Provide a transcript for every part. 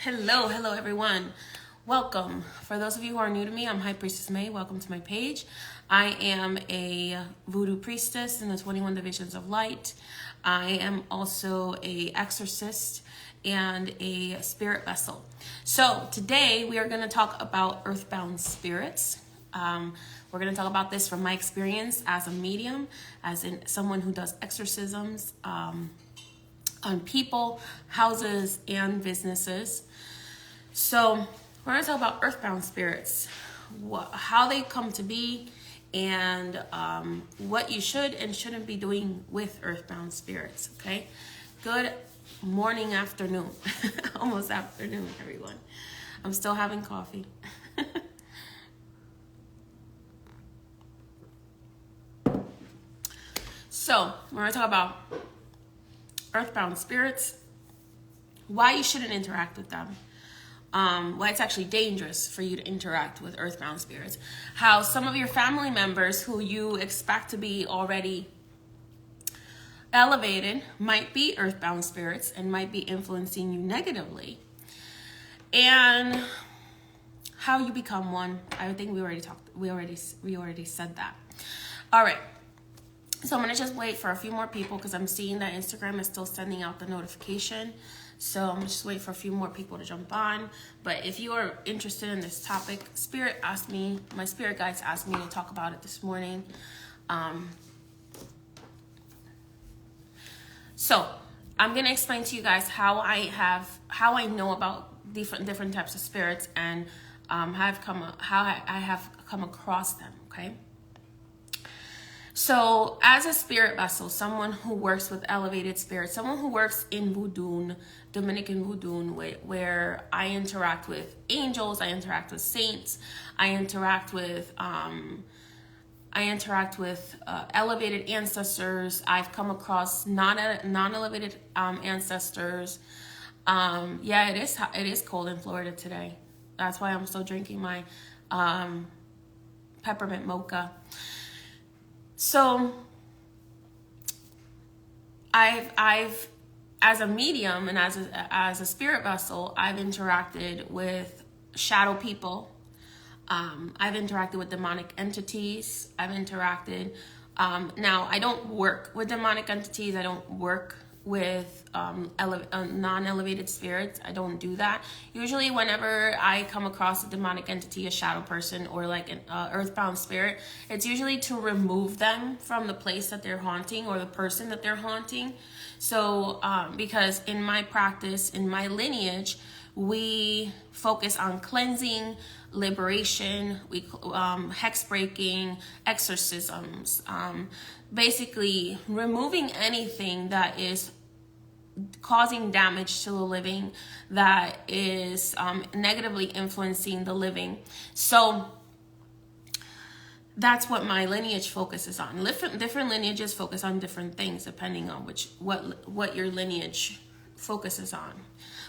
Hello everyone. Welcome. For those of you who are new to me, I'm High Priestess May. Welcome to my page. I am a voodoo priestess in the 21 divisions of light. I am also a exorcist and a spirit vessel. So today we are going to talk about earthbound spirits. We're going to talk about this from my experience as a medium, as in someone who does exorcisms on people, houses, and businesses. So we're going to talk about earthbound spirits, how they come to be, and what you should and shouldn't be doing with earthbound spirits, okay? Good morning, afternoon. Almost afternoon, everyone. I'm still having coffee. So we're going to talk about earthbound spirits, why you shouldn't interact with them, why it's actually dangerous for you to interact with earthbound spirits, how some of your family members who you expect to be already elevated might be earthbound spirits and might be influencing you negatively, and how you become one. I think we already said that. All right. So I'm going to just wait for a few more people because I'm seeing that Instagram is still sending out the notification. So I'm just wait for a few more people to jump on. But if you are interested in this topic, my spirit guides asked me to talk about it this morning. So I'm going to explain to you guys how I know about different types of spirits and how I have come across them, okay? So as a spirit vessel, someone who works with elevated spirits, someone who works in voodoo, Dominican voodoo, where I interact with angels, I interact with saints, I interact with elevated ancestors. I've come across non-elevated ancestors. Yeah, it is cold in Florida today. That's why I'm still drinking my peppermint mocha. So I've as a medium and as a spirit vessel, I've interacted with shadow people. I've interacted with demonic entities. I've interacted. Now I don't work with demonic entities. I don't work with non-elevated spirits. I don't do that. Usually whenever I come across a demonic entity, a shadow person, or like an earthbound spirit, it's usually to remove them from the place that they're haunting or the person that they're haunting. So because in my practice, in my lineage, we focus on cleansing, liberation, hex breaking, exorcisms, basically removing anything that is causing damage to the living, that is negatively influencing the living. So that's what my lineage focuses on. Different lineages focus on different things depending on what your lineage focuses on.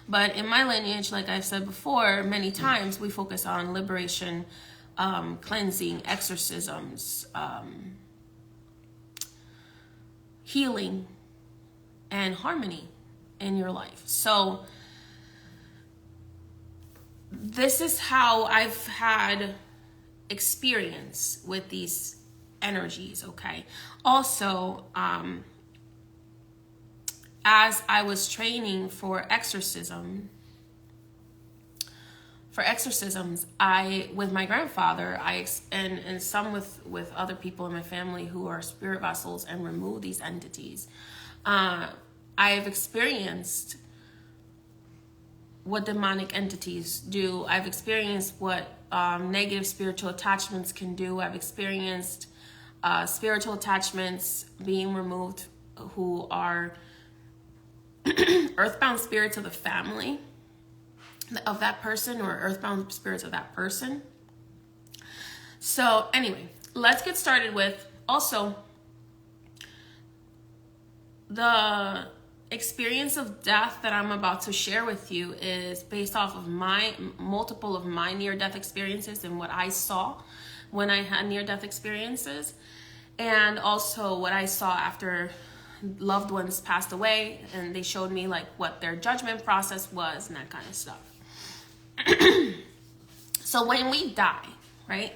But in my lineage, like I've said before many times, we focus on liberation, cleansing, exorcisms, healing, and harmony in your life. So this is how I've had experience with these energies, okay? Also, as I was training for exorcisms, with my grandfather, and some with other people in my family who are spirit vessels and remove these entities, I've experienced what demonic entities do. I've experienced what negative spiritual attachments can do. I've experienced spiritual attachments being removed who are earthbound spirits of the family of that person, or earthbound spirits of that person. So anyway, let's get started with also the experience of death that I'm about to share with you is based off of multiple of my near-death experiences and what I saw when I had near-death experiences, and also what I saw after loved ones passed away and they showed me like what their judgment process was and that kind of stuff. So when we die, right?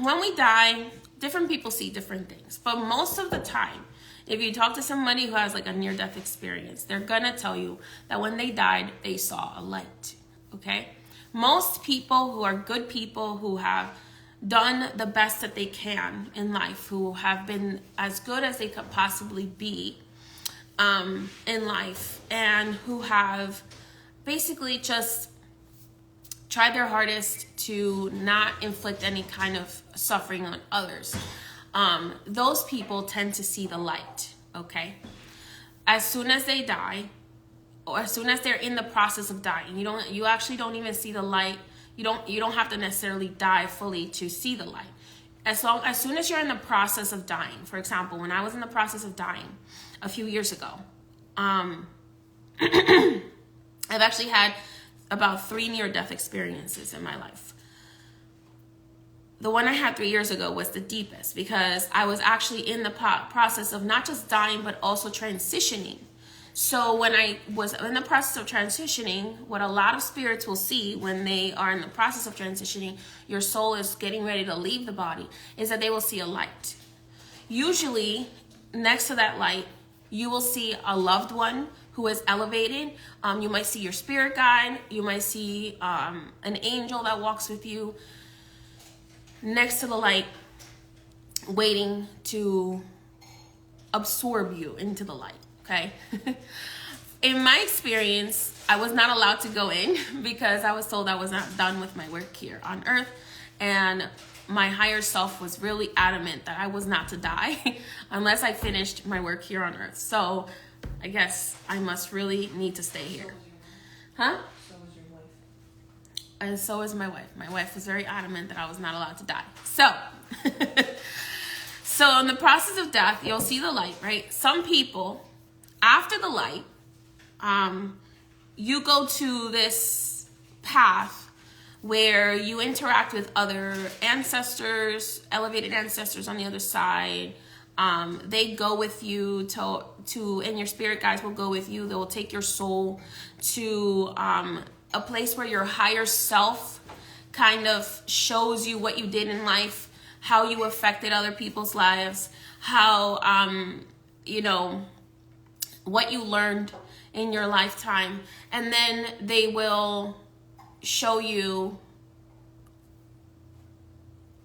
When we die, different people see different things. But most of the time, if you talk to somebody who has like a near-death experience, they're gonna tell you that when they died, they saw a light, okay? Most people who are good people, who have done the best that they can in life, who have been as good as they could possibly be in life, and who have basically just tried their hardest to not inflict any kind of suffering on others. Those people tend to see the light, okay? As soon as they die, or as soon as they're in the process of dying, you actually don't even see the light. You don't have to necessarily die fully to see the light. As soon as you're in the process of dying, for example, when I was in the process of dying a few years ago, I've actually had about 3 near-death experiences in my life. The one I had 3 years ago was the deepest, because I was actually in the process of not just dying, but also transitioning. So when I was in the process of transitioning, what a lot of spirits will see when they are in the process of transitioning, your soul is getting ready to leave the body, is that they will see a light. Usually, next to that light, you will see a loved one who is elevated. You might see your spirit guide. You might see an angel that walks with you next to the light, waiting to absorb you into the light, okay? In my experience, I was not allowed to go in because I was told I was not done with my work here on earth, and my higher self was really adamant that I was not to die unless I finished my work here on earth. So I guess I must really need to stay here. Huh? So was your wife. And so is my wife. My wife was very adamant that I was not allowed to die. So, so in the process of death, you'll see the light, right? Some people, after the light, you go to this path where you interact with other ancestors, elevated ancestors on the other side. They go with you to, and your spirit guides will go with you. They will take your soul to a place where your higher self kind of shows you what you did in life, how you affected other people's lives, how, what you learned in your lifetime. And then they will show you,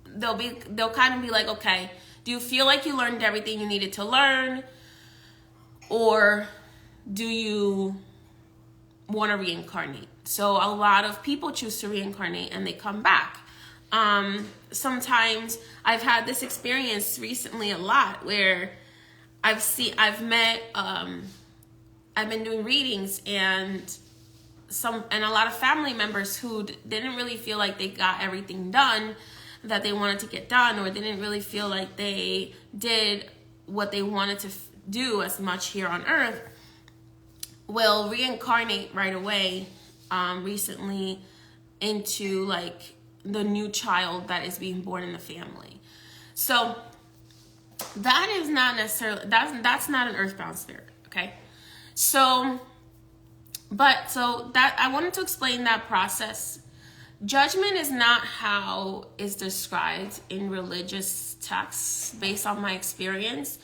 they'll kind of be like, okay, do you feel like you learned everything you needed to learn? Or do you want to reincarnate? So a lot of people choose to reincarnate and they come back. Sometimes I've had this experience recently a lot where I've been doing readings, and a lot of family members who didn't really feel like they got everything done that they wanted to get done, or didn't really feel like they did what they wanted to do as much here on earth, will reincarnate right away recently into like the new child that is being born in the family. So that is not necessarily, that's not an earthbound spirit, okay? So that I wanted to explain that process. Judgment is not how it's described in religious texts based on my experience.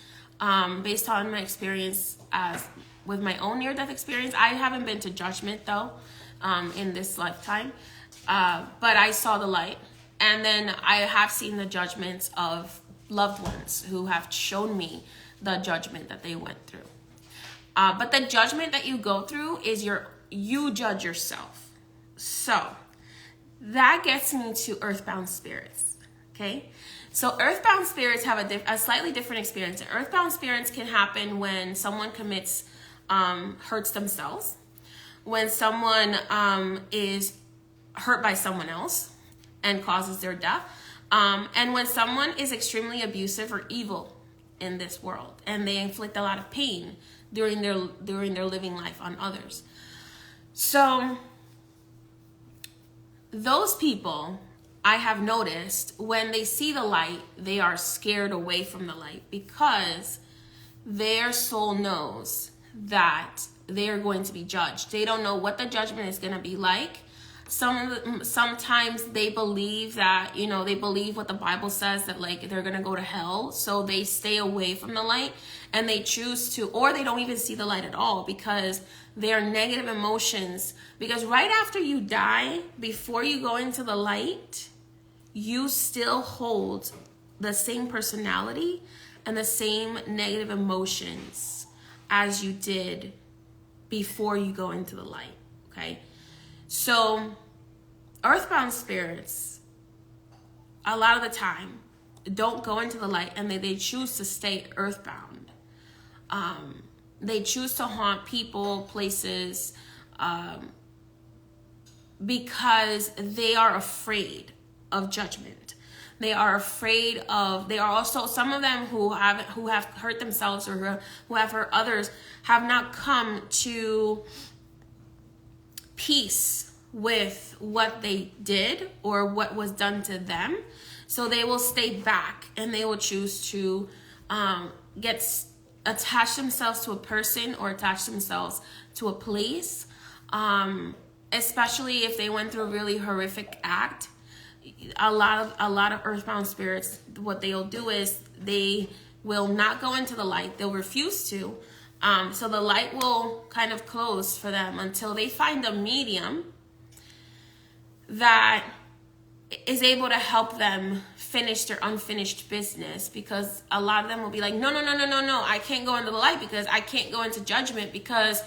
Based on my experience as with my own near-death experience. I haven't been to judgment though in this lifetime, but I saw the light. And then I have seen the judgments of loved ones who have shown me the judgment that they went through. But the judgment that you go through is you judge yourself. So that gets me to earthbound spirits, okay? So earthbound spirits have a slightly different experience. Earthbound spirits can happen when someone hurts themselves, when someone is hurt by someone else and causes their death, and when someone is extremely abusive or evil in this world and they inflict a lot of pain during their living life on others. So those people, I have noticed, when they see the light, they are scared away from the light because their soul knows that they are going to be judged. They don't know what the judgment is going to be like. Sometimes they believe that, they believe what the Bible says, that like they're going to go to hell. So they stay away from the light, and they choose to, or they don't even see the light at all, because their negative emotions, because right after you die, before you go into the light, you still hold the same personality and the same negative emotions as you did before you go into the light. Okay. So earthbound spirits, a lot of the time, don't go into the light, and they choose to stay earthbound. They choose to haunt people, places, because they are afraid of judgment. They are afraid of, they are also, some of them who have hurt themselves, or who have hurt others, have not come to peace with what they did or what was done to them. So they will stay back, and they will choose to attach themselves to a person, or attach themselves to a place, especially if they went through a really horrific act. A lot of earthbound spirits, what they'll do is they will not go into the light. They'll refuse to. So the light will kind of close for them until they find a medium that is able to help them finish their unfinished business. Because a lot of them will be like, no, I can't go into the light, because I can't go into judgment, because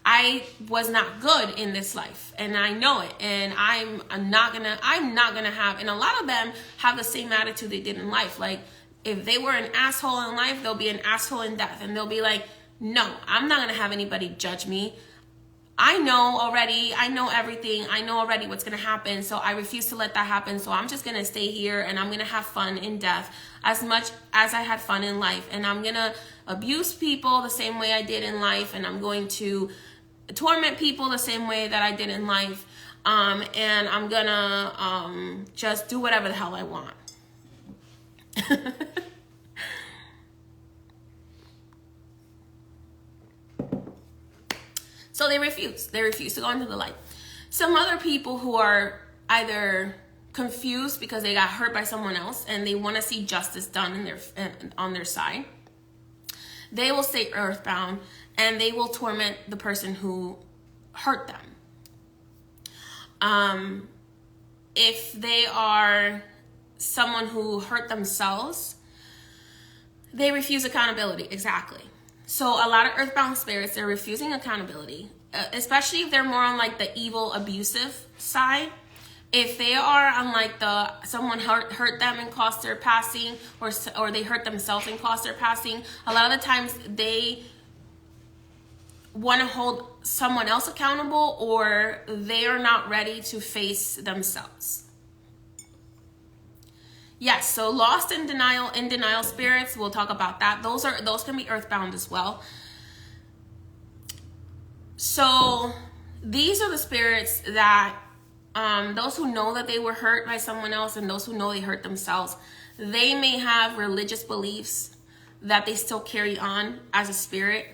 I was not good in this life, and I know it, and I'm not gonna have, and a lot of them have the same attitude they did in life. Like, if they were an asshole in life, they'll be an asshole in death, and they'll be like, no, I'm not gonna have anybody judge me. I know already, I know everything, I know already what's gonna happen, so I refuse to let that happen. So I'm just gonna stay here, and I'm gonna have fun in death as much as I had fun in life, and I'm gonna abuse people the same way I did in life, and I'm going to torment people the same way that I did in life, and I'm gonna just do whatever the hell I want. So they refuse to go into the light. Some other people who are either confused because they got hurt by someone else, and they want to see justice done on their side, they will stay earthbound, and they will torment the person who hurt them. If they are someone who hurt themselves, they refuse accountability. Exactly. So a lot of earthbound spirits, they're refusing accountability, especially if they're more on like the evil, abusive side. If they are on like someone hurt them and caused their passing, or they hurt themselves and caused their passing, a lot of the times they want to hold someone else accountable, or they are not ready to face themselves. Yes, so lost in denial spirits, we'll talk about that. Those can be earthbound as well. So these are the spirits that those who know that they were hurt by someone else, and those who know they hurt themselves, they may have religious beliefs that they still carry on as a spirit.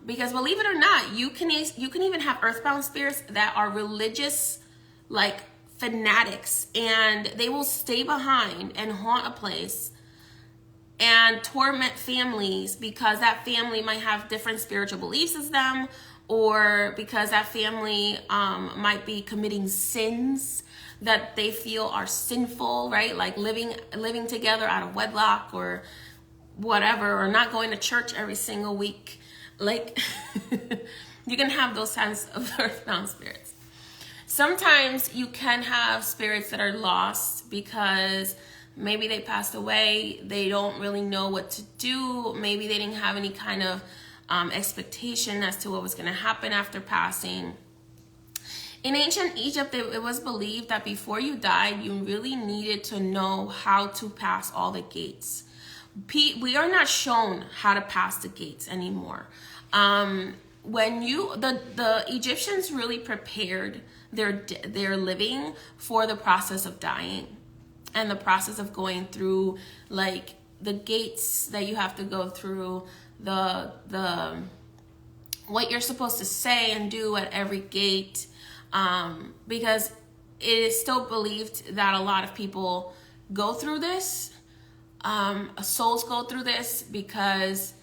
Because believe it or not, you can even have earthbound spirits that are religious, like fanatics, and they will stay behind and haunt a place and torment families, because that family might have different spiritual beliefs as them, or because that family might be committing sins that they feel are sinful, right? Like living together out of wedlock, or whatever, or not going to church every single week. Like, you can have those kinds of earthbound spirits. Sometimes you can have spirits that are lost because maybe they passed away. They don't really know what to do. Maybe they didn't have any kind of expectation as to what was going to happen after passing. In ancient Egypt, it was believed that before you died, you really needed to know how to pass all the gates. We are not shown how to pass the gates anymore. When the Egyptians really prepared their living for the process of dying, and the process of going through like the gates that you have to go through, the what you're supposed to say and do at every gate, because it is still believed that a lot of people go through this. Souls go through this because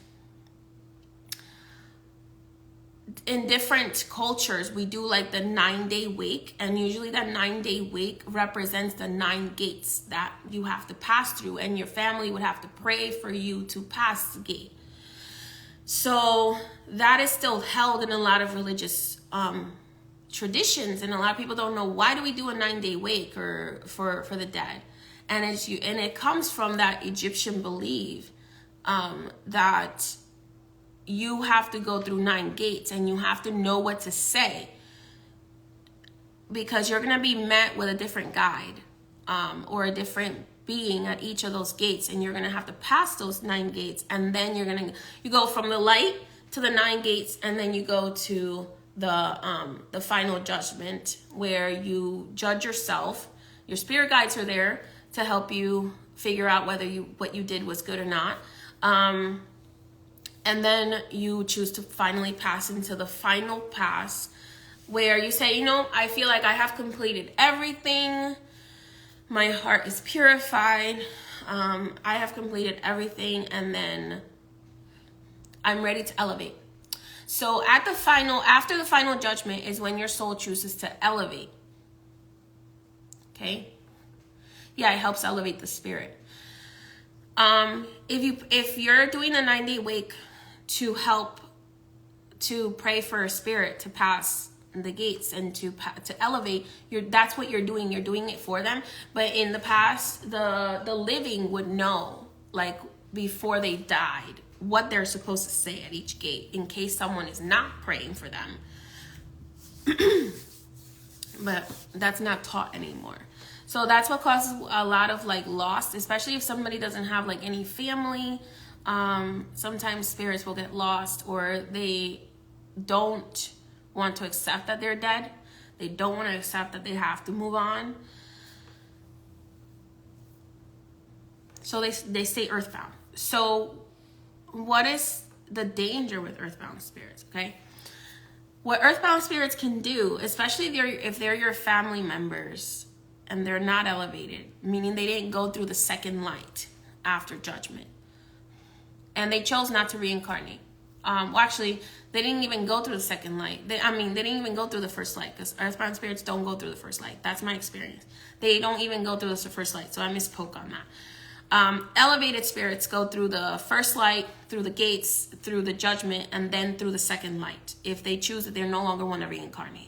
in different cultures, we do like the 9-day wake, and usually that 9-day wake represents the 9 gates that you have to pass through, and your family would have to pray for you to pass the gate. So that is still held in a lot of religious traditions, and a lot of people don't know, why do we do a 9-day wake or for the dead? And it comes from that Egyptian belief that you have to go through 9 gates, and you have to know what to say, because you're going to be met with a different guide or a different being at each of those gates, and you're going to have to pass those 9 gates, and then you go from the light to the 9 gates, and then you go to the final judgment, where you judge yourself. Your spirit guides are there to help you figure out whether what you did was good or not. And then you choose to finally pass into the final pass, where you say, I feel like I have completed everything. My heart is purified. I have completed everything, and then I'm ready to elevate. So after the final judgment is when your soul chooses to elevate. Okay? Yeah, it helps elevate the spirit. If you're doing a 9-day wake to help to pray for a spirit to pass the gates and to elevate, that's what you're doing. You're doing it for them. But in the past, the living would know, like before they died, what they're supposed to say at each gate in case someone is not praying for them. But that's not taught anymore. So that's what causes a lot of like loss, especially if somebody doesn't have like any family. Sometimes spirits will get lost, or they don't want to accept that they're dead. They don't want to accept that they have to move on. So they stay earthbound. So what is the danger with earthbound spirits? Okay. What earthbound spirits can do, especially if they're your family members and they're not elevated, meaning they didn't go through the second light after judgment, and they chose not to reincarnate. Actually, they didn't even go through the second light. They didn't even go through the first light, because earthbound spirits don't go through the first light. That's my experience. They don't even go through the first light, so I misspoke on that. Elevated spirits go through the first light, through the gates, through the judgment, and then through the second light, if they choose that they no longer want to reincarnate.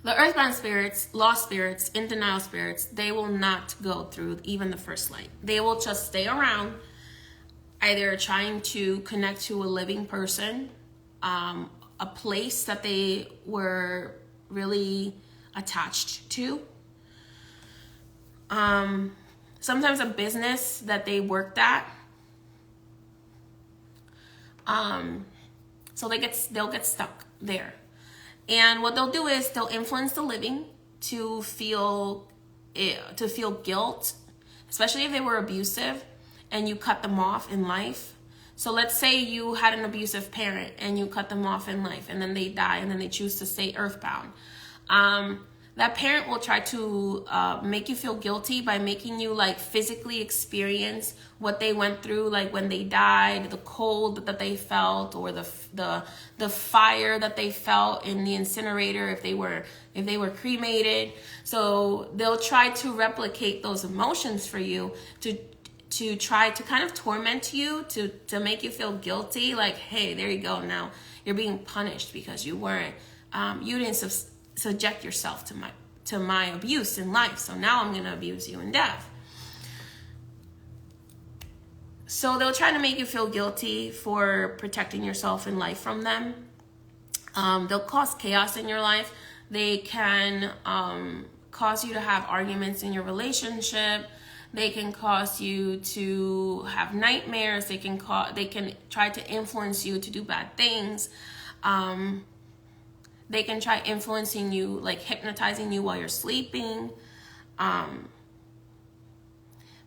The earthbound spirits, lost spirits, in denial spirits, they will not go through even the first light. They will just stay around, either trying to connect to a living person, a place that they were really attached to, sometimes a business that they worked at. So they'll get stuck there. And what they'll do is they'll influence the living to feel guilt, especially if they were abusive and you cut them off in life. So let's say you had an abusive parent and you cut them off in life, and then they die, and then they choose to stay earthbound. That parent will try to make you feel guilty by making you like physically experience what they went through, like when they died, the cold that they felt, or the fire that they felt in the incinerator if they were cremated. So they'll try to replicate those emotions for you to try to kind of torment you, to make you feel guilty, like, hey, there you go, now you're being punished because you didn't subject yourself to my abuse in life, so now I'm going to abuse you in death. So they'll try to make you feel guilty for protecting yourself in life from them. They'll cause chaos in your life. They can cause you to have arguments in your relationship. They can cause you to have nightmares. They can try to influence you to do bad things. They can try influencing you, like hypnotizing you while you're sleeping.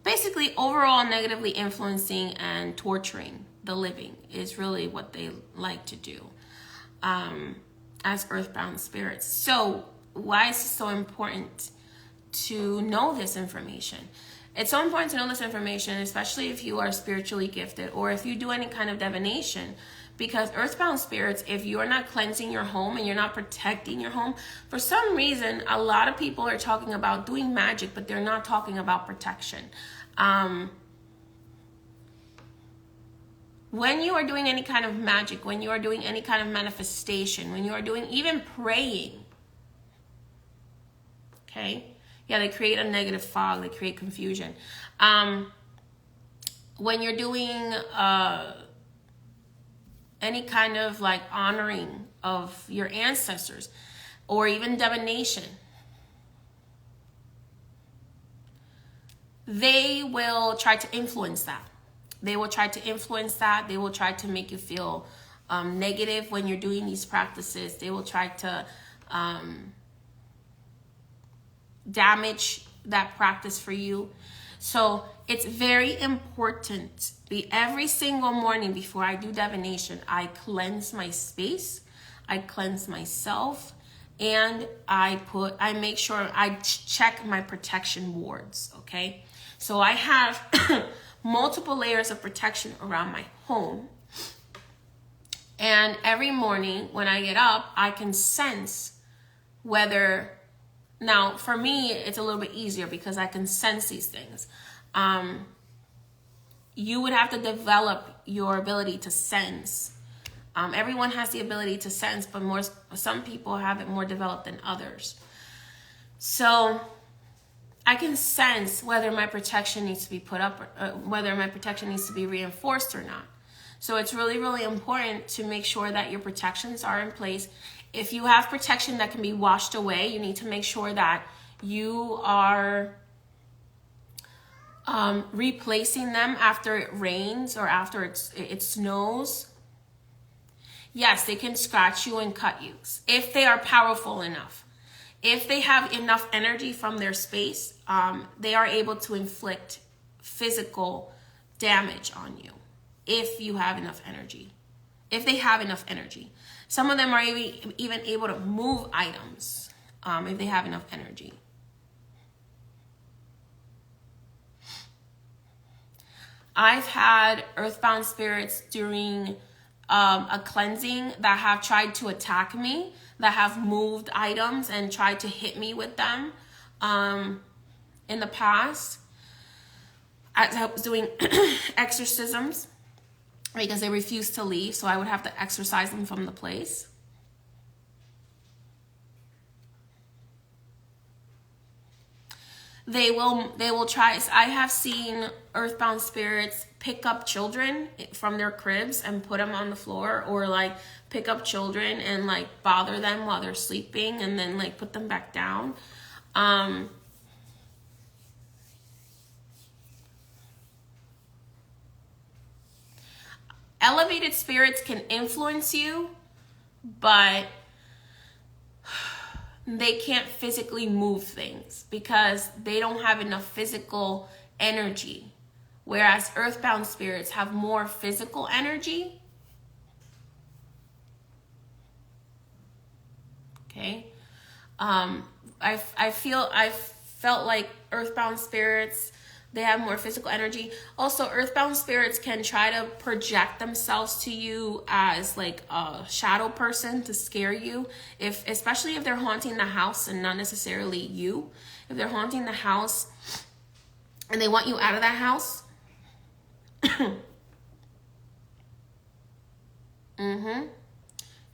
Basically, overall negatively influencing and torturing the living is really what they like to do as earthbound spirits. So why is it so important to know this information? It's so important to know this information, especially if you are spiritually gifted or if you do any kind of divination, because earthbound spirits, if you're not cleansing your home and you're not protecting your home, for some reason, a lot of people are talking about doing magic, but they're not talking about protection. When you are doing any kind of magic, when you are doing any kind of manifestation, when you are doing even praying, okay? Yeah, they create a negative fog. They create confusion. When you're doing any kind of like honoring of your ancestors or even divination, they will try to influence that. They will try to influence that. They will try to make you feel negative when you're doing these practices. They will try to damage that practice for you. So it's very important. Every single morning before I do divination, I cleanse my space, I cleanse myself, and I make sure I check my protection wards, okay? So I have multiple layers of protection around my home. And every morning when I get up, I can sense whether, now for me, it's a little bit easier because I can sense these things. You would have to develop your ability to sense. Everyone has the ability to sense, but some people have it more developed than others. So I can sense whether my protection needs to be put up, whether my protection needs to be reinforced or not. So it's really, really important to make sure that your protections are in place. If you have protection that can be washed away, you need to make sure that you are replacing them after it rains or after it snows. Yes, they can scratch you and cut you if they are powerful enough. If they have enough energy from their space, they are able to inflict physical damage on you if you have enough energy. If they have enough energy. Some of them are even able to move items if they have enough energy. I've had earthbound spirits during a cleansing that have tried to attack me, that have moved items and tried to hit me with them in the past. As I was doing exorcisms because they refused to leave, so I would have to exorcise them from the place. They will try. I have seen earthbound spirits pick up children from their cribs and put them on the floor, or like pick up children and like bother them while they're sleeping and then like put them back down. Elevated spirits can influence you, but they can't physically move things because they don't have enough physical energy. Whereas earthbound spirits have more physical energy. Okay. I felt like earthbound spirits, they have more physical energy. Also, earthbound spirits can try to project themselves to you as like a shadow person to scare you. Especially if they're haunting the house and not necessarily you. If they're haunting the house and they want you out of that house.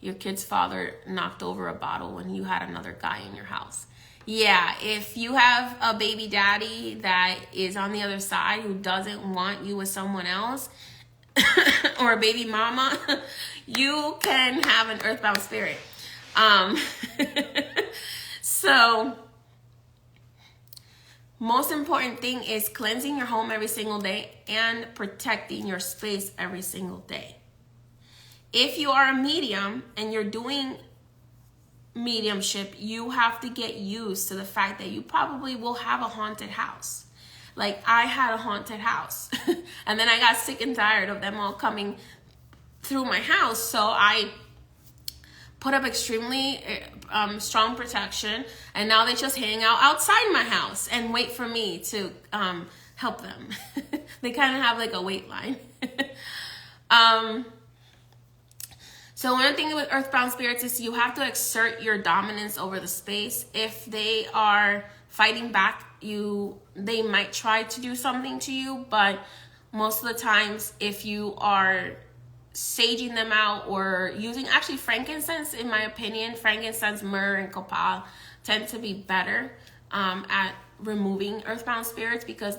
Your kid's father knocked over a bottle when you had another guy in your house. Yeah, if you have a baby daddy that is on the other side who doesn't want you with someone else, or a baby mama, you can have an earthbound spirit. So, most important thing is cleansing your home every single day and protecting your space every single day. If you are a medium and you're doing mediumship, you have to get used to the fact that you probably will have a haunted house. Like, I had a haunted house and then I got sick and tired of them all coming through my house. So I put up extremely strong protection, and now they just hang out outside my house and wait for me to help them. They kind of have like a wait line. So one thing with earthbound spirits is you have to exert your dominance over the space. If they are fighting back, they might try to do something to you, but most of the times, if you are saging them out or using actually frankincense, in my opinion, frankincense, myrrh, and copal tend to be better at removing earthbound spirits, because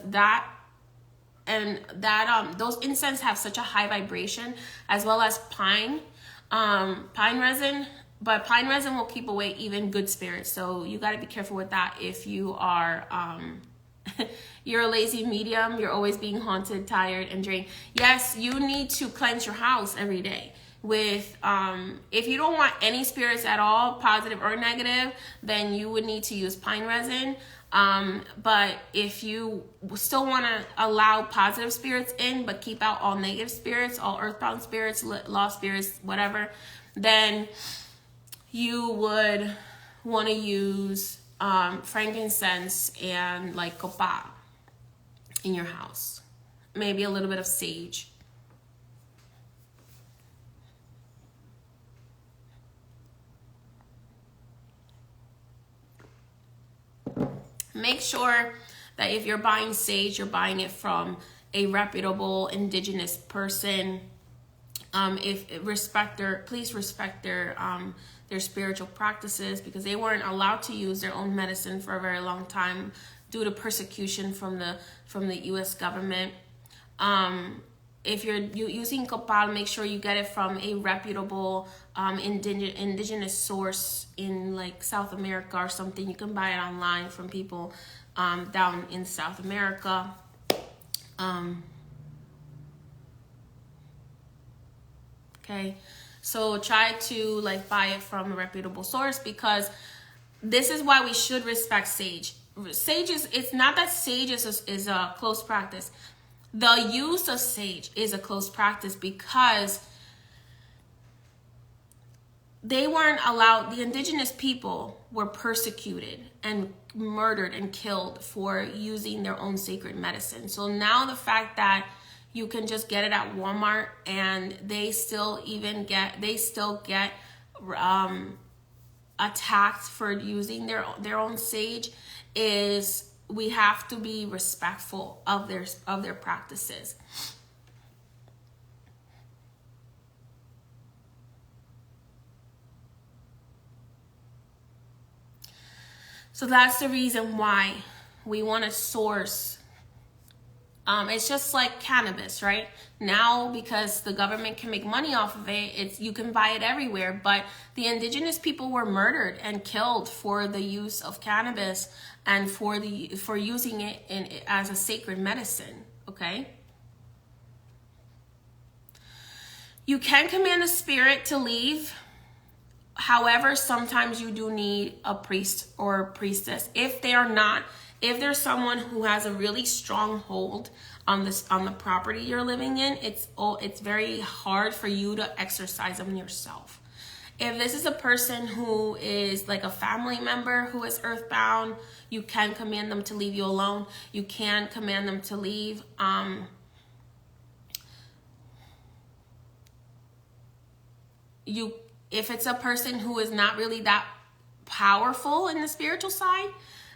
those incense have such a high vibration, as well as pine resin. But pine resin will keep away even good spirits, so you got to be careful with that. If you are you're a lazy medium, you're always being haunted, tired, and drained, yes, you need to cleanse your house every day with if you don't want any spirits at all, positive or negative, then you would need to use pine resin. But if you still want to allow positive spirits in but keep out all negative spirits, all earthbound spirits, lost spirits, whatever, then you would want to use frankincense and like copal in your house. Maybe a little bit of sage. Make sure that if you're buying sage, you're buying it from a reputable indigenous person. Please respect their spiritual practices, because they weren't allowed to use their own medicine for a very long time due to persecution from the U.S. government. If you're using copal, make sure you get it from a reputable indigenous source in like South America or something. You can buy it online from people down in South America. Okay, so try to like buy it from a reputable source, because this is why we should respect sage. Sage it's not that sage is a close practice. The use of sage is a close practice because they weren't allowed, the indigenous people were persecuted and murdered and killed for using their own sacred medicine. So now the fact that you can just get it at Walmart and they still get attacked for using their own sage, is we have to be respectful of their practices. So that's the reason why we want to source. It's just like cannabis, right? Now, because the government can make money off of it, you can buy it everywhere. But the indigenous people were murdered and killed for the use of cannabis and for using it as a sacred medicine. Okay. You can command a spirit to leave. However, sometimes you do need a priest or a priestess. If there's someone who has a really strong hold on the property you're living in, it's very hard for you to exercise them yourself. If this is a person who is like a family member who is earthbound, you can command them to leave you alone. You can command them to leave. If it's a person who is not really that powerful in the spiritual side,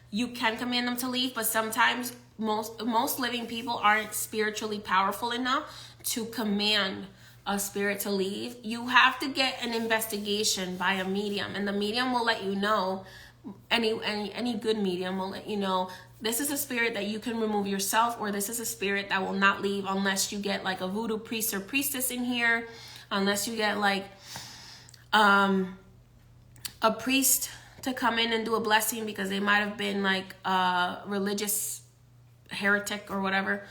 you can command them to leave. But sometimes most living people aren't spiritually powerful enough to command a spirit to leave. You have to get an investigation by a medium, and the medium will let you know. Any good medium will let you know, this is a spirit that you can remove yourself, or this is a spirit that will not leave unless you get like a voodoo priest or priestess in here, unless you get like a priest to come in and do a blessing, because they might have been like a religious heretic or whatever.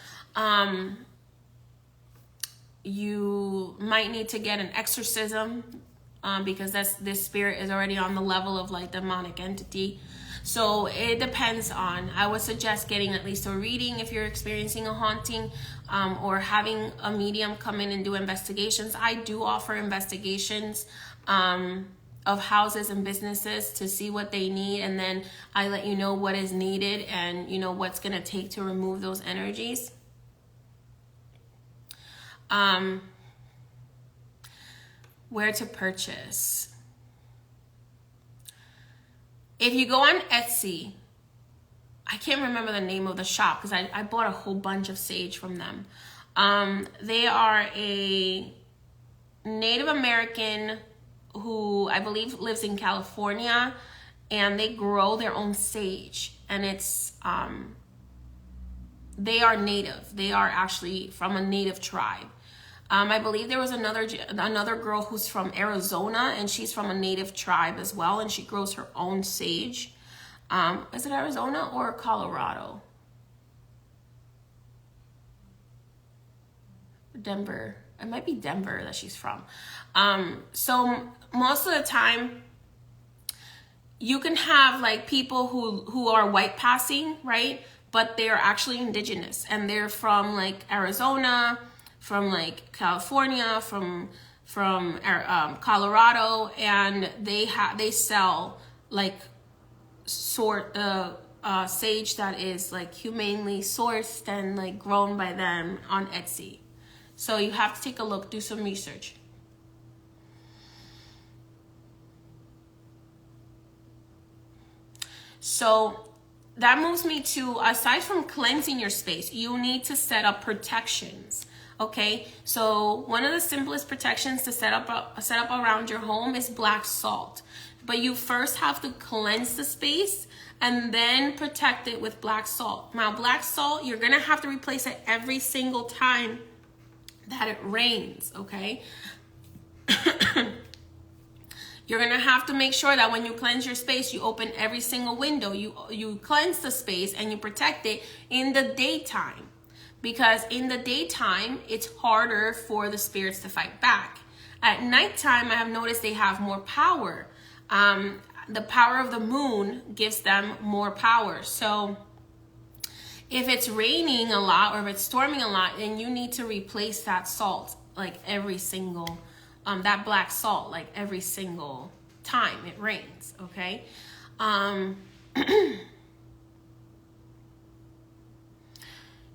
You might need to get an exorcism because this spirit is already on the level of like demonic entity. So it depends on, I would suggest getting at least a reading if you're experiencing a haunting, or having a medium come in and do investigations. I do offer investigations of houses and businesses to see what they need, and then I let you know what is needed and you know what's going to take to remove those energies. Where to purchase? If you go on Etsy, I can't remember the name of the shop because I bought a whole bunch of sage from them. They are a Native American who I believe lives in California, and they grow their own sage, and it's they are native. They are actually from a native tribe. I believe there was another girl who's from Arizona, and she's from a native tribe as well, and she grows her own sage. Is it Arizona or Colorado? Denver. It might be Denver that she's from. So most of the time, you can have like people who are white passing, right? But they are actually indigenous, and they're from like Arizona, from like California, from Colorado, and they sell like sage that is like humanely sourced and like grown by them on Etsy. So you have to take a look, do some research. So that moves me to, aside from cleansing your space, you need to set up protections. Okay, so one of the simplest protections to set up around your home is black salt. But you first have to cleanse the space and then protect it with black salt. Now, black salt, you're gonna have to replace it every single time that it rains, okay? You're gonna have to make sure that when you cleanse your space, you open every single window. You cleanse the space and you protect it in the daytime. Because in the daytime, it's harder for the spirits to fight back. At nighttime, I have noticed they have more power. The power of the moon gives them more power. So if it's raining a lot or if it's storming a lot, then you need to replace that salt like every single, that black salt like every single time it rains, okay?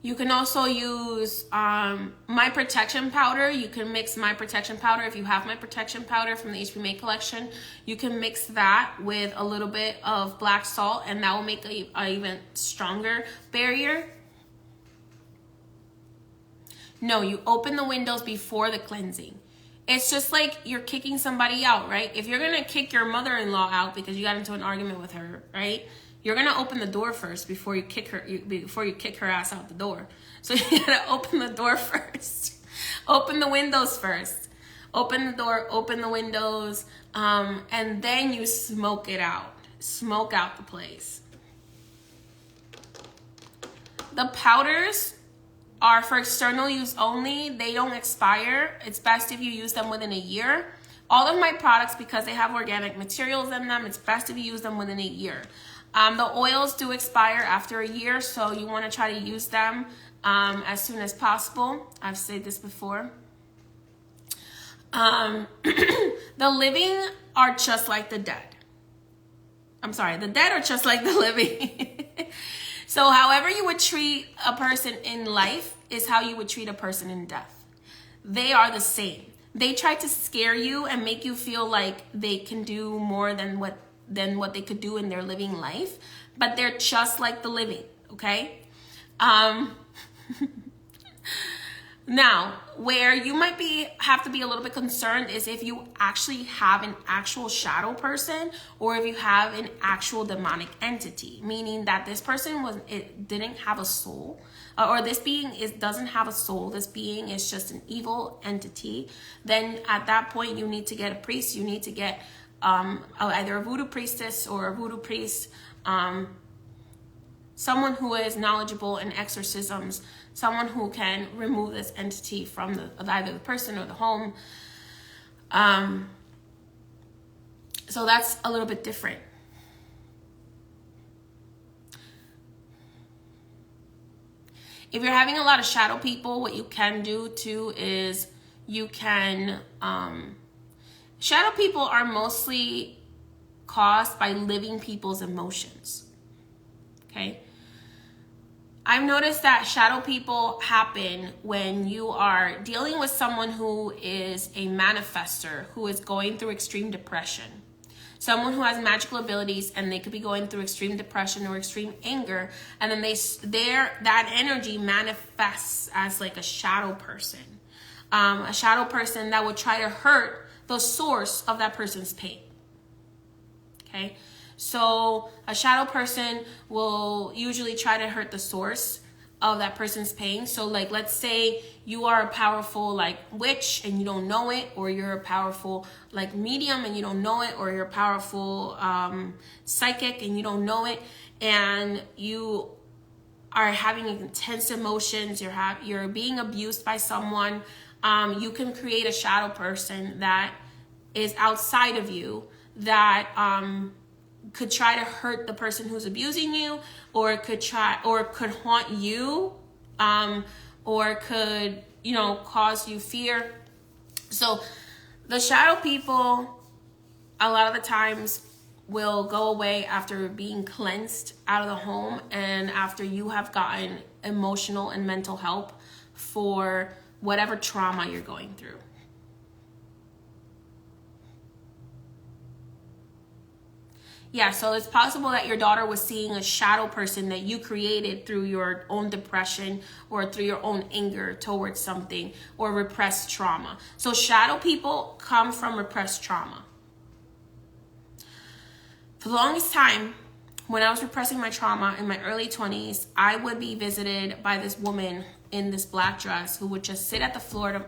You can also use My Protection Powder. You can mix My Protection Powder. If you have My Protection Powder from the HP May collection, you can mix that with a little bit of black salt, and that will make a even stronger barrier. No, you open the windows before the cleansing. It's just like you're kicking somebody out, right? If you're going to kick your mother-in-law out because you got into an argument with her, right? You're gonna open the door first before you kick her ass out the door. So you gotta open the door first. Open the windows first. Open the door, open the windows, and then you smoke it out. Smoke out the place. The powders are for external use only. They don't expire. It's best if you use them within a year. All of my products, because they have organic materials in them, it's best if you use them within a year. The oils do expire after a year, so you want to try to use them as soon as possible. I've said this before. The living are just like the dead. I'm sorry, the dead are just like the living. So however you would treat a person in life is how you would treat a person in death. They are the same. They try to scare you and make you feel like they can do more than what they could do in their living life, but they're just like the living, okay? Now, where you might have to be a little bit concerned is if you actually have an actual shadow person, or if you have an actual demonic entity, meaning that this person didn't have a soul, or this being doesn't have a soul. This being is just an evil entity. Then at that point, you need to get a priest. You need to get either a voodoo priestess or a voodoo priest, someone who is knowledgeable in exorcisms, someone who can remove this entity from either the person or the home. So that's a little bit different. If you're having a lot of shadow people, what you can do too is you can, shadow people are mostly caused by living people's emotions. Okay. I've noticed that shadow people happen when you are dealing with someone who is a manifester, who is going through extreme depression. Someone who has magical abilities, and they could be going through extreme depression or extreme anger, and then that energy manifests as like a shadow person. A shadow person that would try to hurt the source of that person's pain. Okay? So a shadow person will usually try to hurt the source of that person's pain. So like, let's say you are a powerful like witch and you don't know it, or you're a powerful like medium and you don't know it, or you're a powerful psychic and you don't know it, and you are having intense emotions, you're being abused by someone, you can create a shadow person that is outside of you that could try to hurt the person who's abusing you, or could haunt you, or could, cause you fear. So the shadow people, a lot of the times, will go away after being cleansed out of the home, and after you have gotten emotional and mental help for whatever trauma you're going through. Yeah, so it's possible that your daughter was seeing a shadow person that you created through your own depression or through your own anger towards something, or repressed trauma. So shadow people come from repressed trauma. For the longest time, when I was repressing my trauma in my early 20s, I would be visited by this woman in this black dress who would just sit at the floor,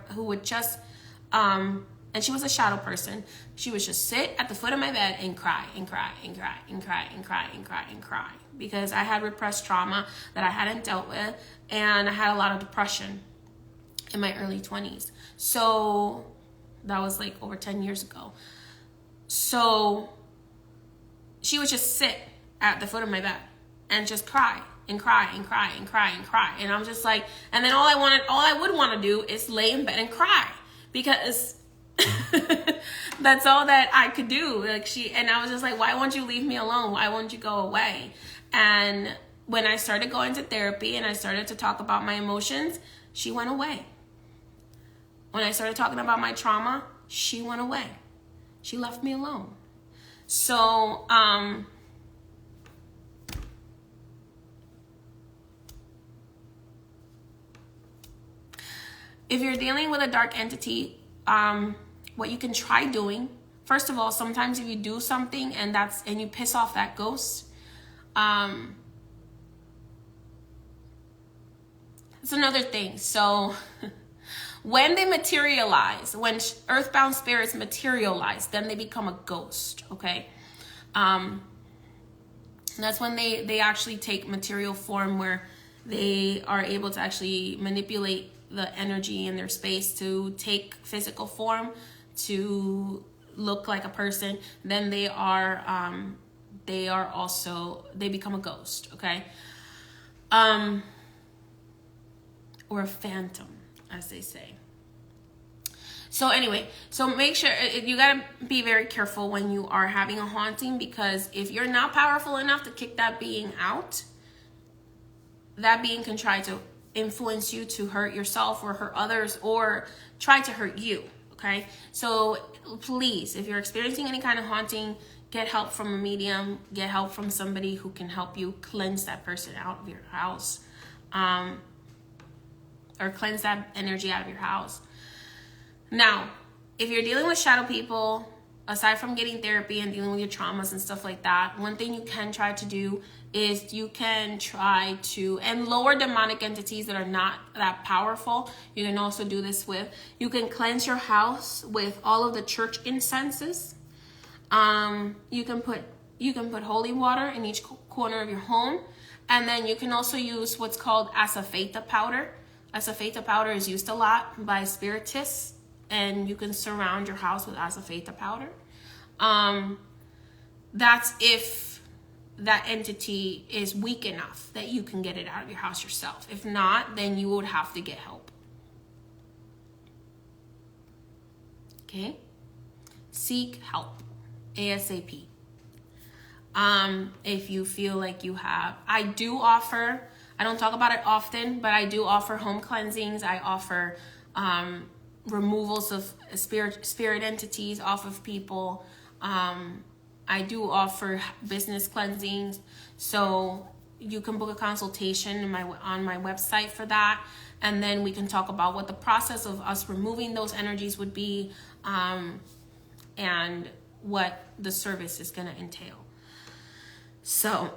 and she was a shadow person. She would just sit at the foot of my bed and cry and cry and cry and cry and cry and cry and cry, because I had repressed trauma that I hadn't dealt with, and I had a lot of depression in my early 20s. So that was like over 10 years ago. So she would just sit at the foot of my bed and just cry and cry and cry and cry and cry. And I'm just like, and then all I would want to do is lay in bed and cry, because that's all that I could do. And I was just like, why won't you leave me alone? Why won't you go away? And when I started going to therapy and I started to talk about my emotions, she went away. When I started talking about my trauma, she went away. She left me alone. So, if you're dealing with a dark entity, what you can try doing, first of all, sometimes if you do something and you piss off that ghost, it's another thing. So when they materialize, when earthbound spirits materialize, then they become a ghost, okay? That's when they actually take material form, where they are able to actually manipulate the energy in their space to take physical form, to look like a person. Then they become a ghost, okay? Or a phantom, as they say. So anyway, so make sure you gotta be very careful when you are having a haunting, because if you're not powerful enough to kick that being out, that being can try to influence you to hurt yourself or hurt others, or try to hurt you, okay? So please, if you're experiencing any kind of haunting, get help from a medium, get help from somebody who can help you cleanse that person out of your house, or cleanse that energy out of your house. Now, if you're dealing with shadow people, aside from getting therapy and dealing with your traumas and stuff like that, one thing you can try to do is you can try to, and lower demonic entities that are not that powerful, you can also do this with, you can cleanse your house with all of the church incenses. You can put holy water in each corner of your home, and then you can also use what's called asafoetida powder. Asafoetida powder is used a lot by spiritists, and you can surround your house with asafoetida powder. that's if that entity is weak enough that you can get it out of your house yourself. If not, then you would have to get help. Okay? Seek help ASAP. If you feel like you have, I do offer, I don't talk about it often, but I do offer home cleansings. I offer removals of spirit entities off of people. I do offer business cleansings. So you can book a consultation on my website for that. And then we can talk about what the process of us removing those energies would be, and what the service is going to entail. So,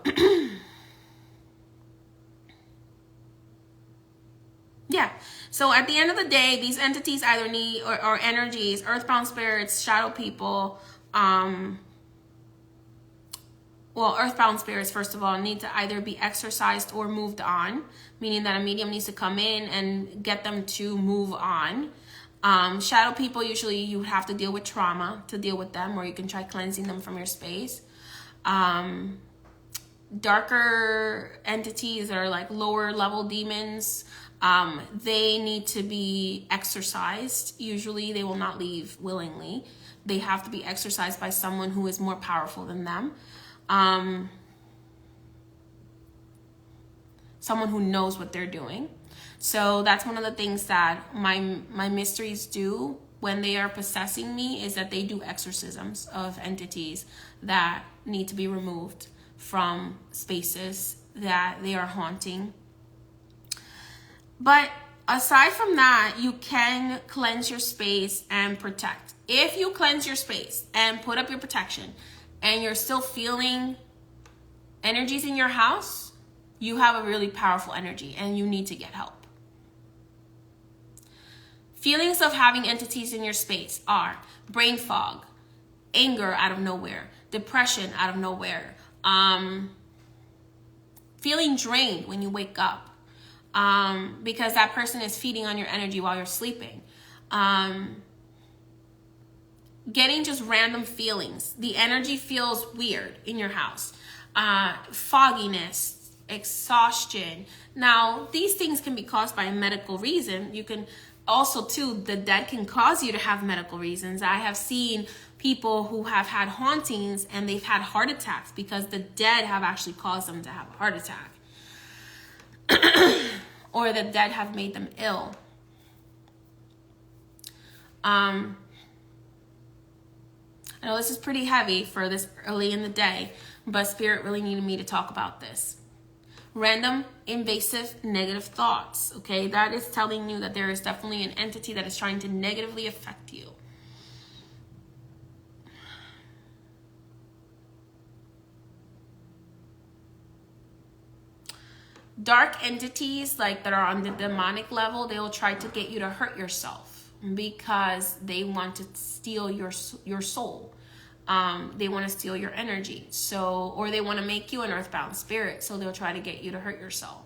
yeah. So at the end of the day, these entities either need, or energies, earthbound spirits, shadow people, earthbound spirits, first of all, need to either be exorcised or moved on, meaning that a medium needs to come in and get them to move on. Shadow people, usually you have to deal with trauma to deal with them, or you can try cleansing them from your space. Darker entities are like lower level demons. They need to be exorcised. Usually they will not leave willingly. They have to be exorcised by someone who is more powerful than them. Someone who knows what they're doing. So that's one of the things that my mysteries do when they are possessing me, is that they do exorcisms of entities that need to be removed from spaces that they are haunting. But aside from that, you can cleanse your space and protect. If you cleanse your space and put up your protection and you're still feeling energies in your house, you have a really powerful energy and you need to get help. Feelings of having entities in your space are brain fog, anger out of nowhere, depression out of nowhere, feeling drained when you wake up, because that person is feeding on your energy while you're sleeping. Getting just random feelings. The energy feels weird in your house. Fogginess, exhaustion. Now, these things can be caused by a medical reason. You can also, too, the dead can cause you to have medical reasons. I have seen people who have had hauntings and they've had heart attacks because the dead have actually caused them to have a heart attack. Or the dead have made them ill. I know this is pretty heavy for this early in the day, but Spirit really needed me to talk about this. Random, invasive, negative thoughts, okay? That is telling you that there is definitely an entity that is trying to negatively affect you. Dark entities, like that are on the demonic level, they will try to get you to hurt yourself because they want to steal your soul. They want to steal your energy. So, or they want to make you an earthbound spirit. So they'll try to get you to hurt yourself.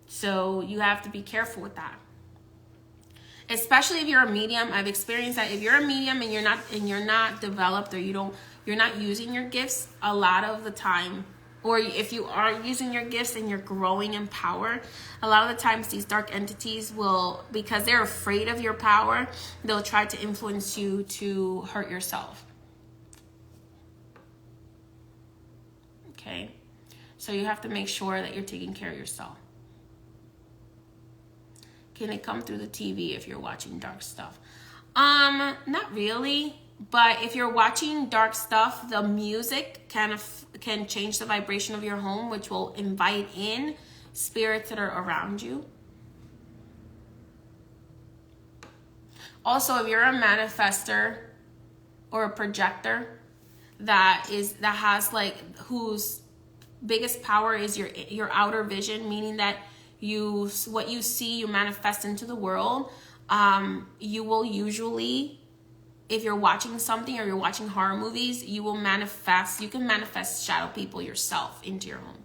So you have to be careful with that. Especially if you're a medium. I've experienced that if you're a medium and you're not developed, or you're not using your gifts a lot of the time, or if you are using your gifts and you're growing in power, a lot of the times these dark entities will, because they're afraid of your power, they'll try to influence you to hurt yourself. Okay? So you have to make sure that you're taking care of yourself. Can it come through the TV if you're watching dark stuff? Not really. But if you're watching dark stuff, the music can change the vibration of your home, which will invite in spirits that are around you. Also, if you're a manifester or a projector whose biggest power is your outer vision, meaning that what you see, you manifest into the world. You will usually, if you're watching something or you're watching horror movies, you can manifest shadow people yourself into your home.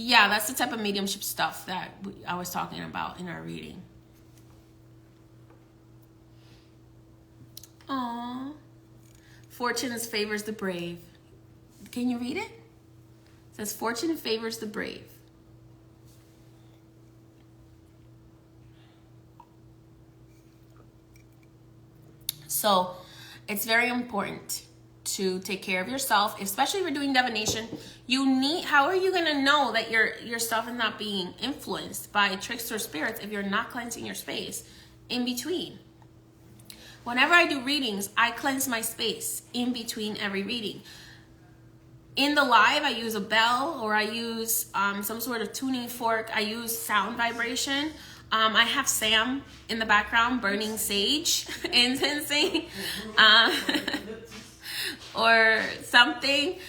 Yeah, that's the type of mediumship stuff that I was talking about in our reading. Aww. Fortune favors the brave. Can you read it? It says, fortune favors the brave. So it's very important to take care of yourself, especially if you're doing divination. How are you going to know that your stuff is not being influenced by trickster spirits if you're not cleansing your space in between? Whenever I do readings, I cleanse my space in between every reading. In the live, I use a bell, or I use some sort of tuning fork. I use sound vibration. I have Sam in the background burning sage, incensing, or something,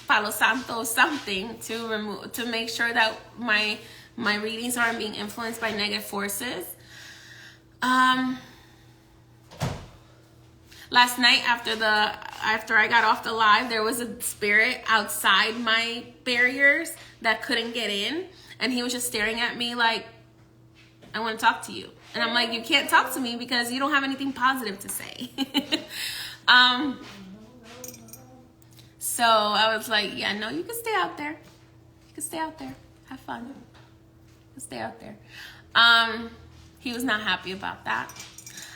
Palo Santo, something to make sure that my readings aren't being influenced by negative forces. Last night after I got off the live, there was a spirit outside my barriers that couldn't get in, and he was just staring at me like, I want to talk to you. And I'm like, you can't talk to me because you don't have anything positive to say. So I was like, yeah, no, you can stay out there. You can stay out there. Have fun. You can stay out there. He was not happy about that.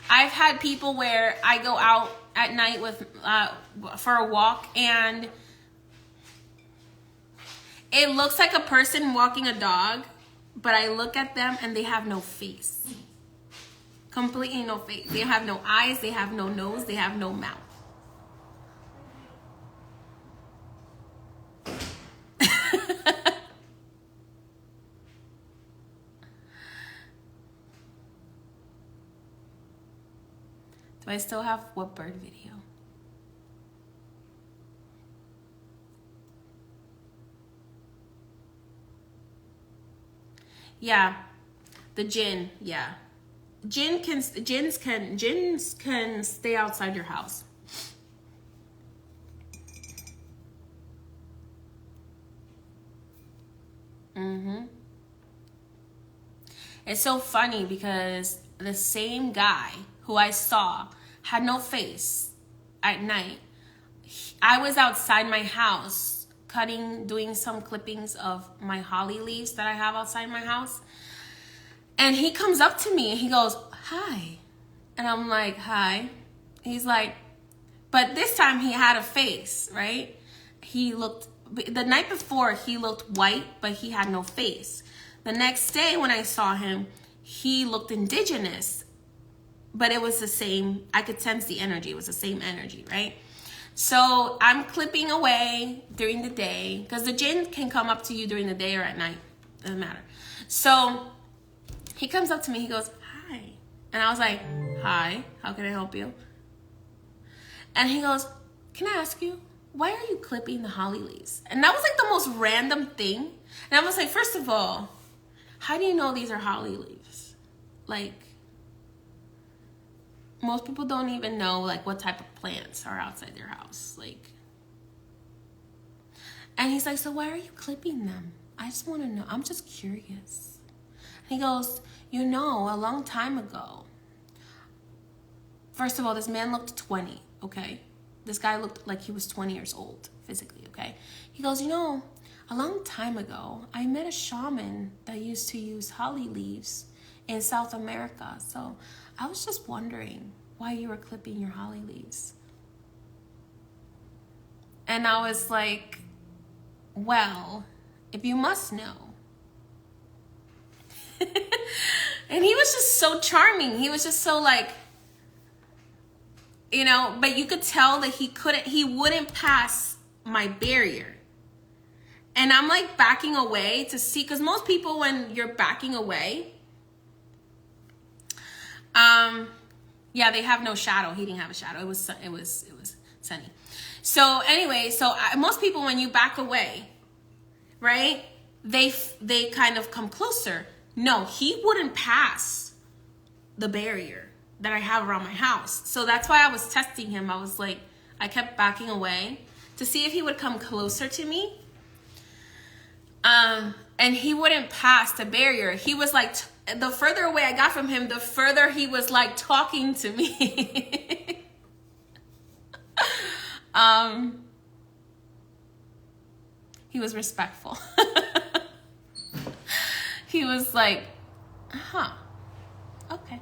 I've had people where I go out at night for a walk, and it looks like a person walking a dog, but I look at them and they have no face. Completely no face. They have no eyes, they have no nose, they have no mouth. Do I still have what bird video? Yeah, the jinn. Yeah, jinns can stay outside your house. It's so funny because the same guy who I saw had no face at night. I was outside my house doing some clippings of my holly leaves that I have outside my house. And he comes up to me and he goes, hi. And I'm like, hi. He's like, but this time he had a face, right? The night before he looked white, but he had no face. The next day when I saw him, he looked indigenous, but it was the same. I could sense the energy. It was the same energy, right? So I'm clipping away during the day, because the jinn can come up to you during the day or at night. Doesn't matter. So he comes up to me. He goes, hi. And I was like, hi, how can I help you? And he goes, can I ask you, why are you clipping the holly leaves? And that was like the most random thing. And I was like, first of all, how do you know these are holly leaves? Like, most people don't even know like what type of plants are outside their house. Like, and he's like, so why are you clipping them? I just want to know. I'm just curious. And he goes, you know, a long time ago. First of all, this man looked 20, okay? This guy looked like he was 20 years old physically, okay? He goes, you know, a long time ago, I met a shaman that used to use holly leaves in South America. So I was just wondering why you were clipping your holly leaves. And I was like, well, if you must know. And he was just so charming. He was just so like, you know, but you could tell that he wouldn't pass my barrier. And I'm like backing away to see, because most people, when you're backing away, yeah, they have no shadow. He didn't have a shadow. It was sunny. So anyway, most people, when you back away, right, they kind of come closer. No, he wouldn't pass the barrier that I have around my house. So that's why I was testing him. I was like, I kept backing away to see if he would come closer to me. And he wouldn't pass the barrier. He was like, the further away I got from him, the further he was like talking to me. He was respectful. He was like, huh, okay.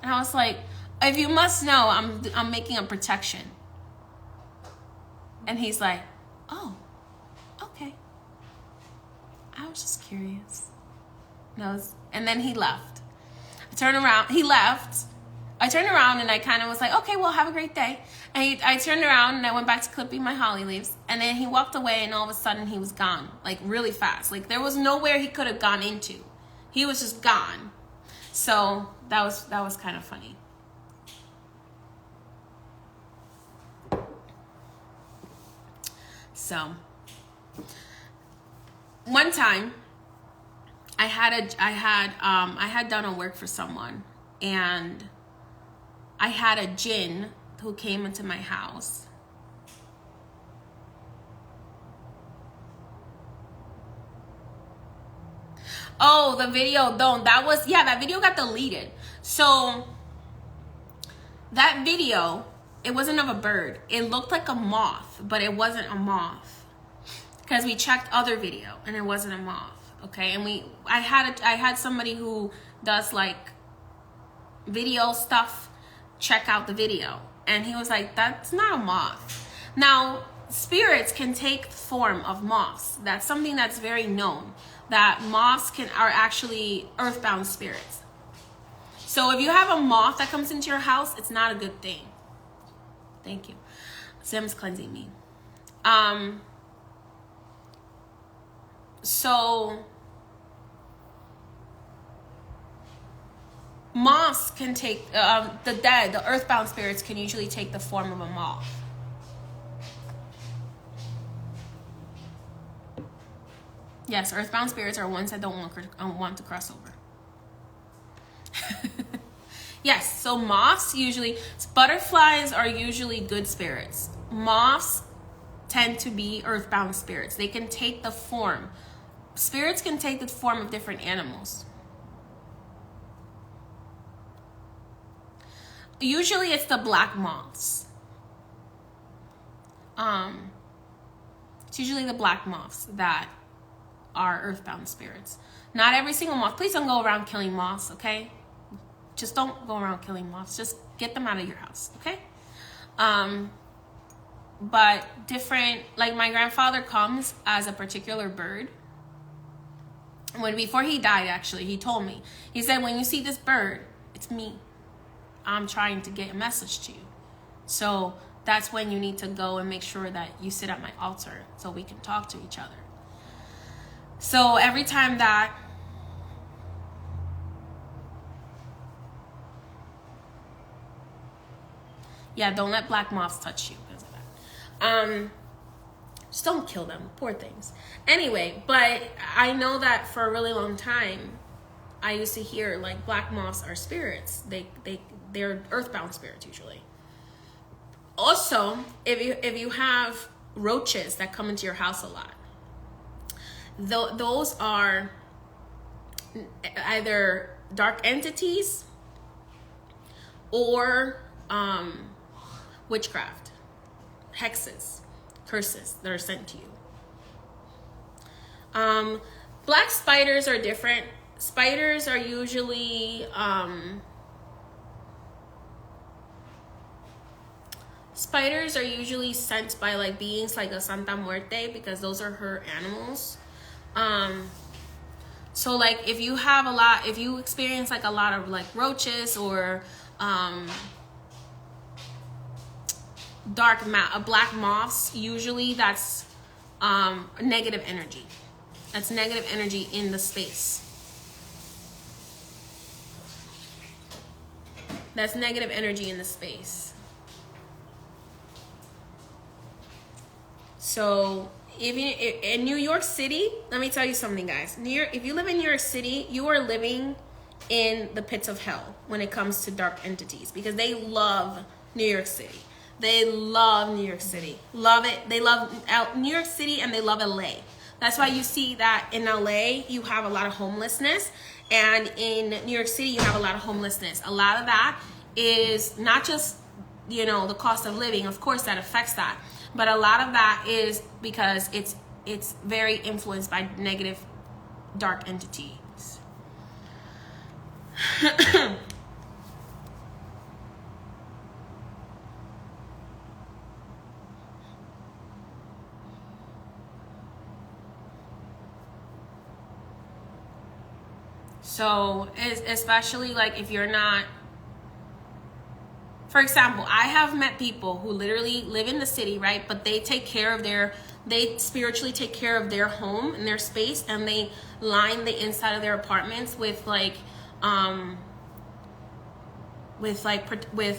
And I was like, if you must know, I'm making a protection. And he's like, oh, okay. I was just curious. And then he left. He left. I turned around and I kind of was like, okay, well, have a great day. And I turned around and I went back to clipping my holly leaves. And then he walked away and all of a sudden he was gone, like really fast. Like there was nowhere he could have gone into. He was just gone. So that was kind of funny. So one time I had done a work for someone, and I had a jinn who came into my house. Oh, the video, that video got deleted. So that video, it wasn't of a bird. It looked like a moth, but it wasn't a moth. Because we checked other video and it wasn't a moth. Okay, and I had somebody who does like video stuff check out the video, and he was like, that's not a moth. Now, spirits can take the form of moths. That's something that's very known, that moths are actually earthbound spirits. So if you have a moth that comes into your house, it's not a good thing. Thank you. Sam's cleansing me. So moths can take, the earthbound spirits can usually take the form of a moth. Yes, earthbound spirits are ones that don't want to cross over. Yes, so moths butterflies are usually good spirits. Moths tend to be earthbound spirits. They can take the form. Spirits can take the form of different animals. Usually it's the black moths. It's usually the black moths that are earthbound spirits. Not every single moth. Please don't go around killing moths, okay? Just don't go around killing moths. Just get them out of your house, okay? But different, like my grandfather comes as a particular bird. Before he died, actually, he told me. He said, when you see this bird, it's me. I'm trying to get a message to you. So that's when you need to go and make sure that you sit at my altar so we can talk to each other. So every time that don't let black moths touch you because of that. Just don't kill them, poor things. Anyway, but I know that for a really long time, I used to hear like black moths are spirits. They're earthbound spirits usually. Also, if you have roaches that come into your house a lot, those are either dark entities or witchcraft, hexes, curses that are sent to you. Black spiders are different. Spiders are usually sent by like beings like a Santa Muerte, because those are her animals. So like if you experience like a lot of like roaches or black moths, usually that's negative energy. That's negative energy in the space. That's negative energy in the space. So in New York City, let me tell you something, guys. If you live in New York City, you are living in the pits of hell when it comes to dark entities, because they love New York City. They love New York City. Love it. They love New York City and they love LA. That's why you see that in LA you have a lot of homelessness, and in New York City you have a lot of homelessness. A lot of that is not just, you know, the cost of living. Of course that affects that, but a lot of that is because it's very influenced by negative dark entities. So especially like if you're not, for example, I have met people who literally live in the city, right? But they take care of they spiritually take care of their home and their space, and they line the inside of their apartments with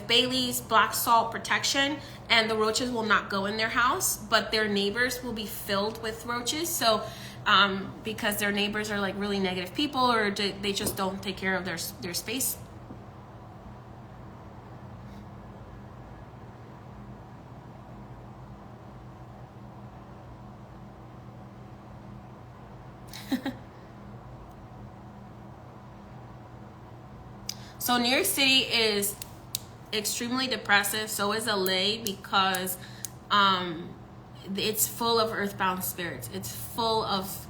Bailey's black salt protection, and the roaches will not go in their house, but their neighbors will be filled with roaches. So because their neighbors are like really negative people, or they just don't take care of their space. So New York City is extremely depressive. So is LA, because it's full of earthbound spirits. It's full of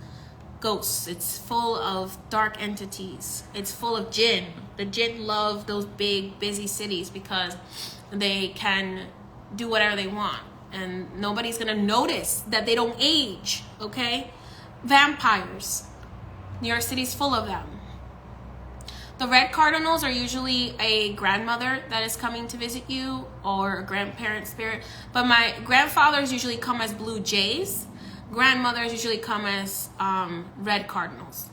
ghosts. It's full of dark entities. It's full of jinn. The jinn love those big, busy cities because they can do whatever they want, and nobody's gonna notice that they don't age, okay? Vampires. New York City's full of them. The red cardinals are usually a grandmother that is coming to visit you, or a grandparent spirit. But my grandfathers usually come as blue jays. Grandmothers usually come as red cardinals.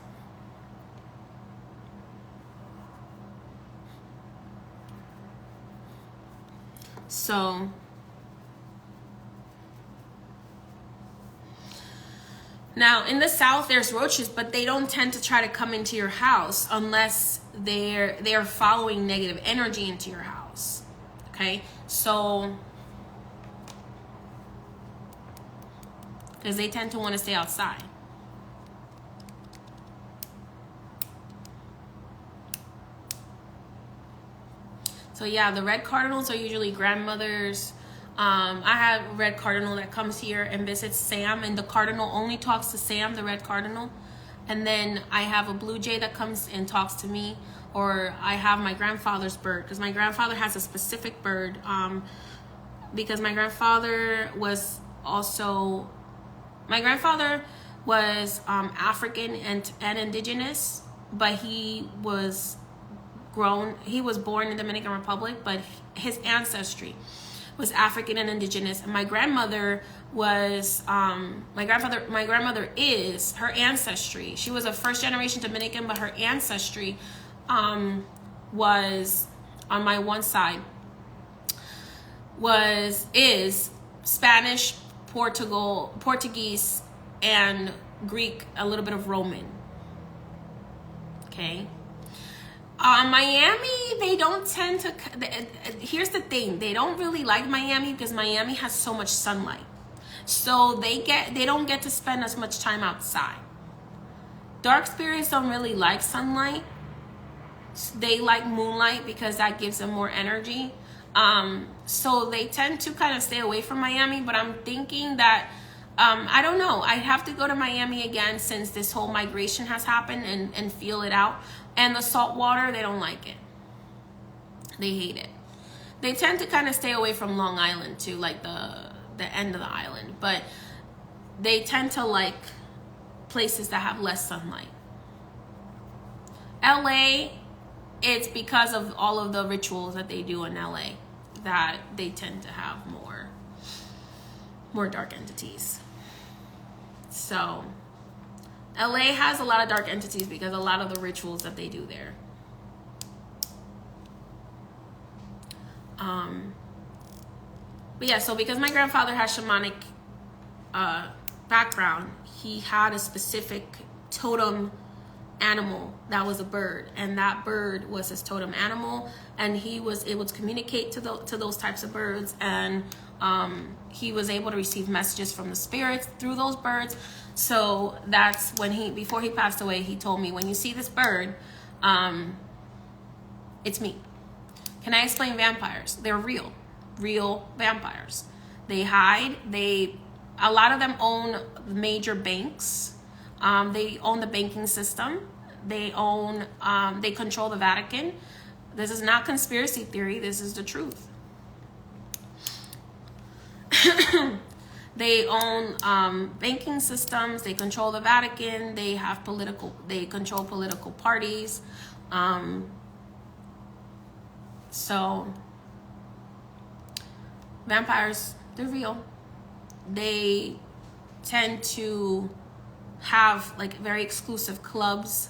So now in the South there's roaches, but they don't tend to try to come into your house unless they're following negative energy into your house. Okay, so because they tend to want to stay outside. So yeah, the red cardinals are usually grandmothers. I have a red cardinal that comes here and visits Sam, and the cardinal only talks to Sam, the red cardinal. And then I have a blue jay that comes and talks to me, or I have my grandfather's bird, because my grandfather has a specific bird, because my grandfather was African and indigenous, but he was born in the Dominican Republic, but his ancestry was African and indigenous. And my grandmother was my grandmother is her ancestry. She was a first generation Dominican, but her ancestry was on my one side is Spanish, Portuguese, and Greek, a little bit of Roman. Okay. Miami, they don't tend to, here's the thing, they don't really like Miami because Miami has so much sunlight. So they don't get to spend as much time outside. Dark spirits don't really like sunlight. They like moonlight because that gives them more energy. So they tend to kind of stay away from Miami, but I'm thinking that, I don't know, I have to go to Miami again since this whole migration has happened and feel it out. And the salt water, they don't like it. They hate it. They tend to kind of stay away from Long Island too, like the end of the island. But they tend to like places that have less sunlight. LA, it's because of all of the rituals that they do in LA that they tend to have more dark entities. So LA has a lot of dark entities because a lot of the rituals that they do there. But yeah, so because my grandfather has shamanic background, he had a specific totem animal that was a bird, and that bird was his totem animal, and he was able to communicate to those types of birds and He was able to receive messages from the spirits through those birds. So that's when before he passed away, he told me, when you see this bird, it's me. Can I explain vampires? They're real vampires. They hide. A lot of them own major banks. They own the banking system. They control the Vatican. This is not conspiracy theory. This is the truth. They own banking systems. They control the Vatican. They control political parties. So vampires, they're real. They tend to have like very exclusive clubs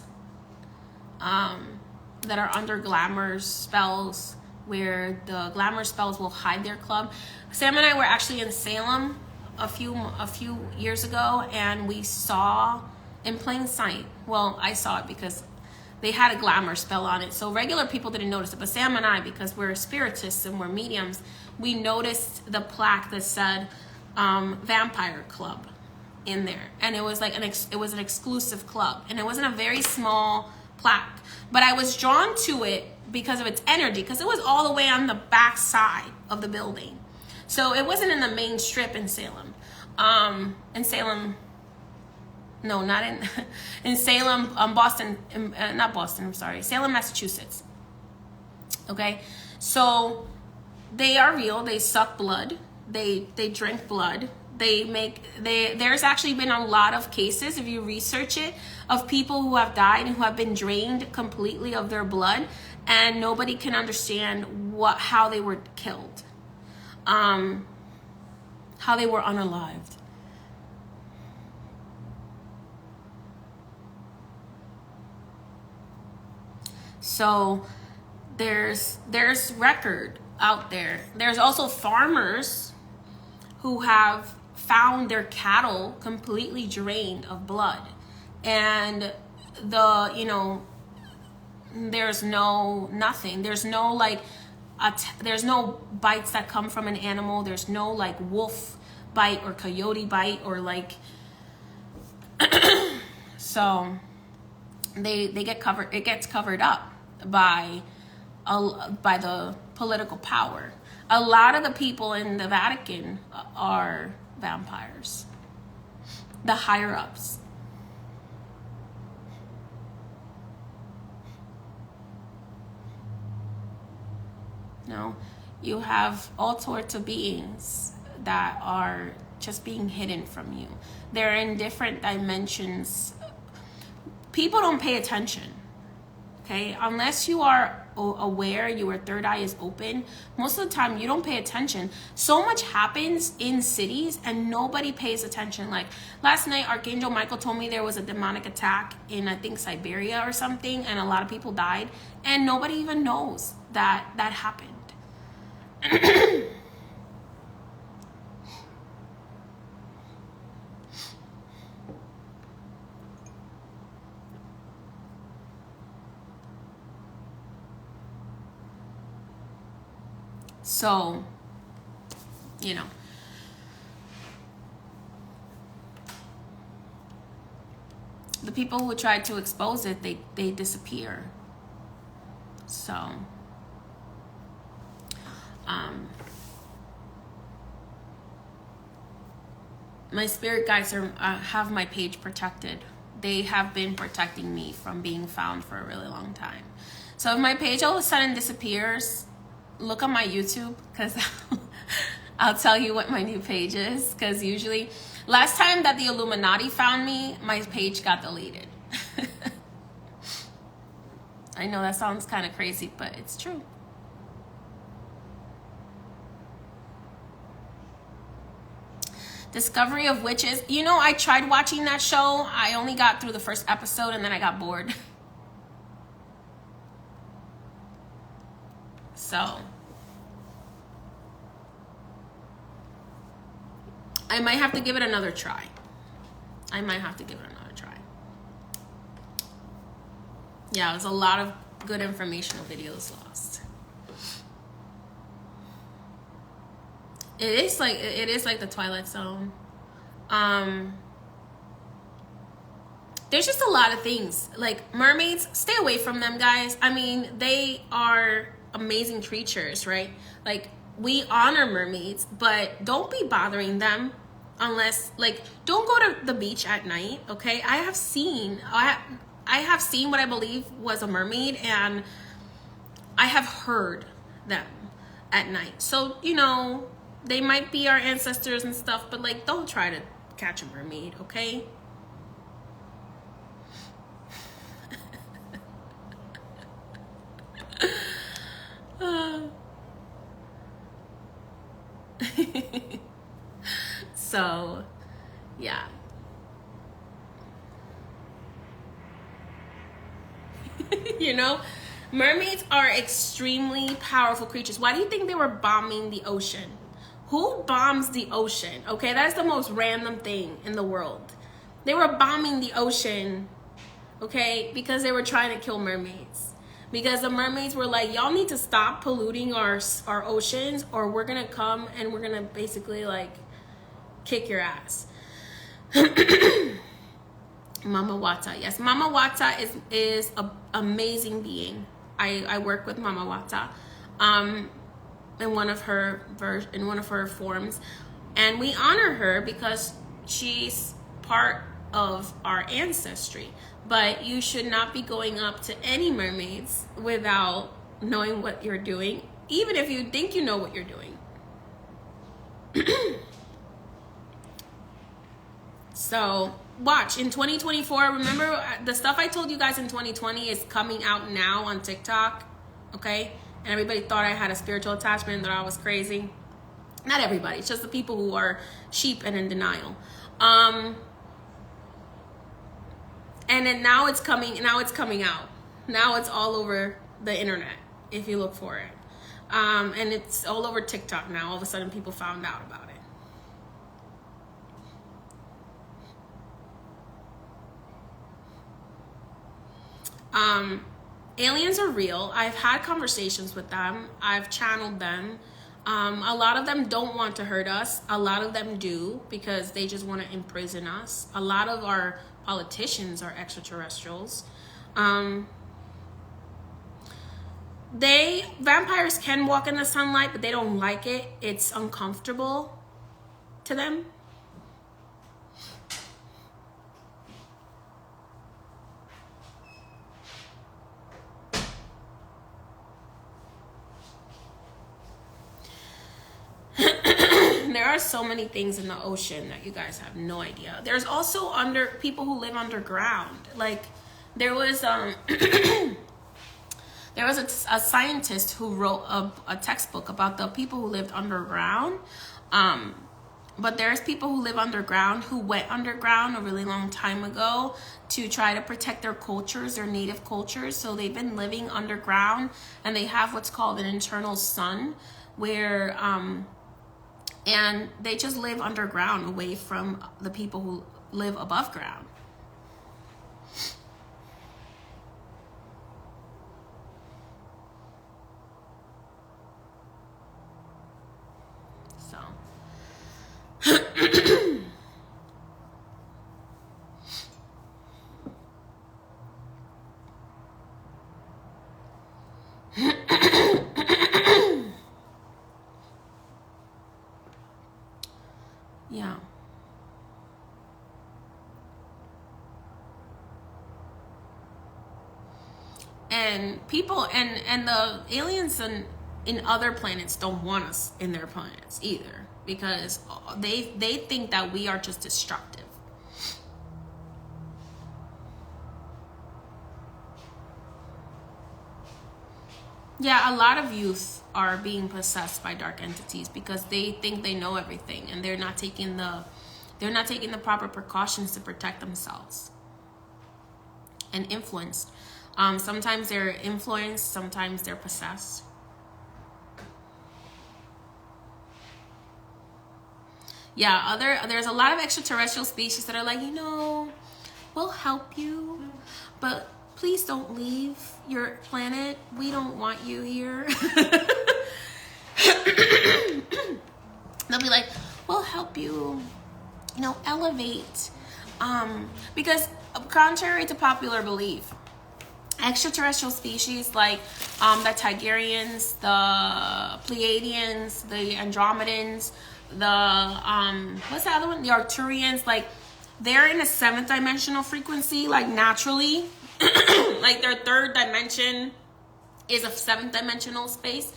that are under glamour spells, where the glamour spells will hide their club. Sam and I were actually in Salem a few years ago, and we saw in plain sight. Well, I saw it because they had a glamour spell on it. So regular people didn't notice it, but Sam and I, because we're spiritists and we're mediums, we noticed the plaque that said Vampire Club in there. And it was like it was an exclusive club, and it wasn't a very small plaque, but I was drawn to it because of its energy, because it was all the way on the back side of the building. So it wasn't in the main strip in Salem. No, not in Salem, Boston, not Boston, I'm sorry, Salem, Massachusetts. Okay, so they are real. They suck blood. They drink blood. There's actually been a lot of cases, if you research it, of people who have died and who have been drained completely of their blood, and nobody can understand how they were killed, how they were unalived. So there's record out there. There's also farmers who have found their cattle completely drained of blood, and there's nothing. There's no there's no bites that come from an animal. There's no like wolf bite or coyote bite or like so they get covered. It gets covered up by the political power. A lot of the people in the Vatican are vampires, the higher ups. No, you have all sorts of beings that are just being hidden from you. They're in different dimensions. People don't pay attention. Okay, unless you are aware, your third eye is open, most of the time you don't pay attention. So much happens in cities and nobody pays attention. Like last night, Archangel Michael told me there was a demonic attack in, I think, Siberia or something, and a lot of people died, and nobody even knows that happened. So, the people who try to expose it, they disappear. So, my spirit guides have my page protected. They have been protecting me from being found for a really long time. So if my page all of a sudden disappears, look on my YouTube, because I'll tell you what my new page is. Because usually, last time that the Illuminati found me, my page got deleted. I know that sounds kind of crazy, but it's true. Discovery of Witches. I tried watching that show. I only got through the first episode and then I got bored. So I might have to give it another try. Yeah, there's a lot of good informational videos lost. it is like the Twilight Zone. There's just a lot of things. Like mermaids, stay away from them, guys. I mean, they are amazing creatures, right? Like, we honor mermaids, but don't be bothering them unless, like, don't go to the beach at night, okay? I have seen what I believe was a mermaid, and I have heard them at night. So, you know, they might be our ancestors and stuff, but, like, don't try to catch a mermaid, okay? So, yeah. You know, mermaids are extremely powerful creatures. Why do you think they were bombing the ocean? Who bombs the ocean? Okay, that's the most random thing in the world. They were bombing the ocean, okay, because they were trying to kill mermaids. Because the mermaids were like, y'all need to stop polluting our oceans, or we're gonna come and we're gonna basically, like, kick your ass. Mama Wata. Yes, Mama Wata is an amazing being. I work with Mama Wata in one of her forms, and we honor her because she's part of our ancestry. But you should not be going up to any mermaids without knowing what you're doing, even if you think you know what you're doing. So watch in 2024. Remember, the stuff I told you guys in 2020 is coming out now on TikTok, okay? And everybody thought I had a spiritual attachment and that I was crazy. Not everybody, it's just the people who are sheep and in denial. And then now it's coming out. Now it's all over the internet if you look for it. And it's all over TikTok now. All of a sudden people found out about it. Aliens are real. I've had conversations with them. I've channeled them. A lot of them don't want to hurt us. A lot of them do, because they just want to imprison us. A lot of our politicians are extraterrestrials. Vampires can walk in the sunlight, but they don't like it. It's uncomfortable to them. There are so many things in the ocean that you guys have no idea. There's also people who live underground. Like, there was a scientist who wrote a textbook about the people who lived underground. But there's people who live underground who went underground a really long time ago to try to protect their cultures, their native cultures. So they've been living underground, and they have what's called an internal sun, where and they just live underground away from the people who live above ground. So yeah. And people and the aliens in other planets don't want us in their planets either, because they think that we are just destructive. Yeah, a lot of youth are being possessed by dark entities because they think they know everything, and they're not taking the proper precautions to protect themselves. And influenced. Sometimes they're influenced, sometimes they're possessed. Yeah, there's a lot of extraterrestrial species that are like, we'll help you, but please don't leave your planet. We don't want you here. The elevate. Because contrary to popular belief, extraterrestrial species like the Tigerians, the Pleiadians, the Andromedans, the what's the other one? The Arcturians, like they're in a 7th dimensional frequency, like naturally. Like their 3rd dimension is a 7th dimensional space.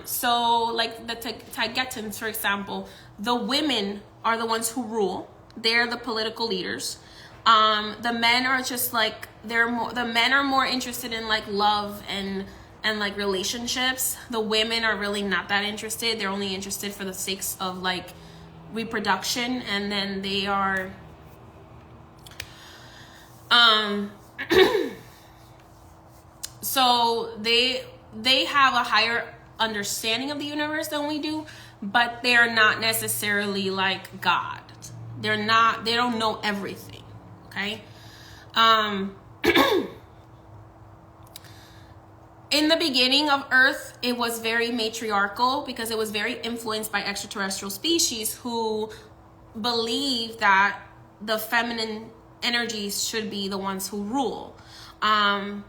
So like the Tigetans, for example, the women are the ones who rule. They're the political leaders. The men are just like the men are more interested in like love and like relationships. The women are really not that interested. They're only interested for the sake of like reproduction, and then they are so they have a higher understanding of the universe than we do, but they're not necessarily like God. They don't know everything. Okay. In the beginning of Earth, it was very matriarchal because it was very influenced by extraterrestrial species who believe that the feminine energies should be the ones who rule,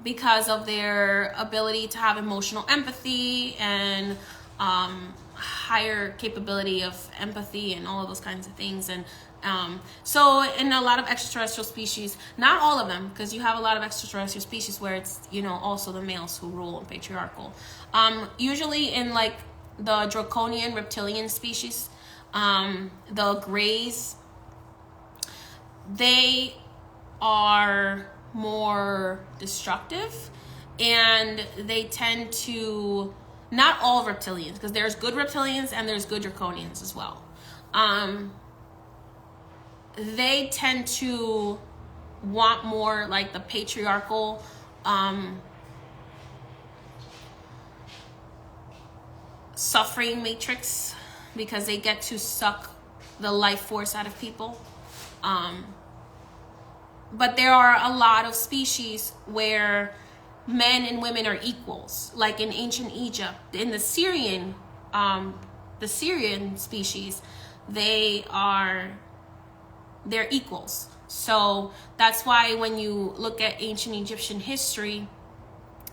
because of their ability to have emotional empathy and higher capability of empathy and all of those kinds of things. And so in a lot of extraterrestrial species, not all of them, because you have a lot of extraterrestrial species where it's, also the males who rule and patriarchal. Usually in like the draconian reptilian species, the grays, they are more destructive, and they tend to, not all reptilians, because there's good reptilians and there's good draconians as well. They tend to want more like the patriarchal suffering matrix, because they get to suck the life force out of people. But there are a lot of species where men and women are equals, like in ancient Egypt. In the Syrian species, they're equals. So that's why when you look at ancient Egyptian history,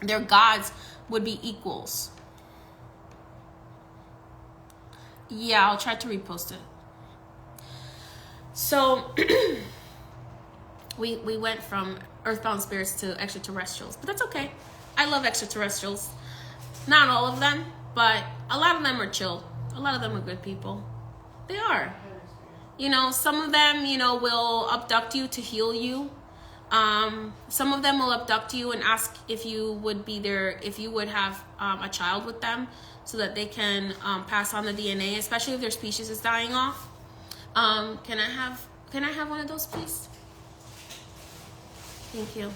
their gods would be equals. Yeah, I'll try to repost it. So we went from earthbound spirits to extraterrestrials, but that's okay. I love extraterrestrials. Not all of them, but a lot of them are chill. A lot of them are good people. They are. Some of them, will abduct you to heal you. Some of them will abduct you and ask if you would be there, if you would have a child with them, so that they can pass on the DNA, especially if their species is dying off. Can I have one of those, please? Thank you.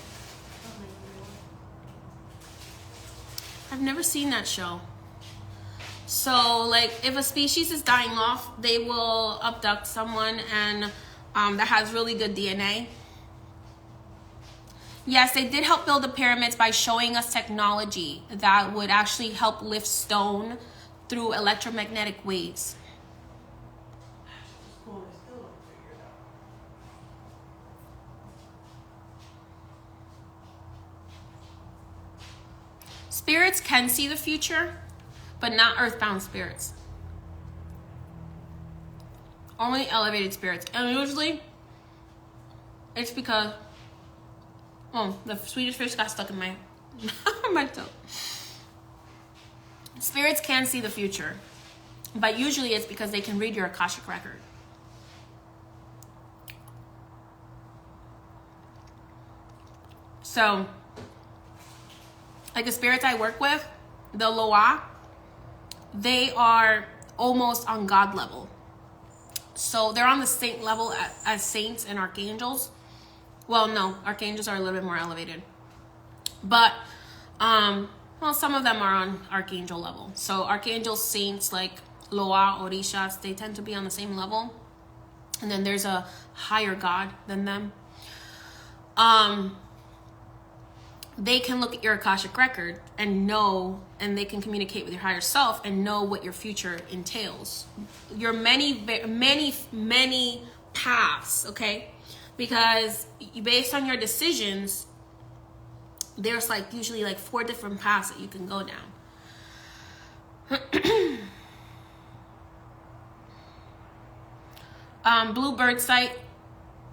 I've never seen that show. So, like, if a species is dying off, they will abduct someone and that has really good DNA. Yes, they did help build the pyramids by showing us technology that would actually help lift stone through electromagnetic waves. Spirits can see the future, but not earthbound spirits. Only elevated spirits. And usually, it's because, the Swedish fish got stuck in my my toe. Spirits can see the future, but usually it's because they can read your Akashic record. So, like the spirits I work with, the Loa, they are almost on God level. So they're on the saint level as saints and archangels. Well, no, archangels are a little bit more elevated. But, some of them are on archangel level. So archangels, saints like Loa, Orishas, they tend to be on the same level. And then there's a higher God than them. They can look at your Akashic record and know, and they can communicate with your higher self and know what your future entails. Your many paths, okay? Because based on your decisions, there's like usually like 4 different paths that you can go down. Bluebird site,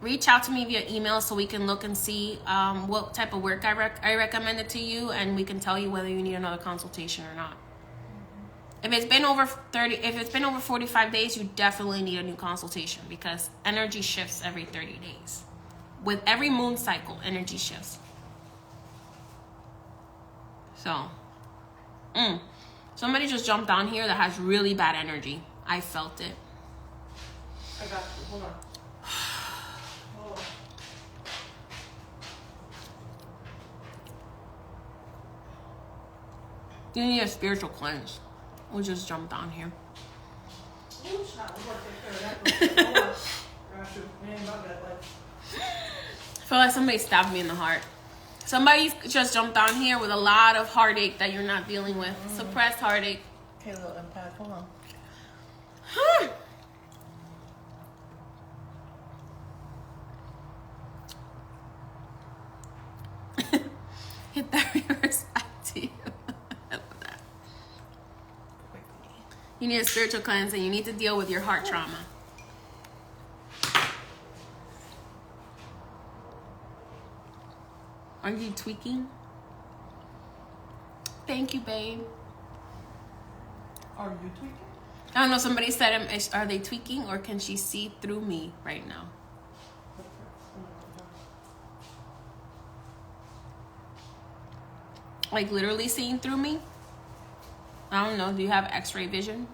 reach out to me via email so we can look and see what type of work I recommend it to you, and we can tell you whether you need another consultation or not. If it's been over 45 days, you definitely need a new consultation, because energy shifts every 30 days. With every moon cycle, energy shifts. So, somebody just jumped on here that has really bad energy. I felt it. I got you. Hold on. Hold on. You need a spiritual cleanse. We just jumped on here. Ooh, child, we're gonna take care of that. Hold on. Got you. Man, about that, like. I feel like somebody stabbed me in the heart. Somebody just jumped on here with a lot of heartache that you're not dealing with. Suppressed heartache. Okay, little impact. Hold on. Hit that reverse back to you. I love that. You need a spiritual cleanse, and you need to deal with your heart trauma. Are you tweaking? Thank you, babe. Are you tweaking? I don't know. Somebody said, are they tweaking, or can she see through me right now? Like literally seeing through me? I don't know. Do you have X-ray vision?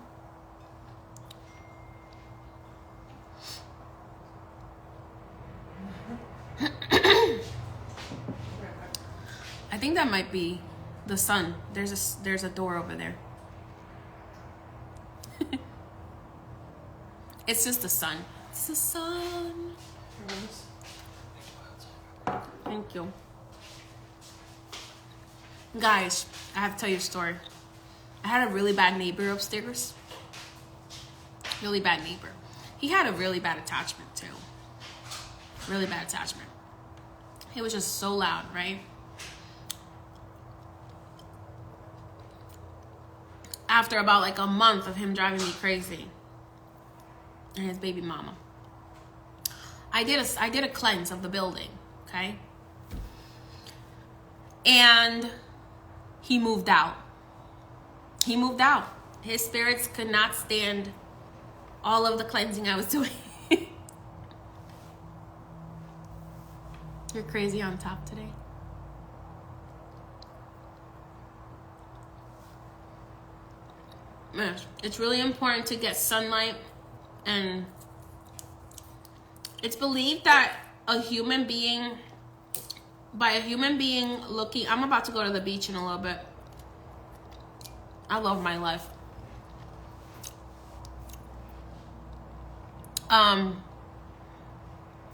I think that might be the sun. There's a door over there. It's just the sun. It's the sun. Thank you. Guys, I have to tell you a story. I had a really bad neighbor upstairs. Really bad neighbor. He had a really bad attachment too. Really bad attachment. He was just so loud, right? After about like a month of him driving me crazy and his baby mama, I did a cleanse of the building, okay? And he moved out. He moved out. His spirits could not stand all of the cleansing I was doing. You're crazy on top today. Yes, it's really important to get sunlight, and it's believed that a human being, by a human being looking, I'm about to go to the beach in a little bit. I love my life.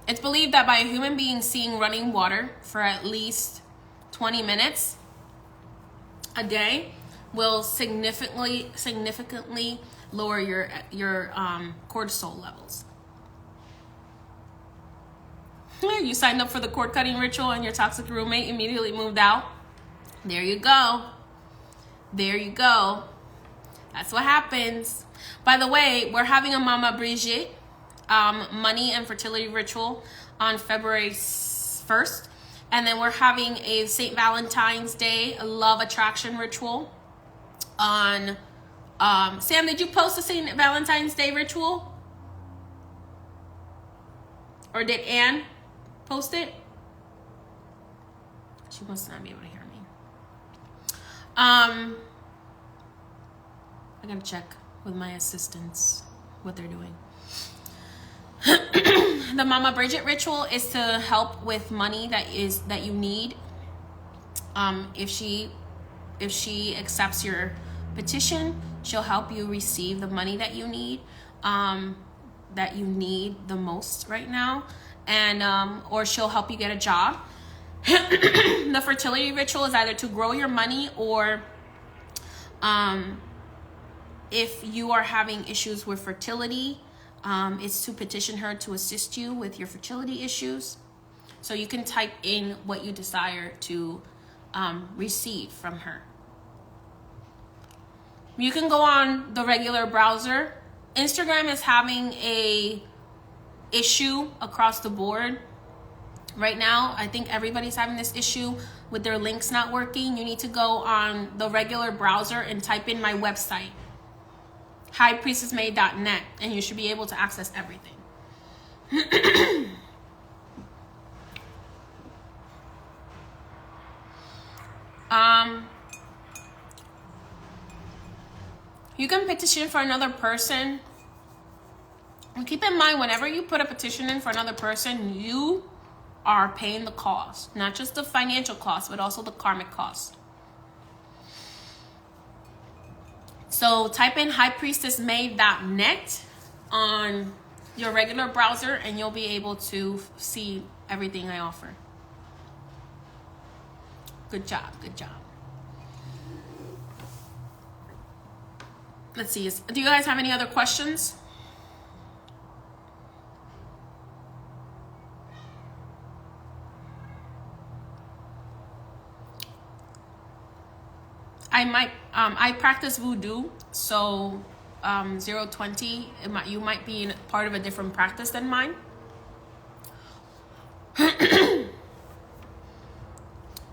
It's believed that by a human being seeing running water for at least 20 minutes a day will significantly lower your cortisol levels. You signed up for the cord cutting ritual and your toxic roommate immediately moved out. There you go. There you go. That's what happens. By the way, we're having a Mama Brigitte money and fertility ritual on February 1st. And then we're having a St. Valentine's Day love attraction ritual on Sam, did you post a St. Valentine's Day ritual? Or did Anne post it? She must not be able to hear me. I gotta check with my assistants what they're doing. The Mama Bridget ritual is to help with money that you need. If she accepts your petition, she'll help you receive the money that you need, the most right now, and or she'll help you get a job. The fertility ritual is either to grow your money, or if you are having issues with fertility, It's to petition her to assist you with your fertility issues. So you can type in what you desire to receive from her. You can go on the regular browser. Instagram is having a issue across the board right now. I think everybody's having this issue with their links not working. You need to go on the regular browser and type in my website, highpriestessmay.net, and you should be able to access everything. You can petition for another person. And keep in mind, whenever you put a petition in for another person, you are paying the cost. Not just the financial cost, but also the karmic cost. So type in highpriestessmay.net on your regular browser and you'll be able to see everything I offer. Good job, good job. Let's see, do you guys have any other questions? I practice voodoo, so 020, you might be in part of a different practice than mine.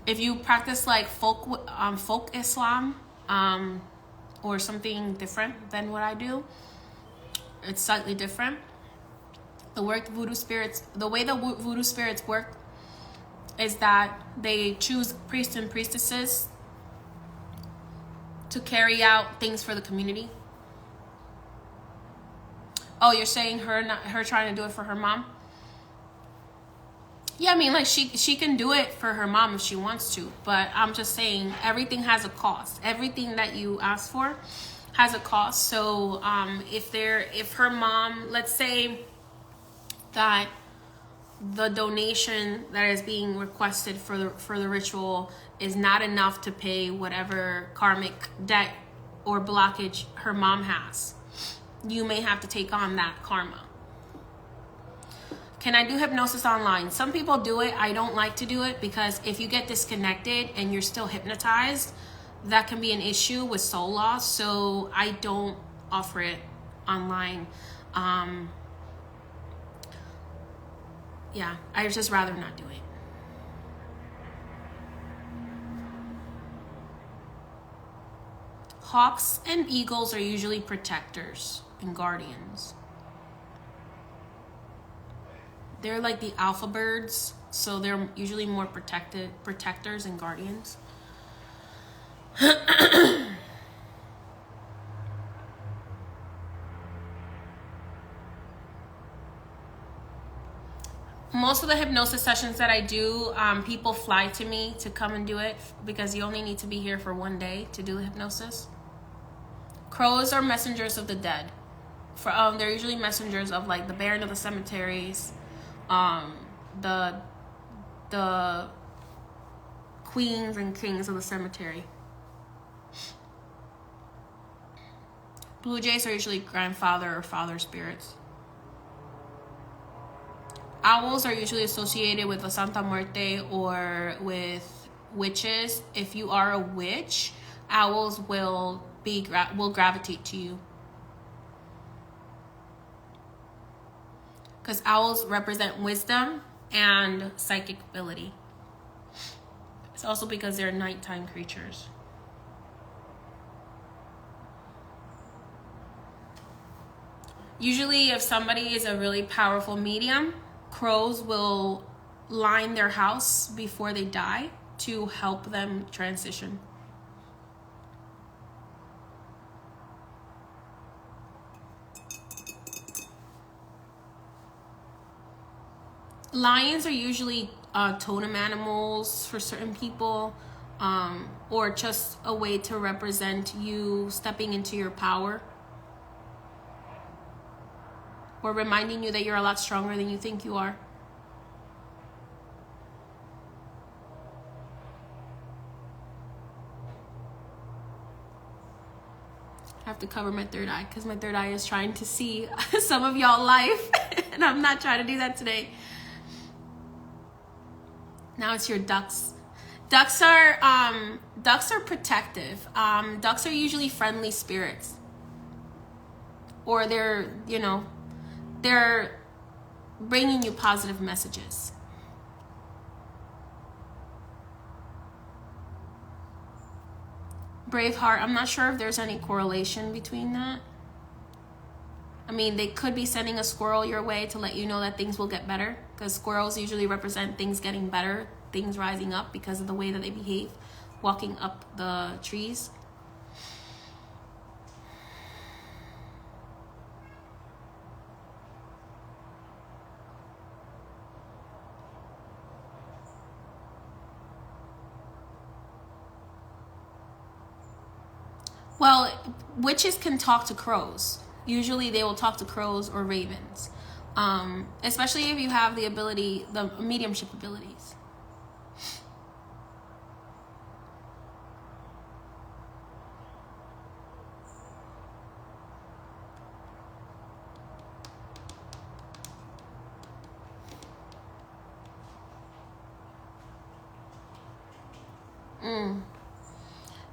If you practice like folk Islam, or something different than what I do, it's slightly different. The way the voodoo spirits work is that they choose priests and priestesses to carry out things for the community. Oh, you're saying her trying to do it for her mom? Yeah, I mean, like she can do it for her mom if she wants to, but I'm just saying everything has a cost. Everything that you ask for has a cost. So if her mom, let's say that the donation that is being requested for the ritual is not enough to pay whatever karmic debt or blockage her mom has, you may have to take on that karma. Can I do hypnosis online? Some people do it. I don't like to do it because if you get disconnected and you're still hypnotized, that can be an issue with soul loss. So I don't offer it online. Yeah, I'd just rather not do it. Hawks and eagles are usually protectors and guardians. They're like the alpha birds, so they're usually more protectors and guardians. Most of the hypnosis sessions that I do, people fly to me to come and do it because you only need to be here for one day to do the hypnosis. Crows are messengers of the dead. They're usually messengers of like the Baron of the cemeteries, the queens and kings of the cemetery. Blue jays are usually grandfather or father spirits. Owls are usually associated with La Santa Muerte or with witches. If you are a witch, owls will gravitate to you. Because owls represent wisdom and psychic ability. It's also because they're nighttime creatures. Usually if somebody is a really powerful medium, crows will line their house before they die to help them transition. Lions are usually totem animals for certain people, or just a way to represent you stepping into your power, or reminding you that you're a lot stronger than you think you are. I have to cover my third eye because my third eye is trying to see some of y'all life. And I'm not trying to do that today. Now it's your ducks. Ducks are protective. Ducks are usually friendly spirits. Or they're bringing you positive messages. Braveheart, I'm not sure if there's any correlation between that. I mean, they could be sending a squirrel your way to let you know that things will get better, because squirrels usually represent things getting better, things rising up because of the way that they behave, walking up the trees. Well, witches can talk to crows. Usually they will talk to crows or ravens. Especially if you have the ability, the mediumship abilities.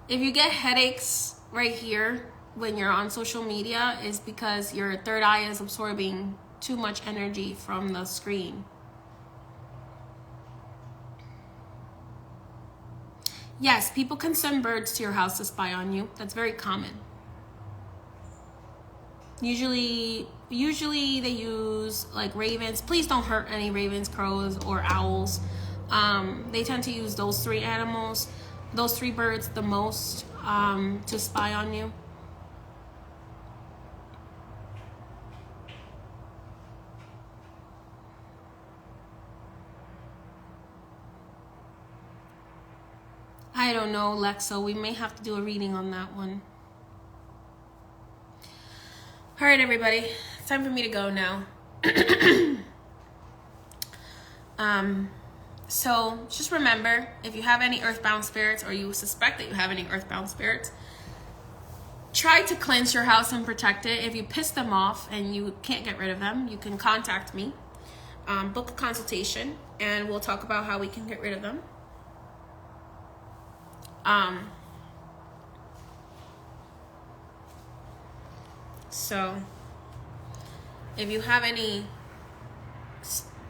If you get headaches right here when you're on social media, is because your third eye is absorbing too much energy from the screen. Yes, people can send birds to your house to spy on you. That's very common. Usually they use like ravens. Please don't hurt any ravens, crows, or owls. They tend to use those three animals, those three birds the most, to spy on you. I don't know, Lexo. We may have to do a reading on that one. All right, everybody. It's time for me to go now. So just remember, if you have any earthbound spirits, or you suspect that you have any earthbound spirits, try to cleanse your house and protect it. If you piss them off and you can't get rid of them, you can contact me, book a consultation, and we'll talk about how we can get rid of them. So if you have any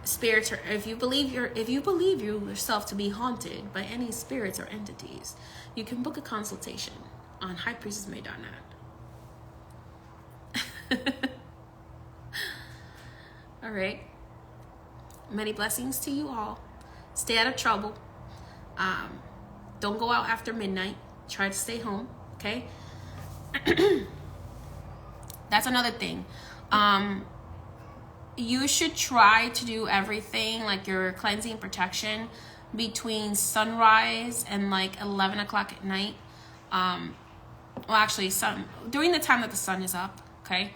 spirits, or if you believe yourself to be haunted by any spirits or entities, you can book a consultation on highpriestessmay.net. All right. Many blessings to you all. Stay out of trouble. Don't go out after midnight. Try to stay home, okay? That's another thing. You should try to do everything, like your cleansing protection, between sunrise and like 11 o'clock at night. Well, actually, during the time that the sun is up, okay?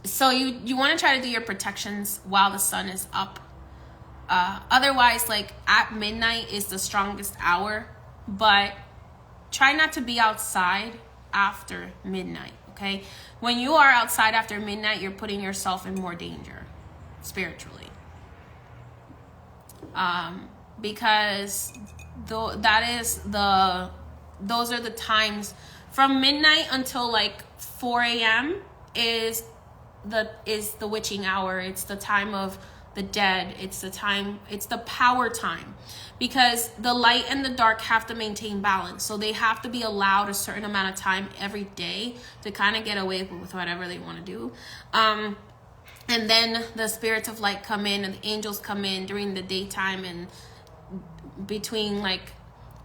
So you want to try to do your protections while the sun is up. Otherwise, like at midnight is the strongest hour, but try not to be outside after midnight, okay? When you are outside after midnight, you're putting yourself in more danger spiritually. Because those are the times from midnight until like 4 a.m. is the witching hour. It's the time of the dead. It's the power time, because the light and the dark have to maintain balance. So they have to be allowed a certain amount of time every day to kind of get away with whatever they want to do. And then the spirits of light come in and the angels come in during the daytime, and between like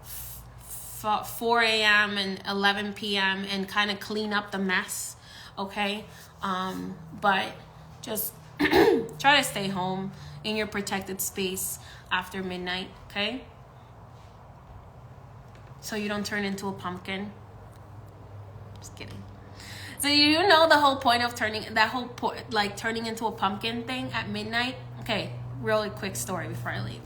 4 a.m. and 11 p.m. and kind of clean up the mess, okay? But just try to stay home in your protected space after midnight, okay? So you don't turn into a pumpkin. Just kidding. So you know the whole point of turning into a pumpkin thing at midnight? Okay, really quick story before I leave.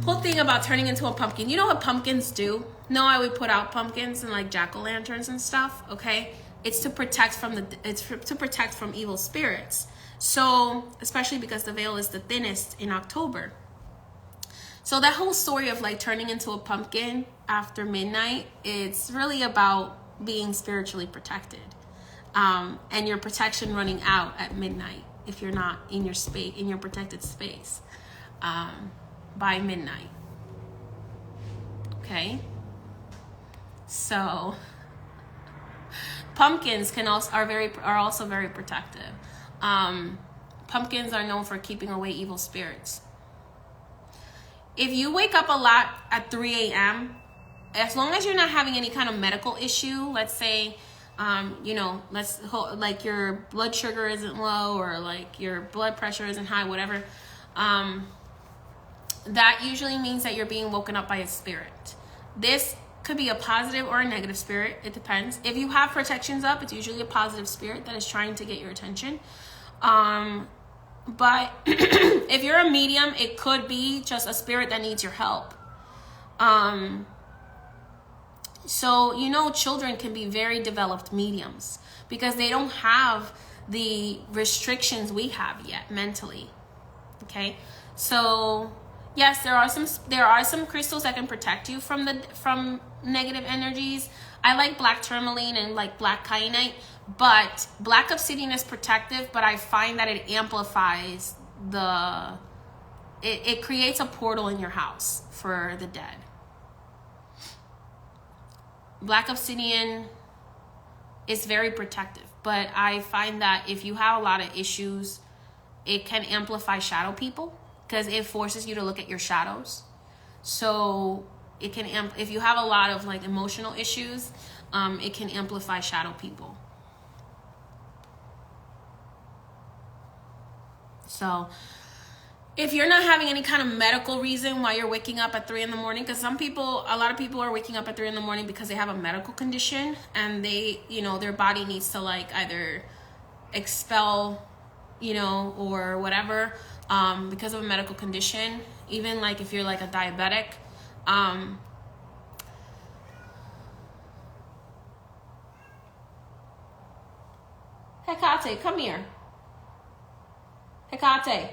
Whole thing about turning into a pumpkin. You know what pumpkins do? Know how we put out pumpkins and like jack-o'-lanterns and stuff, okay? It's to protect from evil spirits. So, especially because the veil is the thinnest in October. So that whole story of like turning into a pumpkin after midnight, it's really about being spiritually protected. And your protection running out at midnight if you're not in your protected space by midnight. Okay? So pumpkins are also very protective. Pumpkins are known for keeping away evil spirits. If you wake up a lot at 3 a.m., as long as you're not having any kind of medical issue, let's say, like your blood sugar isn't low or like your blood pressure isn't high, whatever, that usually means that you're being woken up by a spirit. This could be a positive or a negative spirit. It depends. If you have protections up, it's usually a positive spirit that is trying to get your attention. But if you're a medium, it could be just a spirit that needs your help. So, children can be very developed mediums because they don't have the restrictions we have yet mentally. Okay. So yes, there are some crystals that can protect you from negative energies. I like black tourmaline and like black kyanite, but black obsidian is protective, but I find that it amplifies it creates a portal in your house for the dead. Black obsidian is very protective, but I find that if you have a lot of issues, it can amplify shadow people because it forces you to look at your shadows. So it can if you have a lot of like emotional issues, it can amplify shadow people. So if you're not having any kind of medical reason why you're waking up at 3 a.m, because a lot of people are waking up at 3 a.m. because they have a medical condition and they, their body needs to like either expel, or whatever, because of a medical condition. Even like if you're like a diabetic, Hecate, come here. Hecate.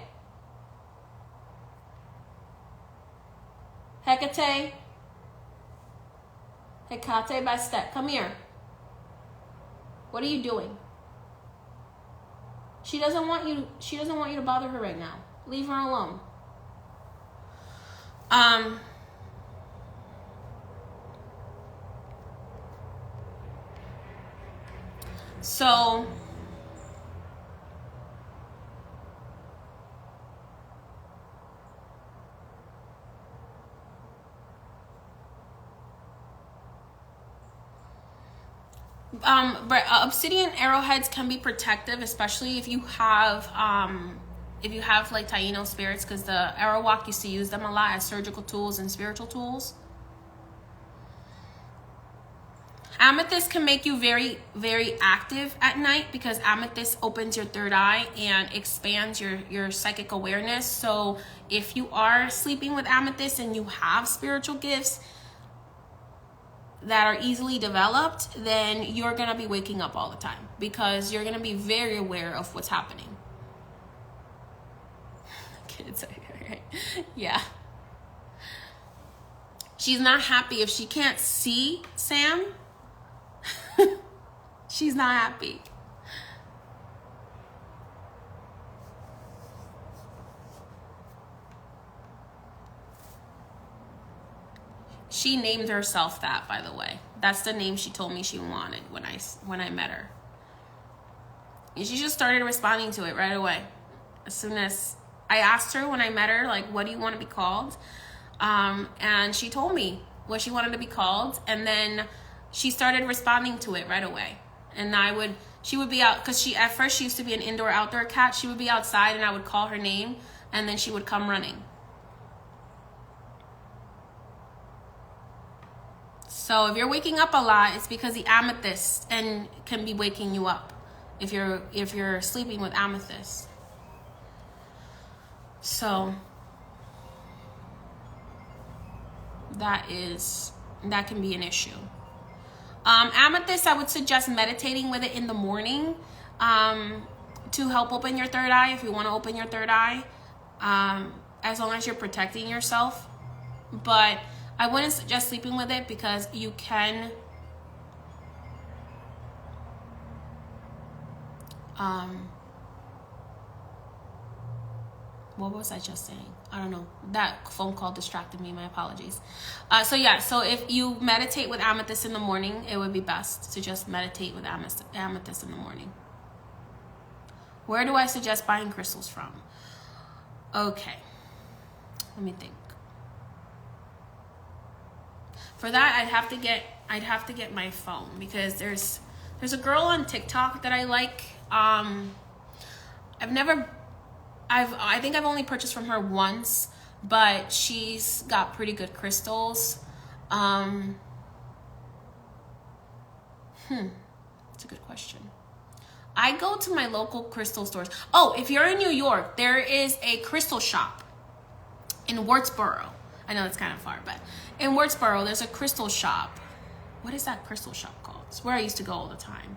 Hecate. Hecate by step. Come here. What are you doing? She doesn't want you to bother her right now. Leave her alone. So obsidian arrowheads can be protective, especially if you have like Taino spirits, because the Arawak used to use them a lot as surgical tools and spiritual tools. Amethyst can make you very, very active at night because amethyst opens your third eye and expands your psychic awareness. So if you are sleeping with amethyst and you have spiritual gifts that are easily developed, then you're going to be waking up all the time because you're going to be very aware of what's happening. Kids, right? Yeah. She's not happy if she can't see Sam. She's not happy. She named herself that, by the way. That's the name she told me she wanted when I met her. And she just started responding to it right away. As soon as I asked her when I met her, like, what do you want to be called? And she told me what she wanted to be called. And then she started responding to it right away. And she would be out, because at first she used to be an indoor-outdoor cat. She would be outside and I would call her name and then she would come running. So if you're waking up a lot, it's because the amethyst and can be waking you up if you're sleeping with amethyst. So that can be an issue. Amethyst, I would suggest meditating with it in the morning to help open your third eye if you want to open your third eye, as long as you're protecting yourself. But I wouldn't suggest sleeping with it because you can what was I just saying? I don't know. That phone call distracted me. My apologies. So if you meditate with amethyst in the morning, it would be best to just meditate with amethyst in the morning. Where do I suggest buying crystals from? Okay. Let me think. For that, I'd have to get my phone because there's a girl on TikTok that I like. I think I've only purchased from her once, but she's got pretty good crystals. That's a good question. I go to my local crystal stores. Oh, if you're in New York, there is a crystal shop in Wurtsboro. I know it's kind of far, but in Wurtsboro, there's a crystal shop. What is that crystal shop called? It's where I used to go all the time.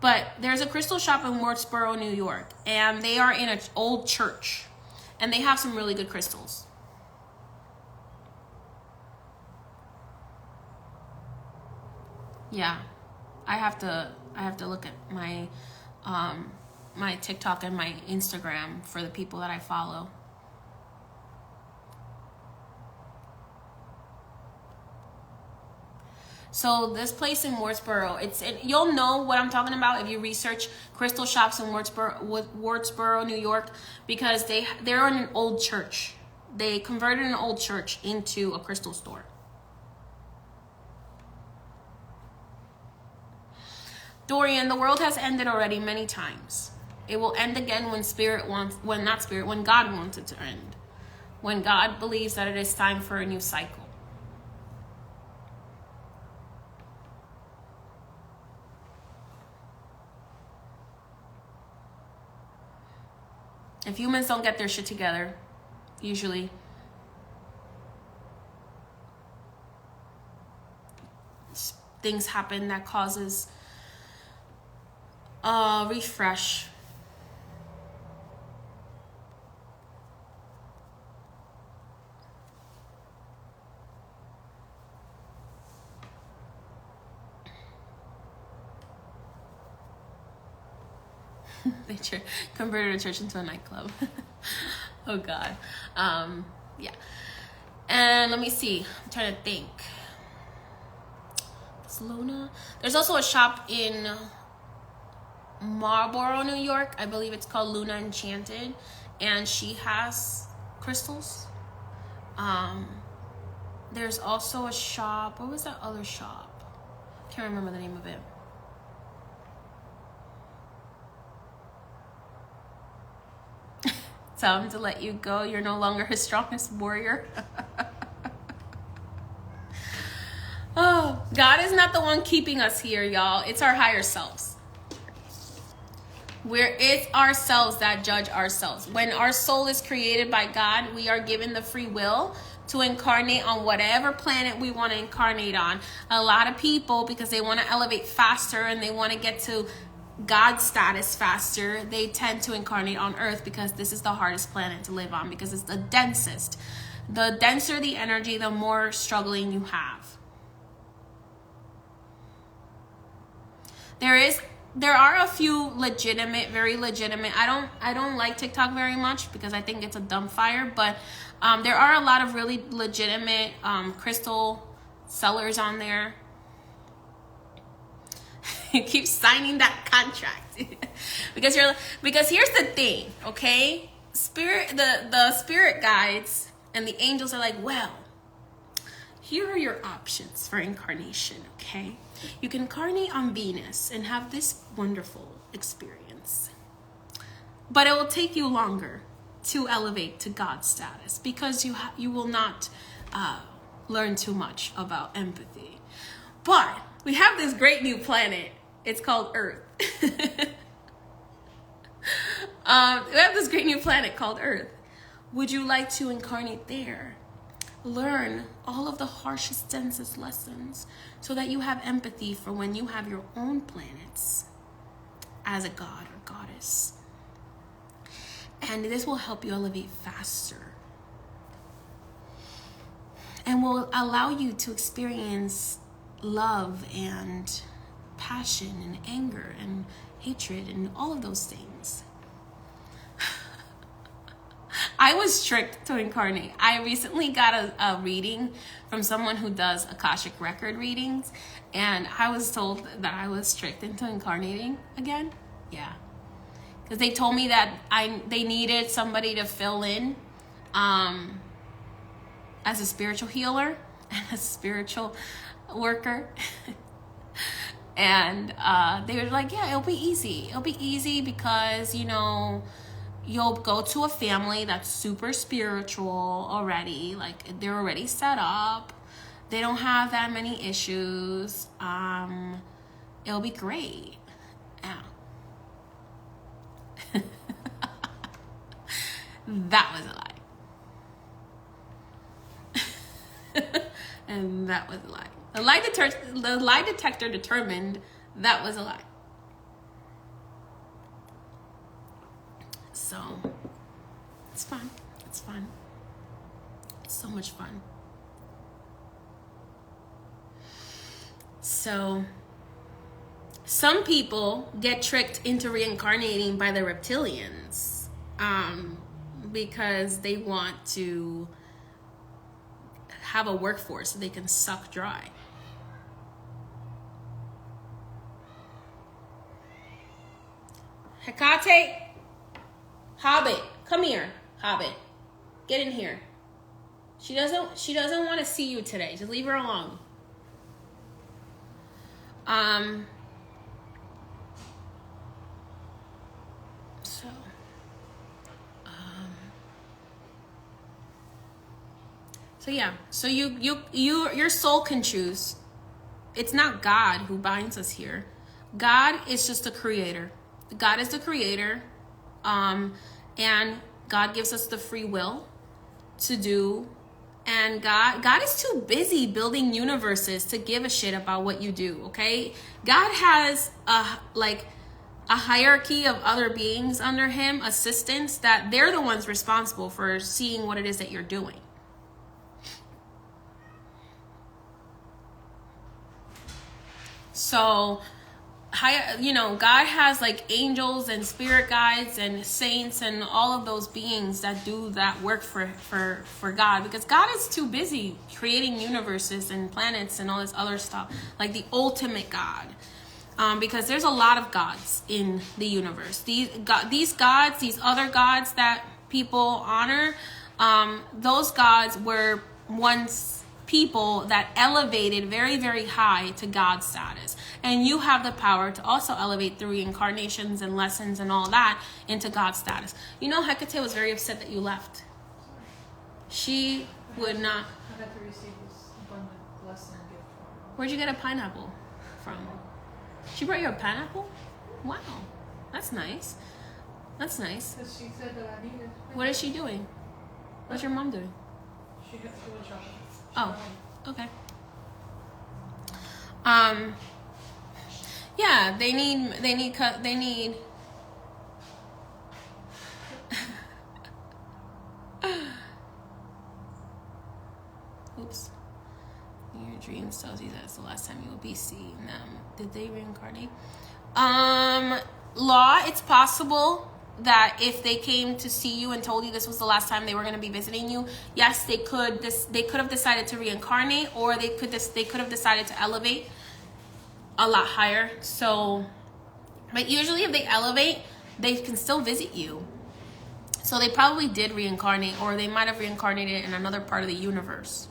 But there's a crystal shop in Wurtsboro, New York, and they are in an old church, and they have some really good crystals. Yeah, I have to look at my my TikTok and my Instagram for the people that I follow. So this place in Wurtsboro, you'll know what I'm talking about if you research crystal shops in Wurtsboro, New York, because they're in an old church. They converted an old church into a crystal store. Dorian, the world has ended already many times. It will end again when God wants it to end. When God believes that it is time for a new cycle. If humans don't get their shit together, usually things happen that causes a refresh. They converted a church into a nightclub. Oh God. Yeah. And let me see. I'm trying to think. It's Luna. There's also a shop in Marlboro, New York. I believe it's called Luna Enchanted, and she has crystals. There's also a shop. What was that other shop? Can't remember the name of it. Tell him to let you go. You're no longer his strongest warrior. Oh, God is not the one keeping us here, y'all. It's our higher selves. It's ourselves that judge ourselves. When our soul is created by God, we are given the free will to incarnate on whatever planet we want to incarnate on. A lot of people, because they want to elevate faster and they want to get to God status faster, they tend to incarnate on Earth because this is the hardest planet to live on, because it's the densest. The denser the energy, the more struggling you have. There are a few very legitimate. I don't like TikTok very much because I think it's a dumbfire, but there are a lot of really legitimate crystal sellers on there. You keep signing that contract because here's the thing, okay? The spirit guides and the angels are like, well, here are your options for incarnation, okay? You can incarnate on Venus and have this wonderful experience, but it will take you longer to elevate to God status because you will not learn too much about empathy. But we have this great new planet. It's called Earth. We have this great new planet called Earth. Would you like to incarnate there? Learn all of the harshest, densest lessons so that you have empathy for when you have your own planets as a god or goddess. And this will help you elevate faster and will allow you to experience love and passion and anger and hatred and all of those things. I was tricked to incarnate. I recently got a reading from someone who does Akashic record readings, and I was told that I was tricked into incarnating again. Yeah. Because they told me that they needed somebody to fill in as a spiritual healer and a spiritual worker. And they were like, yeah, it'll be easy. It'll be easy because, you know, you'll go to a family that's super spiritual already. Like, they're already set up. They don't have that many issues. It'll be great. Yeah. That was a lie. And that was a lie. The lie detector determined that was a lie. So, it's fun. It's fun. It's so much fun. So, some people get tricked into reincarnating by the reptilians because they want to have a workforce so they can suck dry. Hecate, Hobbit, come here, Hobbit. Get in here. She doesn't want to see you today. Just leave her alone. So yeah. So your soul can choose. It's not God who binds us here. God is just a creator. God is the creator. And God gives us the free will to do. And God is too busy building universes to give a shit about what you do, okay? God has a hierarchy of other beings under him, assistants, that they're the ones responsible for seeing what it is that you're doing. So, God has like angels and spirit guides and saints and all of those beings that do that work for God, because God is too busy creating universes and planets and all this other stuff, like the ultimate God. Because there's a lot of gods in the universe. These gods, these other gods that people honor, those gods were once people that elevated very, very high to God status. And you have the power to also elevate through reincarnations and lessons and all that into God status. You know, Hecate was very upset that you left. She would not. I got to receive this abundant blessing gift from her. Where'd you get a pineapple from? She brought you a pineapple? Wow. That's nice. That's nice. Because she said that I needed. What is she doing? What's your mom doing? She has to do a job. Oh, okay. Yeah, they need oops. Your dreams tells you that's the last time you will be seeing them. Did they reincarnate? Law, it's possible that if they came to see you and told you this was the last time they were going to be visiting you, yes, they could have decided to reincarnate, or they could have decided to elevate a lot higher. So, but usually if they elevate, they can still visit you. So they probably did reincarnate, or they might have reincarnated in another part of the universe.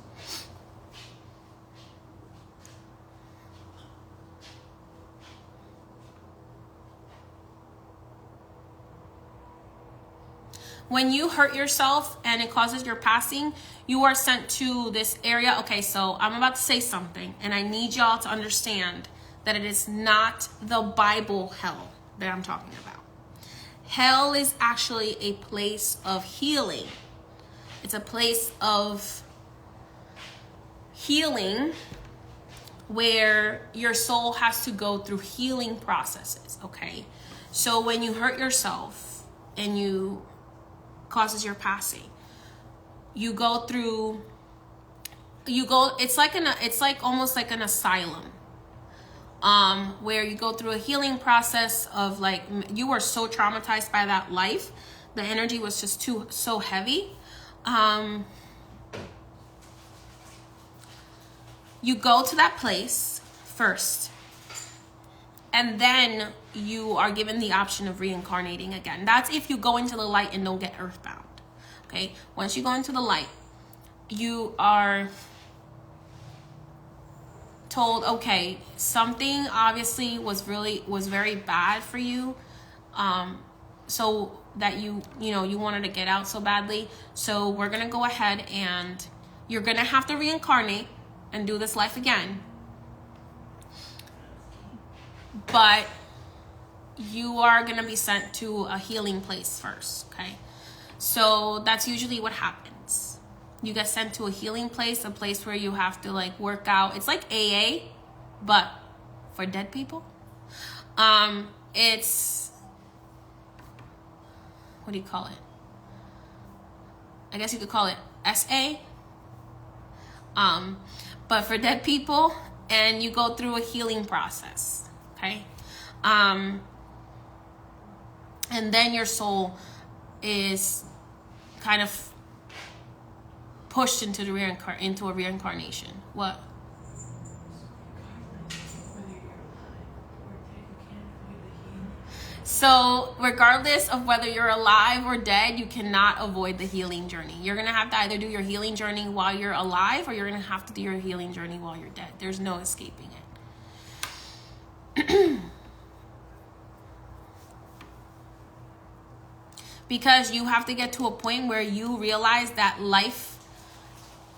When you hurt yourself and it causes your passing, You are sent to this area. Okay, so I'm about to say something, and I need y'all to understand that it is not the Bible hell that I'm talking about. Hell is actually a place of healing. It's a place of healing where your soul has to go through healing processes, okay? So when you hurt yourself and you causes your passing, it's like almost like an asylum, where you go through a healing process of like, you were so traumatized by that life, the energy was just so heavy. You go to that place first, and then you are given the option of reincarnating again. That's if you go into the light and don't get earthbound. Okay, once you go into the light, you are told, okay, something obviously was very bad for you, so that you wanted to get out so badly. So we're gonna go ahead and you're gonna have to reincarnate and do this life again, but you are gonna be sent to a healing place first. Okay, so that's usually what happens. You get sent to a healing place, a place where you have to like work out. It's like AA, but for dead people. It's, what do you call it? I guess you could call it SA. But for dead people, and you go through a healing process. Okay. And then your soul is kind of pushed into into a reincarnation. What? So regardless of whether you're alive or dead, you cannot avoid the healing journey. You're gonna have to either do your healing journey while you're alive, or you're gonna have to do your healing journey while you're dead. There's no escaping it. Because you have to get to a point where you realize that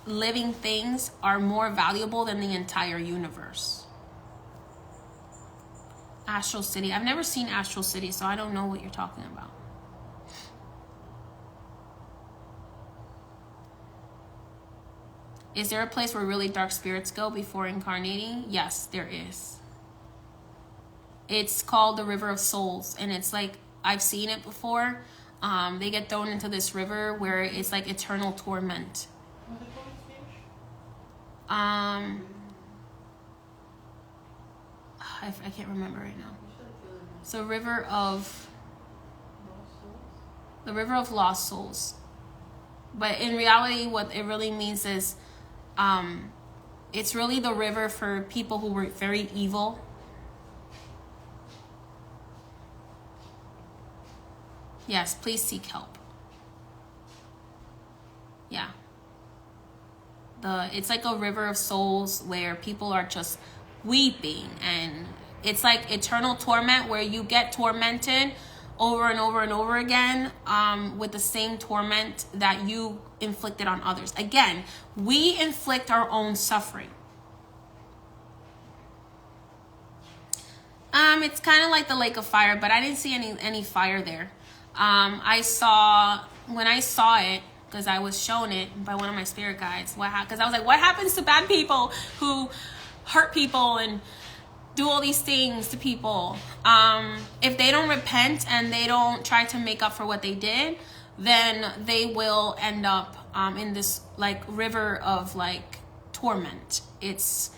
living things are more valuable than the entire universe. Astral City. I've never seen Astral City, so I don't know what you're talking about. Is there a place where really dark spirits go before incarnating? Yes, there is. It's called the River of Souls, and it's like, I've seen it before. They get thrown into this river where it's like eternal torment. I can't remember right now. So the River of Lost Souls. But in reality, what it really means is, it's really the river for people who were very evil. Yes, please seek help. Yeah. It's like a river of souls where people are just weeping, and it's like eternal torment where you get tormented over and over and over again, with the same torment that you inflicted on others. Again, we inflict our own suffering. It's kind of like the lake of fire, but I didn't see any fire there. When I saw it, because I was shown it by one of my spirit guides, because I was like, what happens to bad people who hurt people and do all these things to people? If they don't repent and they don't try to make up for what they did, then they will end up in this like river of like torment. It's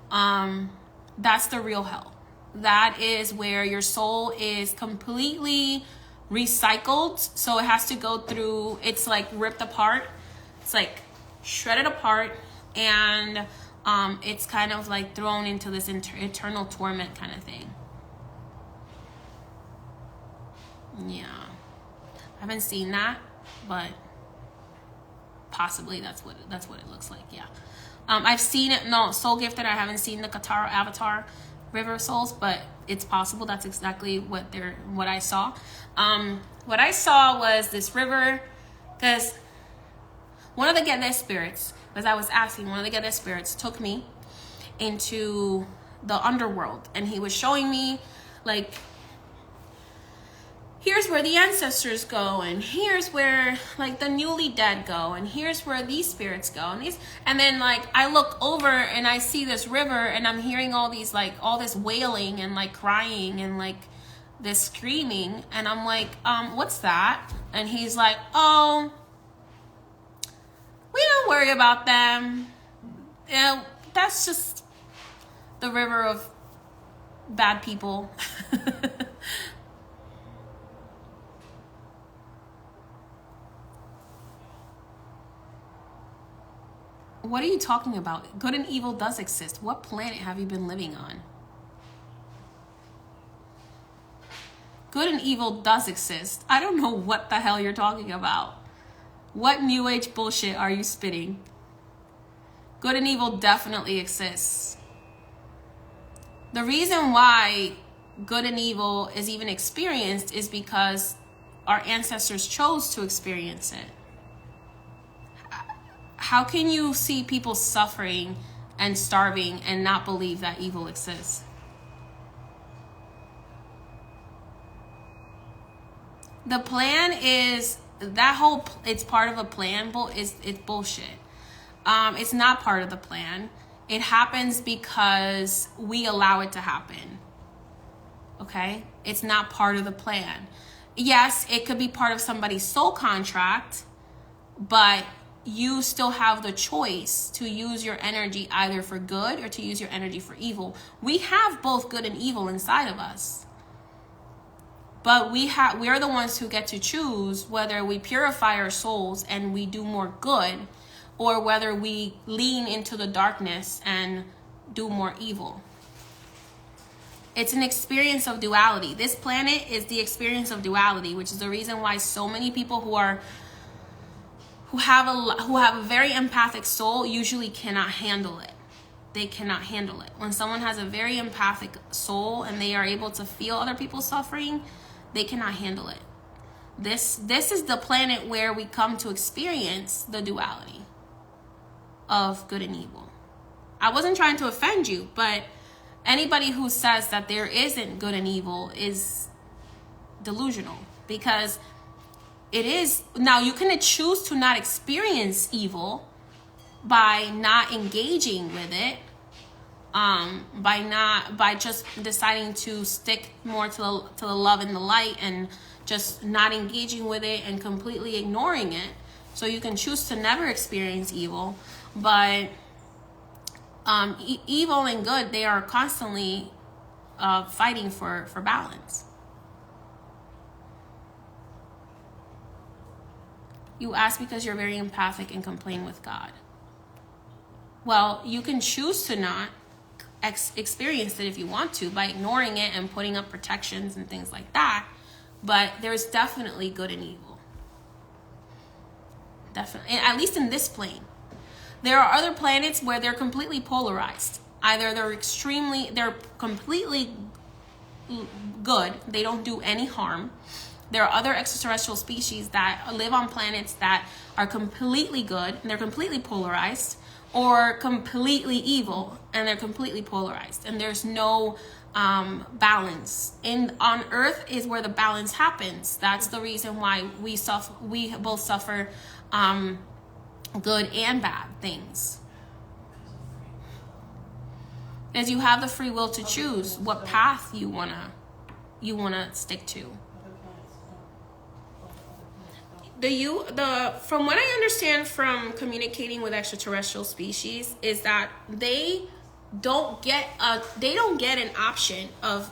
that's the real hell. That is where your soul is completely recycled, so it has to go through, it's like ripped apart, it's like shredded apart, and it's kind of like thrown into this eternal torment kind of thing. Yeah, I haven't seen that, but possibly that's what it looks like. Yeah, I've seen it. No, Soul Gifted, I haven't seen the Katara Avatar River of Souls, but it's possible that's exactly what I saw. What I saw was this river, because one of the Gede spirits, as I was asking, one of the Gede spirits took me into the underworld, and he was showing me, like, here's where the ancestors go, and here's where, like, the newly dead go, and here's where these spirits go, and then, like, I look over and I see this river, and I'm hearing all these, like, all this wailing and, like, crying and, like, this screaming, and I'm like, what's that? And he's like, oh, we don't worry about them. Yeah, that's just the river of bad people. What are you talking about? Good and evil does exist. What planet have you been living on? Good and evil does exist. I don't know what the hell you're talking about. What new age bullshit are you spitting? Good and evil definitely exists. The reason why good and evil is even experienced is because our ancestors chose to experience it. How can you see people suffering and starving and not believe that evil exists? The plan is that whole, it's part of a plan, it's bullshit. It's not part of the plan. It happens because we allow it to happen. Okay? It's not part of the plan. Yes, it could be part of somebody's soul contract, but you still have the choice to use your energy either for good or to use your energy for evil. We have both good and evil inside of us. But we're the ones who get to choose whether we purify our souls and we do more good, or whether we lean into the darkness and do more evil. It's an experience of duality. This planet is the experience of duality, which is the reason why so many people who have a very empathic soul usually cannot handle it. They cannot handle it. When someone has a very empathic soul and they are able to feel other people's suffering, they cannot handle it. This is the planet where we come to experience the duality of good and evil. I wasn't trying to offend you, but anybody who says that there isn't good and evil is delusional, because it is. Now, you can choose to not experience evil by not engaging with it, by just deciding to stick more to the love and the light, and just not engaging with it and completely ignoring it. So you can choose to never experience evil, but evil and good, they are constantly fighting for balance. You ask because you're very empathic and complain with God. Well, you can choose to not experience it if you want to, by ignoring it and putting up protections and things like that. But there's definitely good and evil. Definitely, at least in this plane. There are other planets where they're completely polarized. Either they're completely good, they don't do any harm. There are other extraterrestrial species that live on planets that are completely good and they're completely polarized, or completely evil and they're completely polarized. And there's no balance. On Earth is where the balance happens. That's the reason why we both suffer good and bad things. As you have the free will to choose what path you wanna stick to. From what I understand from communicating with extraterrestrial species is that they don't get an option of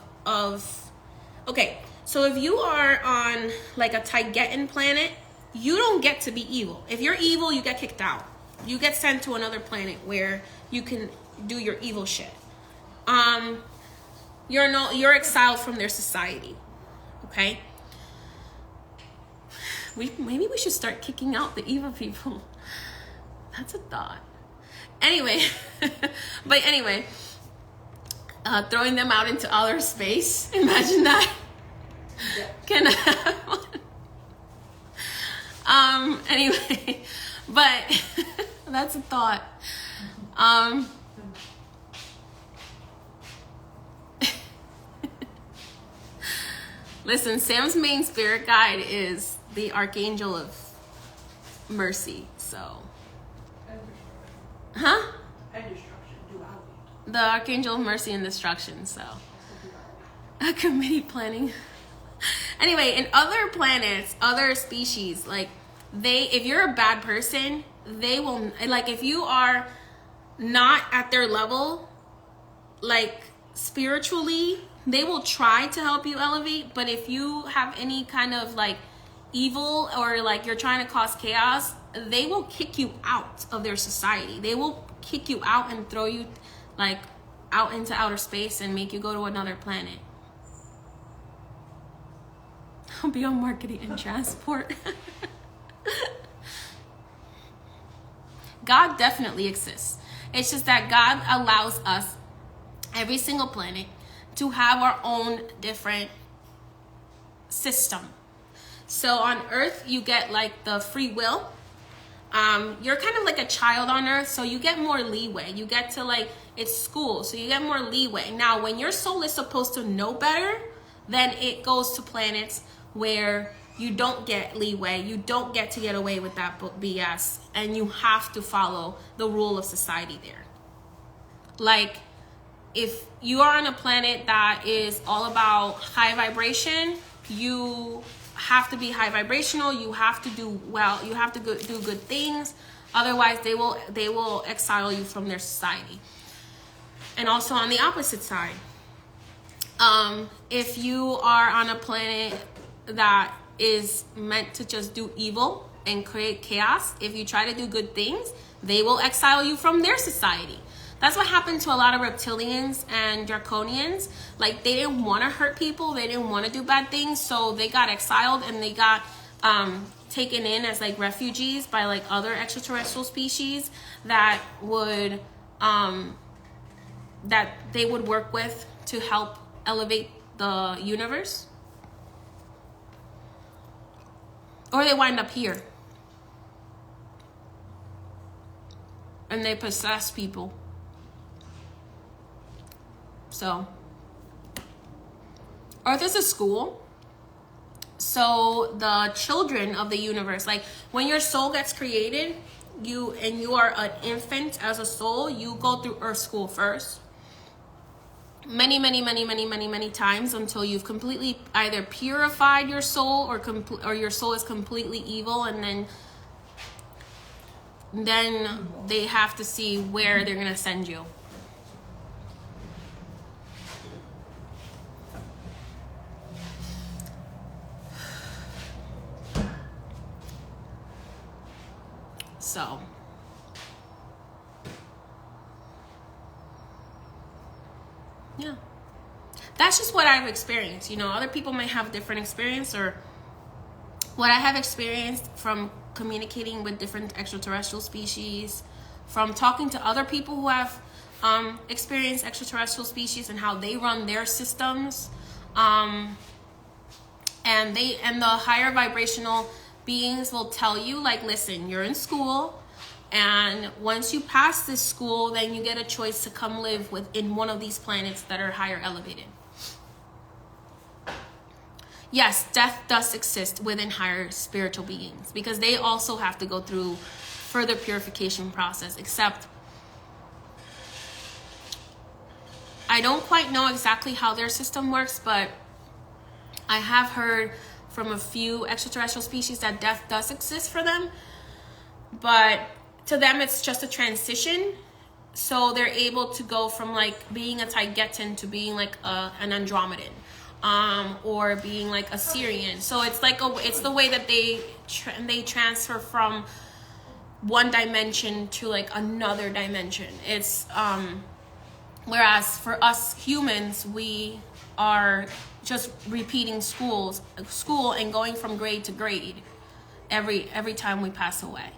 okay, so if you are on like a Tigetan planet, you don't get to be evil. If you're evil, you get kicked out. You get sent to another planet where you can do your evil shit. You're exiled from their society. Okay? Maybe we should start kicking out the evil people. That's a thought. Anyway, throwing them out into outer space. Imagine that. Yeah. Can I have one? Anyway, But that's a thought. Listen, Sam's main spirit guide is the Archangel of Mercy. So, huh? And destruction, duality. The Archangel of Mercy and Destruction. So, a committee planning. Anyway, in other planets, other species, like if you're a bad person, they will, like, if you are not at their level, like spiritually, they will try to help you elevate. But if you have any kind of like evil, or like you're trying to cause chaos, they will kick you out of their society. They will kick you out and throw you like out into outer space and make you go to another planet. I'll be on marketing and transport. God definitely exists. It's just that God allows us, every single planet, to have our own different system. So on Earth, you get like the free will. You're kind of like a child on Earth, so you get more leeway. You get to like, it's school, so you get more leeway. Now, when your soul is supposed to know better, then it goes to planets where you don't get leeway. You don't get to get away with that BS, and you have to follow the rule of society there. Like, if you are on a planet that is all about high vibration, you have to be high vibrational. You have to do well. You have to do good things. Otherwise, they will exile you from their society. And also on the opposite side, if you are on a planet that is meant to just do evil and create chaos, if you try to do good things, they will exile you from their society. That's what happened to a lot of reptilians and draconians. Like, they didn't want to hurt people. They didn't want to do bad things. So they got exiled, and they got taken in as like refugees by like other extraterrestrial species that would that they would work with to help elevate the universe. Or they wind up here. And they possess people. So, Earth is a school. So the children of the universe, like when your soul gets created, you are an infant as a soul, you go through Earth school first. Many times, until you've completely either purified your soul, or your soul is completely evil, and then they have to see where they're gonna send you. So, yeah, that's just what I've experienced. You know, other people may have different experience, or what I have experienced from communicating with different extraterrestrial species, from talking to other people who have experienced extraterrestrial species and how they run their systems, and the higher vibrational beings will tell you, like, listen, you're in school, and once you pass this school, then you get a choice to come live in one of these planets that are higher elevated. Yes, death does exist within higher spiritual beings, because they also have to go through further purification process, except I don't quite know exactly how their system works, but I have heard from a few extraterrestrial species that death does exist for them, but to them it's just a transition. So they're able to go from like being a Taigetan to being like an Andromedan, or being like a Syrian. So it's like it's the way that they transfer from one dimension to like another dimension. It's whereas for us humans, we are just repeating school and going from grade to grade every time we pass away.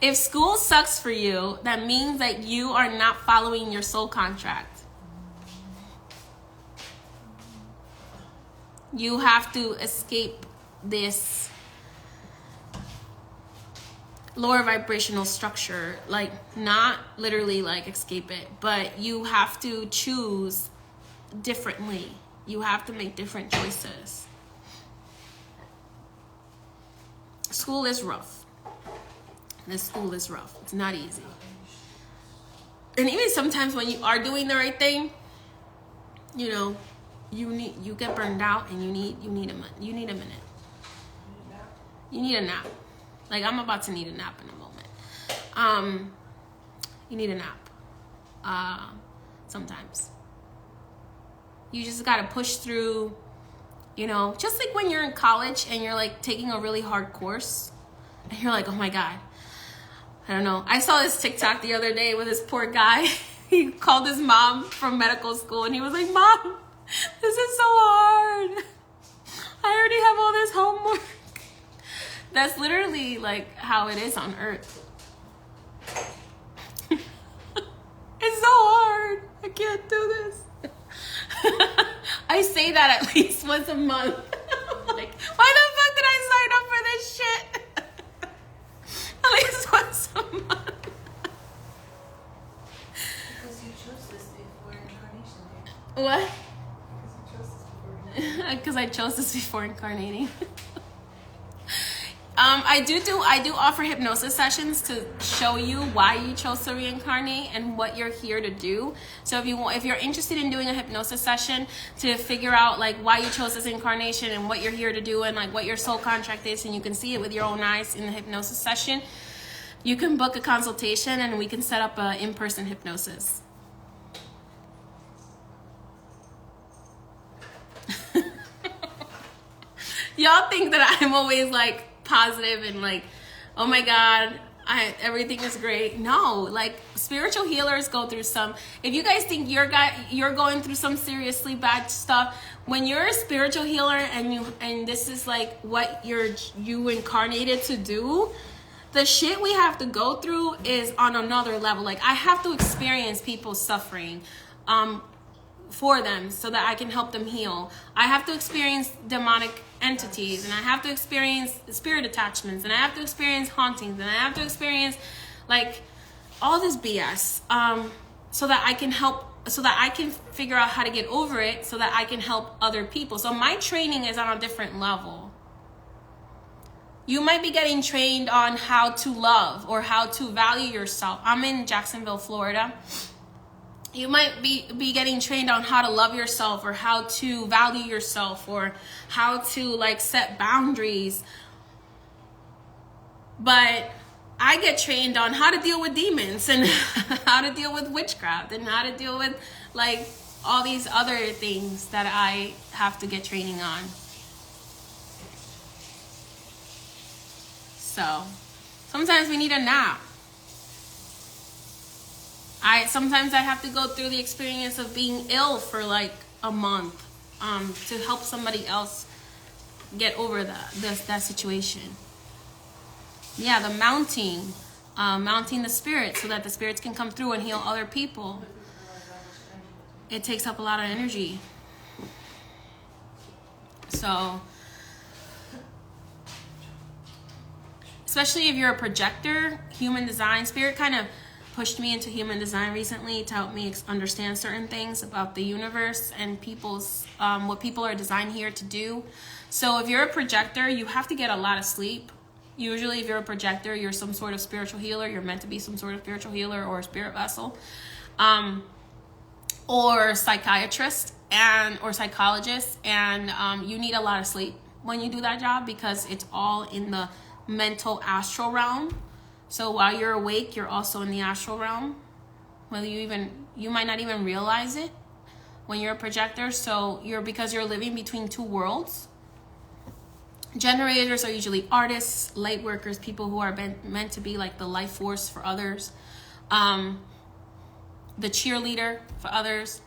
If school sucks for you, that means that you are not following your soul contract. You have to escape this lower vibrational structure, like not literally like escape it, but you have to choose differently. You have to make different choices. School is rough. This school is rough. It's not easy. And even sometimes when you are doing the right thing, you know, you get burned out and you need a minute. You need a nap. Like, I'm about to need a nap in a moment. You need a nap. Sometimes. You just gotta push through, you know, just like when you're in college and you're like taking a really hard course and you're like, oh my God. I don't know. I saw this TikTok the other day with this poor guy. He called his mom from medical school and he was like, Mom, this is so hard. I already have all this homework. That's literally like how it is on Earth. It's so hard. I can't do this. I say that at least once a month. Like, why the fuck did I sign up for this shit? At least once a month. Because you chose this before incarnation day. What? Because you chose this before incarnation. Because I chose this before incarnating. I do offer hypnosis sessions to show you why you chose to reincarnate and what you're here to do. So if you're interested in doing a hypnosis session to figure out like why you chose this incarnation and what you're here to do and like what your soul contract is, and you can see it with your own eyes in the hypnosis session, you can book a consultation and we can set up an in-person hypnosis. Y'all think that I'm always like positive and like, oh my God, everything is great. No, like spiritual healers go through some. If you guys think you're going through some seriously bad stuff, when you're a spiritual healer and this is like what you incarnated to do, the shit we have to go through is on another level. Like, I have to experience people suffering for them so that I can help them heal. I have to experience demonic entities, and I have to experience spirit attachments, and I have to experience hauntings, and I have to experience like all this BS so that I can help, so that I can figure out how to get over it, so that I can help other people. So my training is on a different level. You might be getting trained on how to love or how to value yourself. I'm in Jacksonville, Florida. You might be getting trained on how to love yourself or how to value yourself or how to like set boundaries. But I get trained on how to deal with demons and how to deal with witchcraft and how to deal with like all these other things that I have to get training on. So sometimes we need a nap. Sometimes I have to go through the experience of being ill for like a month to help somebody else get over that situation. Yeah, the mounting the spirit so that the spirits can come through and heal other people. It takes up a lot of energy. So, especially if you're a projector, human design, spirit kind of pushed me into human design recently to help me understand certain things about the universe and people's what people are designed here to do. So if you're a projector, you have to get a lot of sleep. Usually if you're a projector, you're some sort of spiritual healer. You're meant to be some sort of spiritual healer or a spirit vessel, or psychiatrist or psychologist, and you need a lot of sleep when you do that job because it's all in the mental astral realm. So while you're awake, you're also in the astral realm. Whether you might not even realize it when you're a projector. So because you're living between two worlds. Generators are usually artists, light workers, people who are meant to be like the life force for others. The cheerleader for others.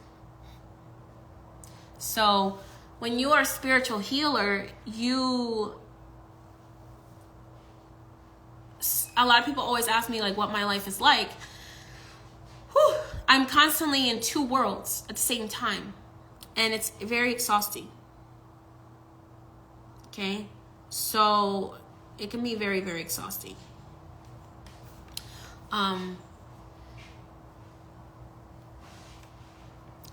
So when you are a spiritual healer, a lot of people always ask me like what my life is like. Whew. I'm constantly in two worlds at the same time, and it's very exhausting. Okay, so it can be very, very exhausting.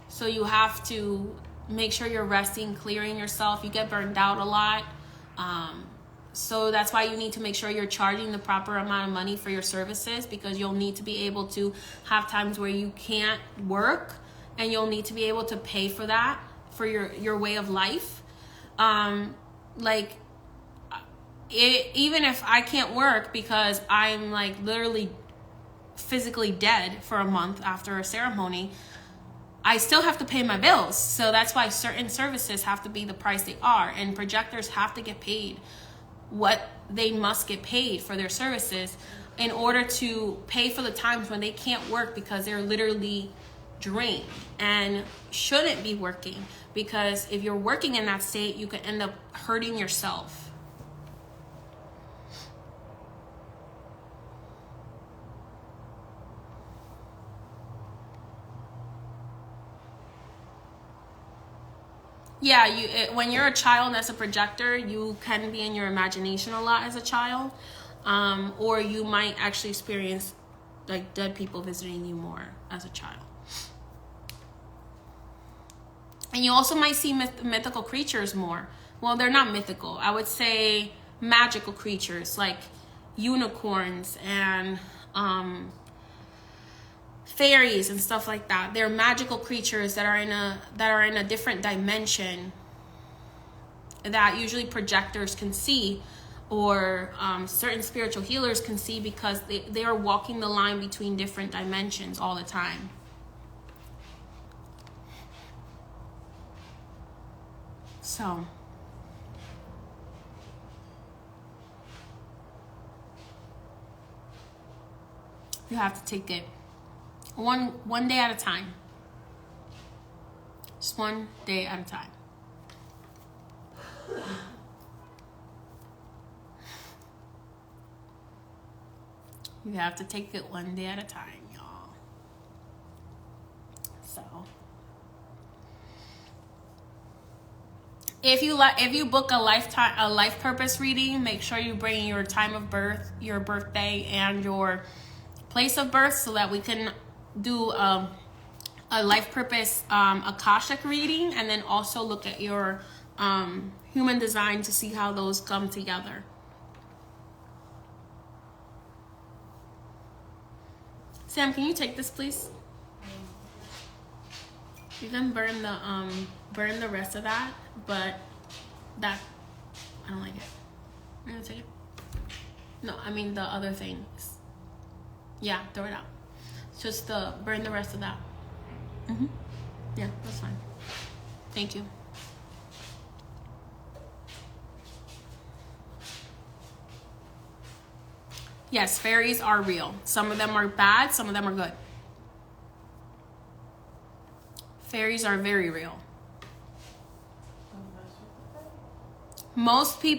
So you have to make sure you're resting, clearing yourself. You get burned out a lot. So that's why you need to make sure you're charging the proper amount of money for your services, because you'll need to be able to have times where you can't work, and you'll need to be able to pay for that for your way of life. Like even if I can't work because I'm like literally physically dead for a month after a ceremony, I still have to pay my bills. So that's why certain services have to be the price they are, and projectors have to get paid what they must get paid for their services in order to pay for the times when they can't work because they're literally drained and shouldn't be working, because if you're working in that state, you could end up hurting yourself. Yeah, when you're a child as a projector, you can be in your imagination a lot as a child, or you might actually experience like dead people visiting you more as a child. And you also might see mythical creatures more. Well, they're not mythical. I would say magical creatures like unicorns and fairies and stuff like that. They're magical creatures that are in a different dimension that usually projectors can see, or certain spiritual healers can see, because they are walking the line between different dimensions all the time. So you have to take it one day at a time. Just one day at a time. You have to take it one day at a time, y'all. So if you book a life purpose reading, make sure you bring your time of birth, your birthday, and your place of birth, so that we can do a life purpose Akashic reading, and then also look at your human design to see how those come together. Sam, can you take this, please? You can burn the rest of that, but that I don't like it. I'm gonna take it. No, I mean the other things. Yeah, throw it out. Just burn the rest of that. Yeah, that's fine. Thank you. Yes, fairies are real. Some of them are bad, some of them are good. Fairies are very real. Mostly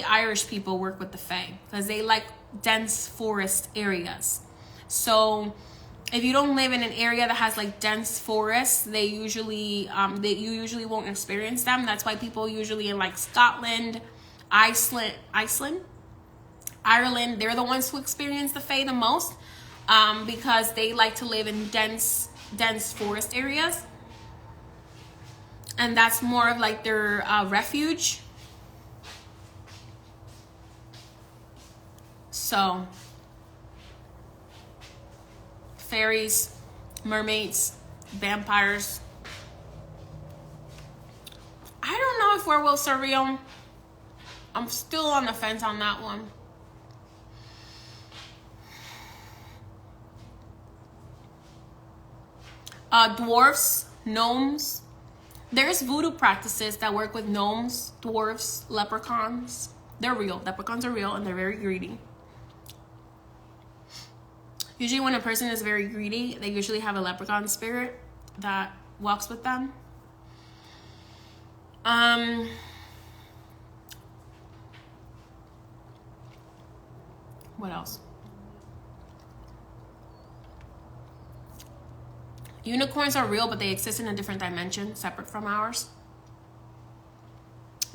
Irish people work with the fae because they like dense forest areas. So if you don't live in an area that has like dense forests, you usually won't experience them. That's why people usually in like Scotland, Ireland, they're the ones who experience the fae the most, because they like to live in dense forest areas, and that's more of like their refuge. So fairies, mermaids, vampires. I don't know if werewolves are real. I'm still on the fence on that one. Dwarfs, gnomes. There's voodoo practices that work with gnomes, dwarfs, leprechauns. They're real. Leprechauns are real, and they're very greedy. Usually when a person is very greedy, they usually have a leprechaun spirit that walks with them. What else? Unicorns are real, but they exist in a different dimension, separate from ours.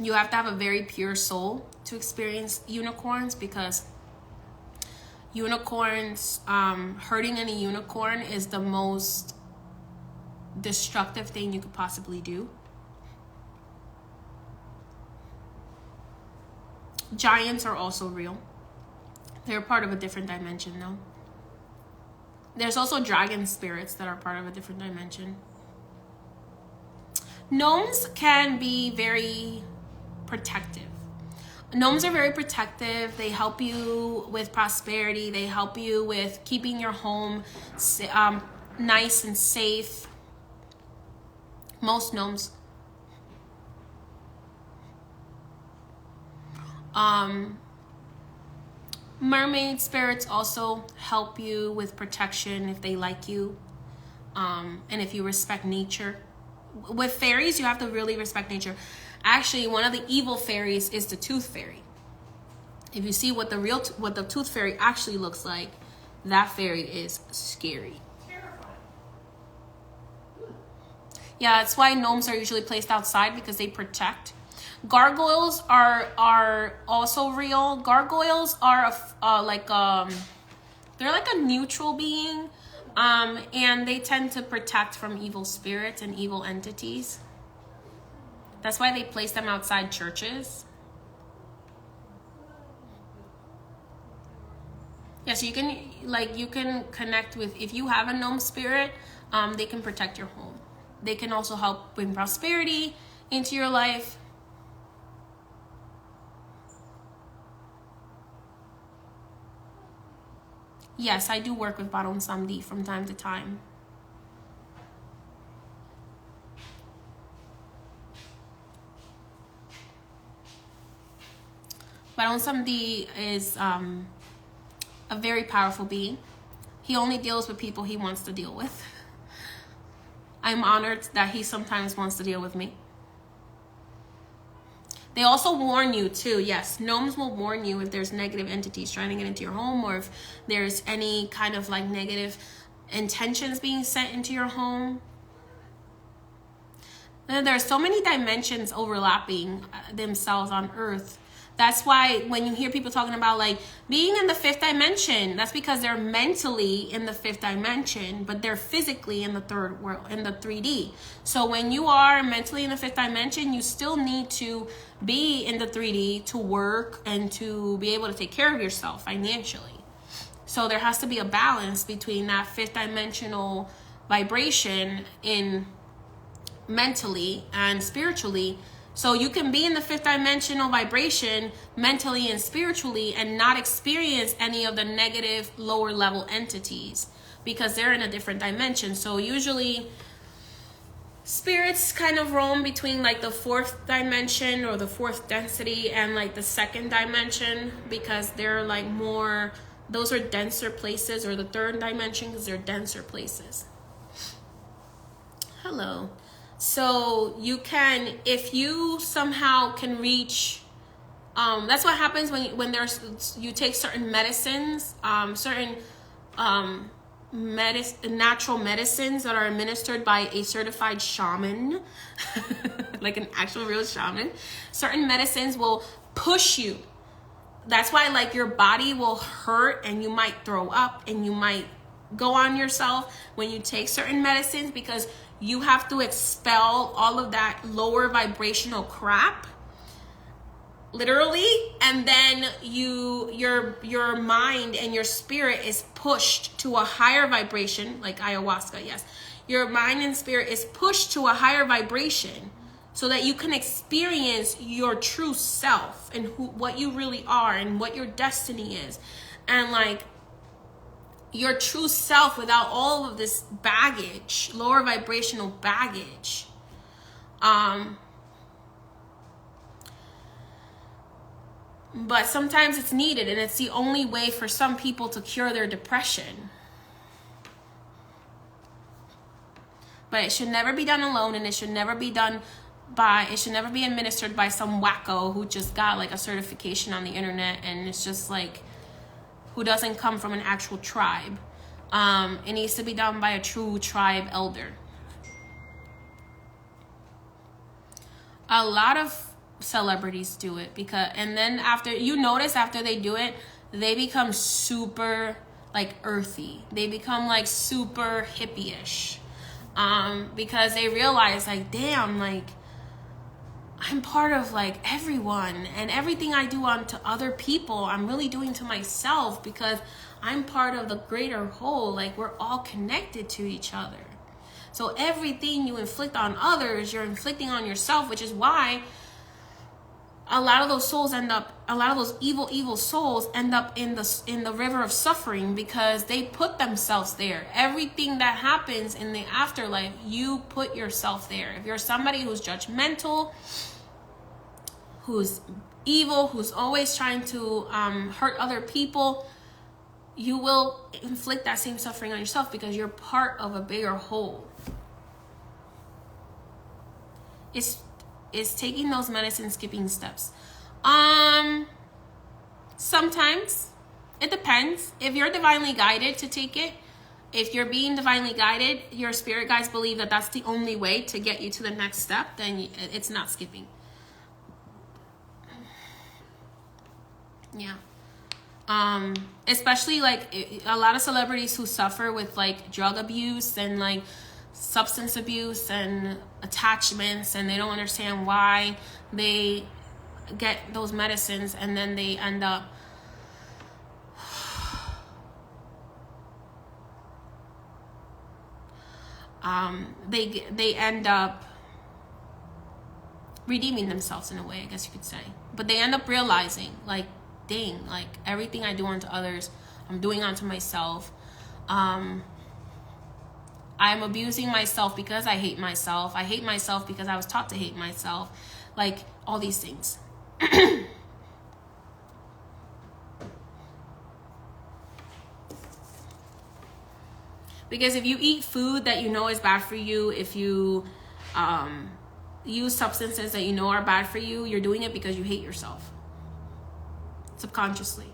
You have to have a very pure soul to experience unicorns, because unicorns, hurting any unicorn is the most destructive thing you could possibly do. Giants are also real. They're part of a different dimension though. There's also dragon spirits that are part of a different dimension. Gnomes can be very protective. Gnomes are very protective. They help you with prosperity. They help you with keeping your home nice and safe. Most gnomes. Mermaid spirits also help you with protection if they like you, and if you respect nature. With fairies, you have to really respect nature. Actually, one of the evil fairies is the tooth fairy. If you see what the tooth fairy actually looks like, that fairy is scary. Terrifying. Yeah, that's why gnomes are usually placed outside, because they protect. Gargoyles are also real. Gargoyles are they're like a neutral being, and they tend to protect from evil spirits and evil entities. That's why they place them outside churches. Yeah, so you can connect with, if you have a gnome spirit, they can protect your home. They can also help bring prosperity into your life. Yes, I do work with Baron Samedi from time to time. Baron Samedi is a very powerful being. He only deals with people he wants to deal with. I'm honored that he sometimes wants to deal with me. They also warn you too. Yes, gnomes will warn you if there's negative entities trying to get into your home, or if there's any kind of like negative intentions being sent into your home. And there's so many dimensions overlapping themselves on Earth. That's why when you hear people talking about like being in the 5th dimension, that's because they're mentally in the 5th dimension, but they're physically in the 3rd world, in the 3D. So when you are mentally in the 5th dimension, you still need to be in the 3D to work and to be able to take care of yourself financially. So there has to be a balance between that 5th dimensional vibration in mentally and spiritually. So you can be in the 5th dimensional vibration mentally and spiritually and not experience any of the negative lower level entities, because they're in a different dimension. So usually spirits kind of roam between like the 4th dimension or the 4th density and like the 2nd dimension, because they're like more, those are denser places, or the 3rd dimension because they're denser places. Hello. So you can, if you somehow can reach, that's what happens when you take certain medicines, certain natural medicines that are administered by a certified shaman, like an actual real shaman. Certain medicines will push you. That's why like your body will hurt and you might throw up and you might go on yourself when you take certain medicines, because you have to expel all of that lower vibrational crap, literally, and then your mind and your spirit is pushed to a higher vibration, like ayahuasca. Yes, your mind and spirit is pushed to a higher vibration so that you can experience your true self and what you really are and what your destiny is, and like your true self without all of this baggage, lower vibrational baggage. But sometimes it's needed, and it's the only way for some people to cure their depression. But it should never be done alone, and it should never be administered by some wacko who just got like a certification on the internet, and it's just like, who doesn't come from an actual tribe. It needs to be done by a true tribe elder. A lot of celebrities do it, because and then after you notice, after they do it, they become super like earthy. They become like super hippie-ish, because they realize like, damn, like I'm part of like everyone, and everything I do onto other people, I'm really doing to myself, because I'm part of the greater whole. Like we're all connected to each other. So everything you inflict on others, you're inflicting on yourself, which is why a lot of those souls end up, a lot of those evil souls end up in the river of suffering, because they put themselves there. Everything that happens in the afterlife, you put yourself there. If you're somebody who's judgmental, who's evil, who's always trying to hurt other people, you will inflict that same suffering on yourself, because you're part of a bigger whole. It's taking those medicines, skipping steps. Sometimes it depends. If you're divinely guided to take it, if you're being divinely guided, your spirit guides believe that that's the only way to get you to the next step, then it's not skipping. Yeah. Especially like a lot of celebrities who suffer with like drug abuse and like substance abuse and attachments, and they don't understand why they get those medicines, and then they end up they end up redeeming themselves in a way, I guess you could say. But they end up realizing like, dang, like everything I do unto others, I'm doing unto myself. I'm abusing myself because I hate myself. I hate myself because I was taught to hate myself. Like all these things. Because if you eat food that you know is bad for you, if you use substances that you know are bad for you, you're doing it because you hate yourself. Subconsciously.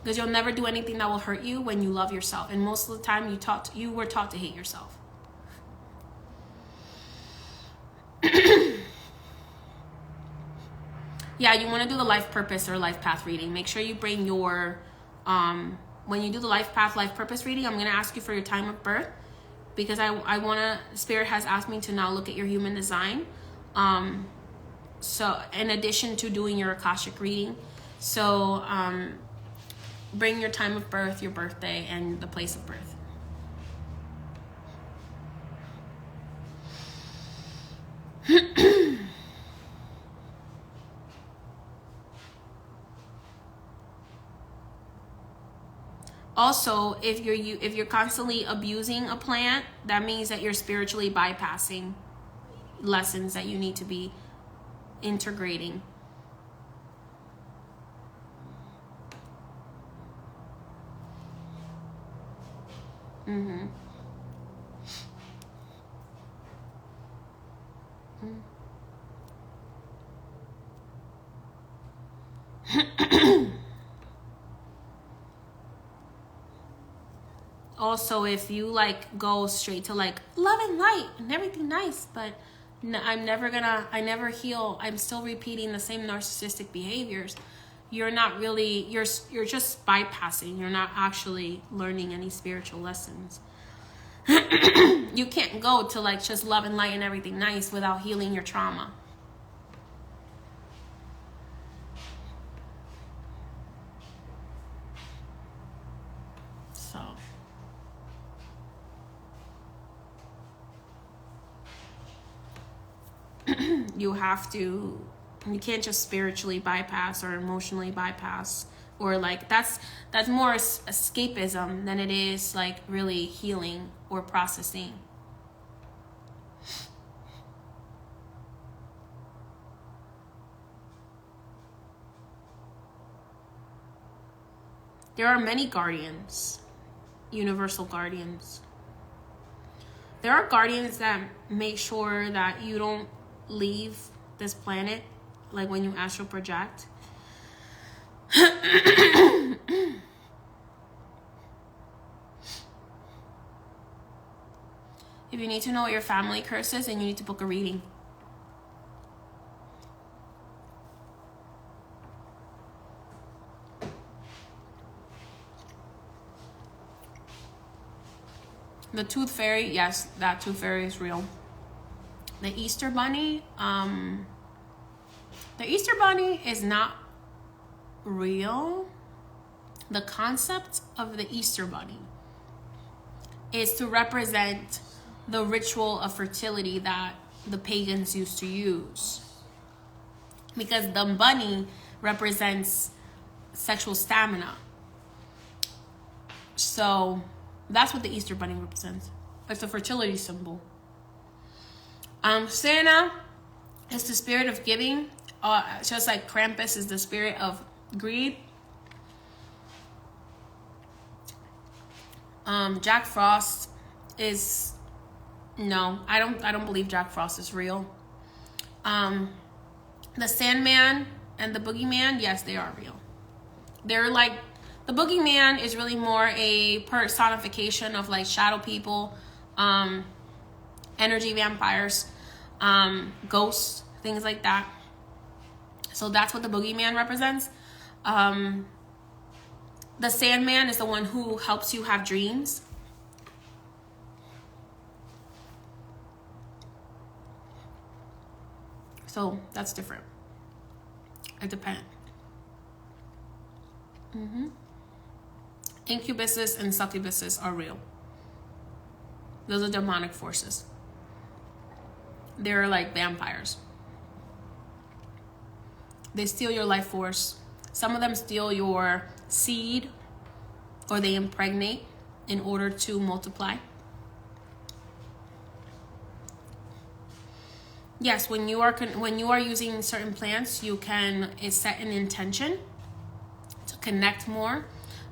Because you'll never do anything that will hurt you when you love yourself. And most of the time you were taught to hate yourself. Yeah, you want to do the life purpose or life path reading. Make sure you bring your, when you do the life path, life purpose reading, I'm going to ask you for your time of birth. Because I want to, Spirit has asked me to now look at your human design. So in addition to doing your Akashic reading. So, bring your time of birth, your birthday, and the place of birth. Also, if you're constantly abusing a plant, that means that you're spiritually bypassing lessons that you need to be integrating. Mm-hmm. Also, if you like go straight to like love and light and everything nice, but I never heal, I'm still repeating the same narcissistic behaviors, you're not really, you're just bypassing. You're not actually learning any spiritual lessons. You can't go to like just love and light and everything nice without healing your trauma. So you can't just spiritually bypass or emotionally bypass, or like that's more escapism than it is like really healing or processing. There are many guardians, universal guardians. There are guardians that make sure that you don't leave this planet, like when you astral project. If you need to know what your family curse is, then you need to book a reading. The tooth fairy, yes, that tooth fairy is real. The Easter bunny, is not real. The concept of the Easter bunny is to represent the ritual of fertility that the pagans used to use. Because the bunny represents sexual stamina. So that's what the Easter bunny represents. It's a fertility symbol. Santa is the spirit of giving. Just like Krampus is the spirit of greed. Jack Frost is, no, I don't believe Jack Frost is real. The Sandman and the Boogeyman, yes, they are real. They're like, the Boogeyman is really more a personification of like shadow people, energy vampires, ghosts, things like that. So that's what the Boogeyman represents. The Sandman is the one who helps you have dreams. So that's different. It depends. Incubuses and succubuses are real. Those are demonic forces. They're like vampires. They steal your life force. Some of them steal your seed, or they impregnate in order to multiply. Yes, when you are using certain plants, you can set an intention to connect more,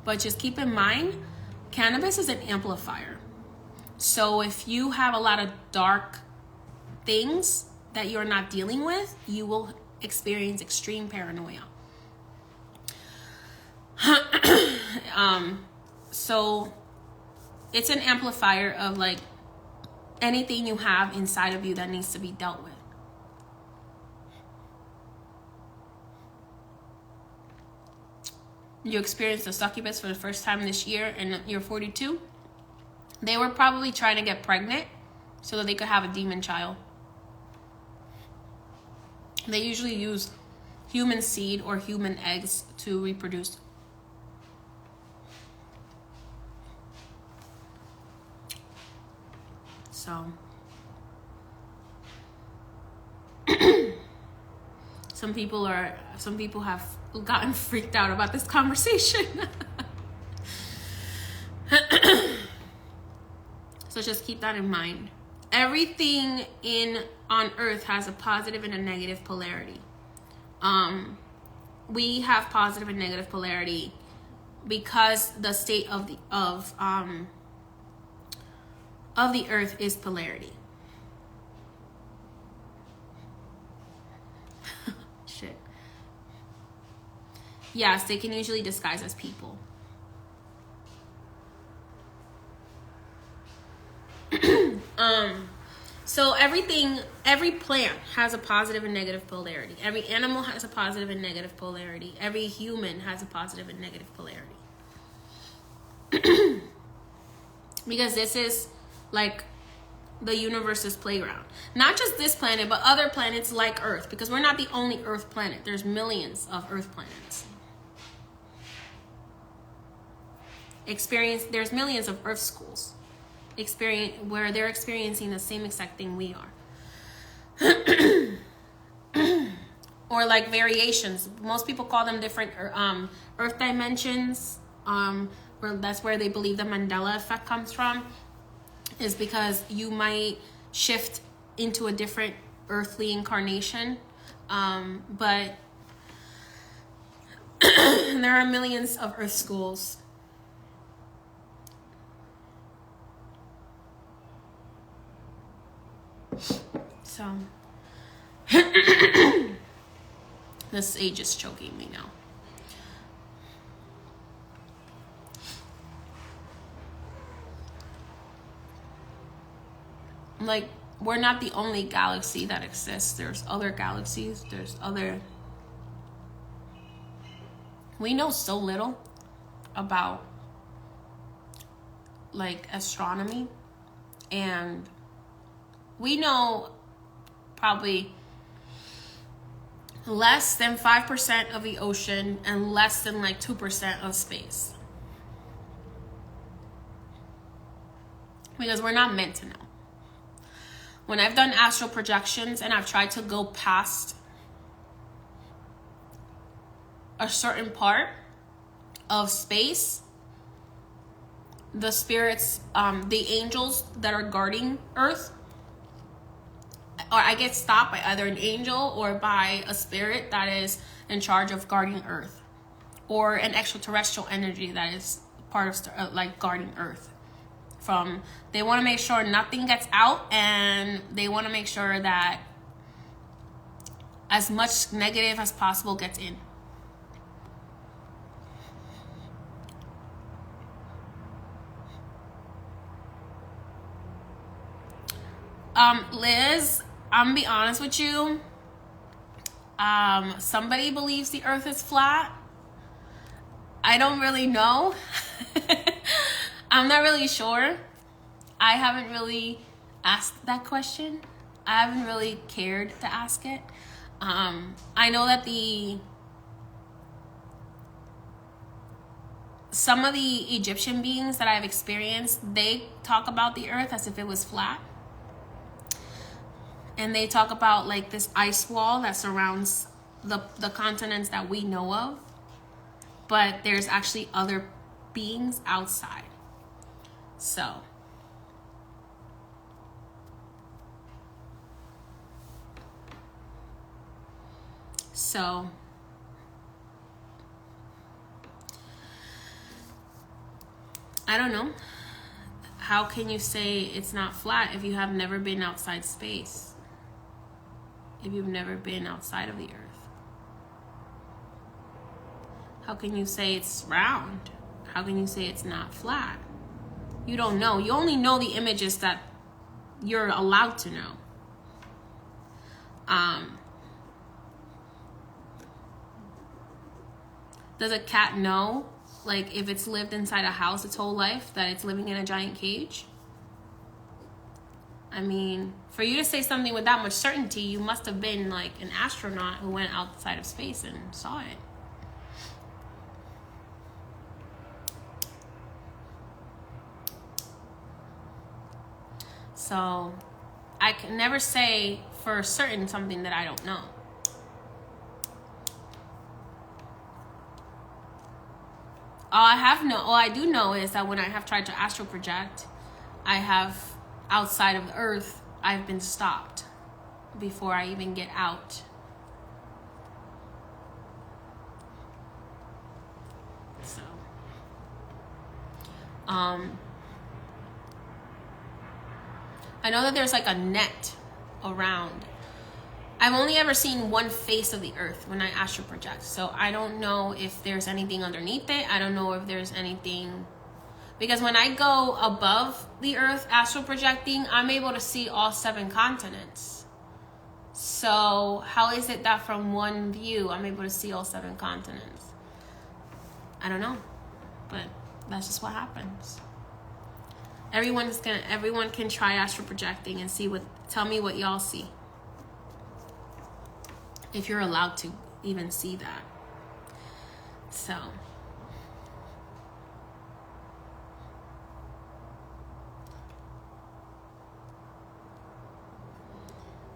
but just keep in mind, cannabis is an amplifier. So if you have a lot of dark things that you're not dealing with, you will experience extreme paranoia. So it's an amplifier of like anything you have inside of you that needs to be dealt with. You experienced a succubus for the first time this year and you're 42. They were probably trying to get pregnant so that they could have a demon child. They usually use human seed or human eggs to reproduce. So some people have gotten freaked out about this conversation. So just keep that in mind. Everything on earth has a positive and a negative polarity. We have positive and negative polarity because the state of the earth is polarity. Shit. Yes, they can usually disguise as people. So every plant has a positive and negative polarity. Every animal has a positive and negative polarity. Every human has a positive and negative polarity. Because this is like the universe's playground. Not just this planet, but other planets like Earth. Because we're not the only Earth planet. There's millions of Earth planets. There's millions of Earth schools. Where they're experiencing the same exact thing we are. Or like variations. Most people call them different Earth dimensions. That's where they believe the Mandela effect comes from. Is because you might shift into a different earthly incarnation. But there are millions of Earth schools. So this sage is choking me now. Like, we're not the only galaxy that exists. There's other galaxies. We know so little about like astronomy. And we know probably less than 5% of the ocean and less than like 2% of space. Because we're not meant to know. When I've done astral projections and I've tried to go past a certain part of space, the spirits, the angels that are guarding Earth, or I get stopped by either an angel or by a spirit that is in charge of guarding Earth, or an extraterrestrial energy that is part of like guarding Earth. They want to make sure nothing gets out, and they want to make sure that as much negative as possible gets in. Liz, I'm gonna be honest with you. Somebody believes the earth is flat. I don't really know. I'm not really sure. I haven't really asked that question. I haven't really cared to ask it. I know that some of the Egyptian beings that I've experienced, they talk about the earth as if it was flat. And they talk about like this ice wall that surrounds the continents that we know of. But there's actually other beings outside. So I don't know. How can you say it's not flat if you have never been outside space? If you've never been outside of the earth? How can you say it's round? How can you say it's not flat? You don't know. You only know the images that you're allowed to know. Does a cat know, like, if it's lived inside a house its whole life, that it's living in a giant cage? I mean, for you to say something with that much certainty, you must have been like an astronaut who went outside of space and saw it. So I can never say for certain something that I don't know. All I do know is that when I have tried to astral project, I have, outside of the earth, I've been stopped before I even get out. So, I know that there's like a net around. I've only ever seen one face of the earth when I astral project. So I don't know if there's anything underneath it. I don't know if there's anything, because when I go above the earth astral projecting, I'm able to see all 7 continents. So how is it that from one view, I'm able to see all 7 continents? I don't know, but that's just what happens. Everyone can try astral projecting and tell me what y'all see. If you're allowed to even see that. So.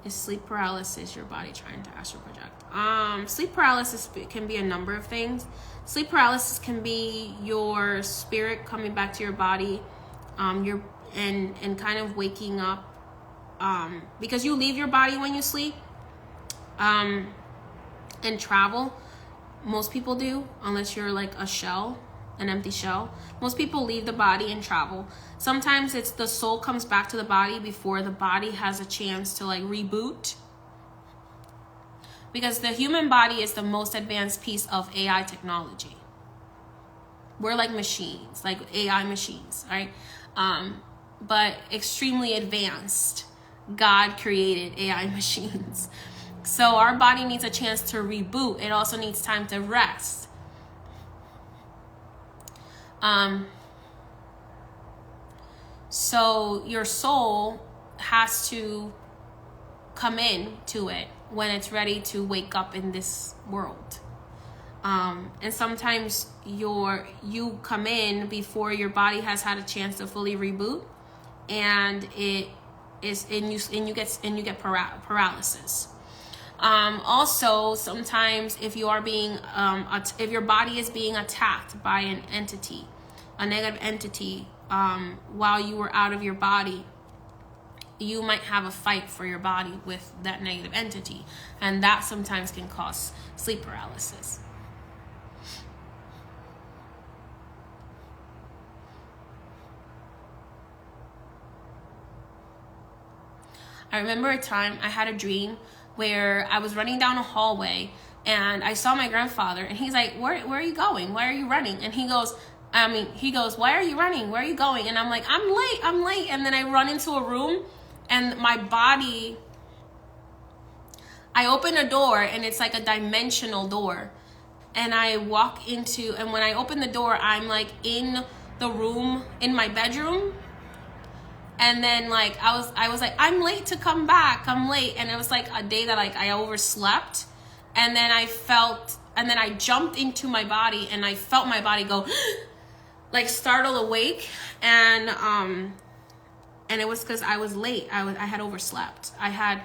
Is sleep paralysis your body trying to astral project? Sleep paralysis can be a number of things. Sleep paralysis can be your spirit coming back to your body, and kind of waking up, because you leave your body when you sleep, and travel. Most people do, unless you're like a shell, an empty shell. Most people leave the body and travel. Sometimes it's the soul comes back to the body before the body has a chance to like reboot. Because the human body is the most advanced piece of AI technology. We're like machines, like AI machines, right? But extremely advanced. God created AI machines. So our body needs a chance to reboot. It also needs time to rest. So your soul has to come in to it when it's ready to wake up in this world. And sometimes you come in before your body has had a chance to fully reboot, and you get paralysis. Also, sometimes if you are being if your body is being attacked by an entity, a negative entity, while you were out of your body, you might have a fight for your body with that negative entity, and that sometimes can cause sleep paralysis. I remember a time I had a dream where I was running down a hallway and I saw my grandfather, and he's like, where are you going? Why are you running? And he goes, why are you running? Where are you going? And I'm like, I'm late. And then I run into a room, and my body, I open a door, and it's like a dimensional door. And I walk into, and when I open the door, I'm like in the room, in my bedroom. And then like I was like, I'm late to come back. I'm late. And it was like a day that like I overslept. And then I jumped into my body, and I felt my body go like startle awake. And it was because I was late. I had overslept. I had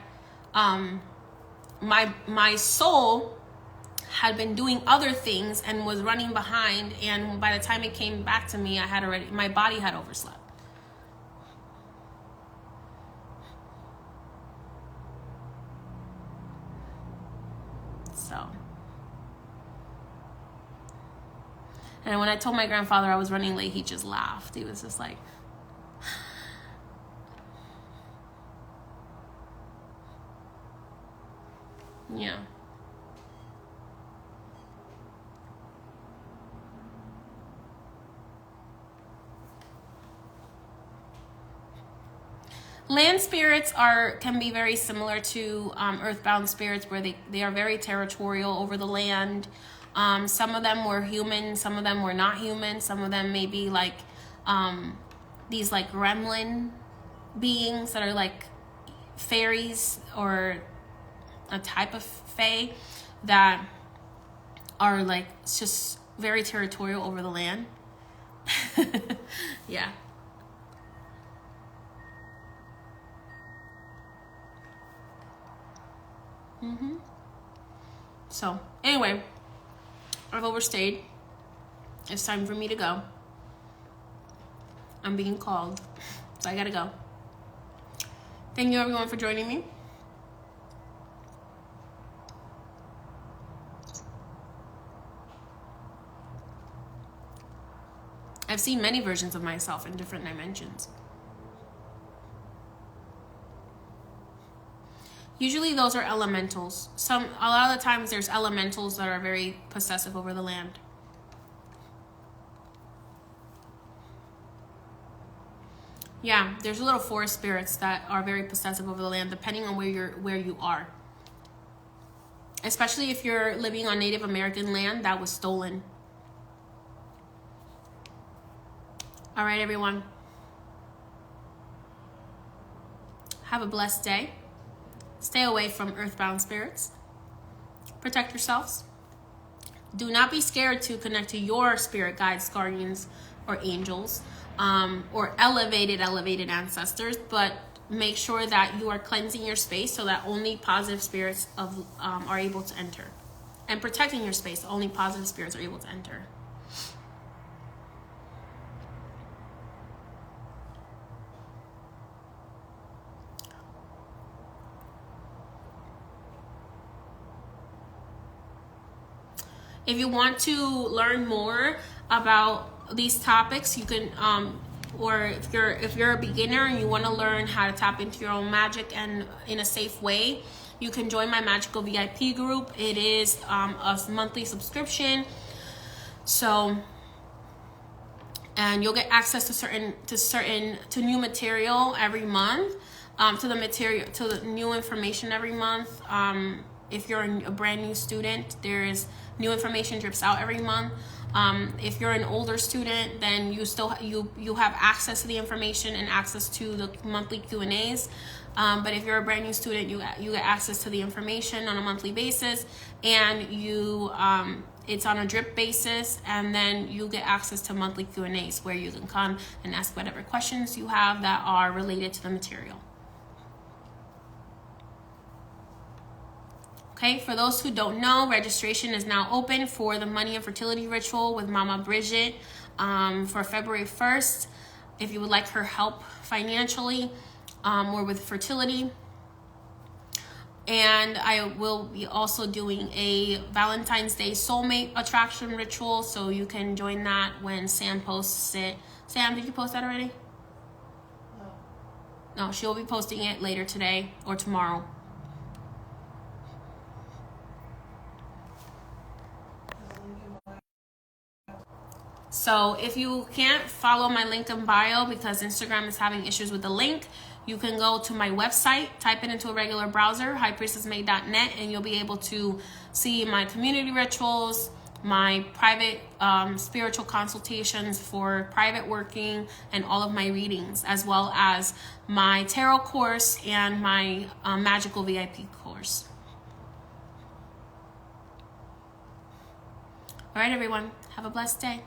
my soul had been doing other things and was running behind, and by the time it came back to me, my body had overslept. So, and when I told my grandfather I was running late, he just laughed. He was just like, yeah. Land spirits can be very similar to earthbound spirits, where they are very territorial over the land. Some of them were human, some of them were not human. Some of them may be like these like gremlin beings that are like fairies, or a type of fae that are like just very territorial over the land. Yeah. So anyway, I've overstayed. It's time for me to go. I'm being called, so I gotta go. Thank you everyone for joining me. I've seen many versions of myself in different dimensions. Usually those are elementals. A lot of the times there's elementals that are very possessive over the land. Yeah, there's little forest spirits that are very possessive over the land, depending on where you are. Especially if you're living on Native American land that was stolen. All right, everyone. Have a blessed day. Stay away from earthbound spirits. Protect yourselves. Do not be scared to connect to your spirit guides, guardians, or angels, or elevated ancestors, but make sure that you are cleansing your space so that only positive spirits are able to enter. And protecting your space, only positive spirits are able to enter. If you want to learn more about these topics, you can, or if you're a beginner and you want to learn how to tap into your own magic and in a safe way, you can join my magical VIP group. It is a monthly subscription, and you'll get access to new material every month, to the new information every month. If you're a brand new student, there is new information drips out every month. If you're an older student, then you have access to the information and access to the monthly Q&As. But if you're a brand new student, you get access to the information on a monthly basis, and it's on a drip basis, and then you get access to monthly Q&As where you can come and ask whatever questions you have that are related to the material. Okay, for those who don't know, registration is now open for the Money and Fertility Ritual with Mama Bridget for February 1st. If you would like her help financially or with fertility. And I will be also doing a Valentine's Day soulmate attraction ritual, so you can join that when Sam posts it. Sam, did you post that already? No, she'll be posting it later today or tomorrow. So if you can't follow my link in bio because Instagram is having issues with the link, you can go to my website, type it into a regular browser, highpriestessmay.net, and you'll be able to see my community rituals, my private spiritual consultations for private working, and all of my readings, as well as my tarot course and my magical VIP course. All right, everyone, have a blessed day.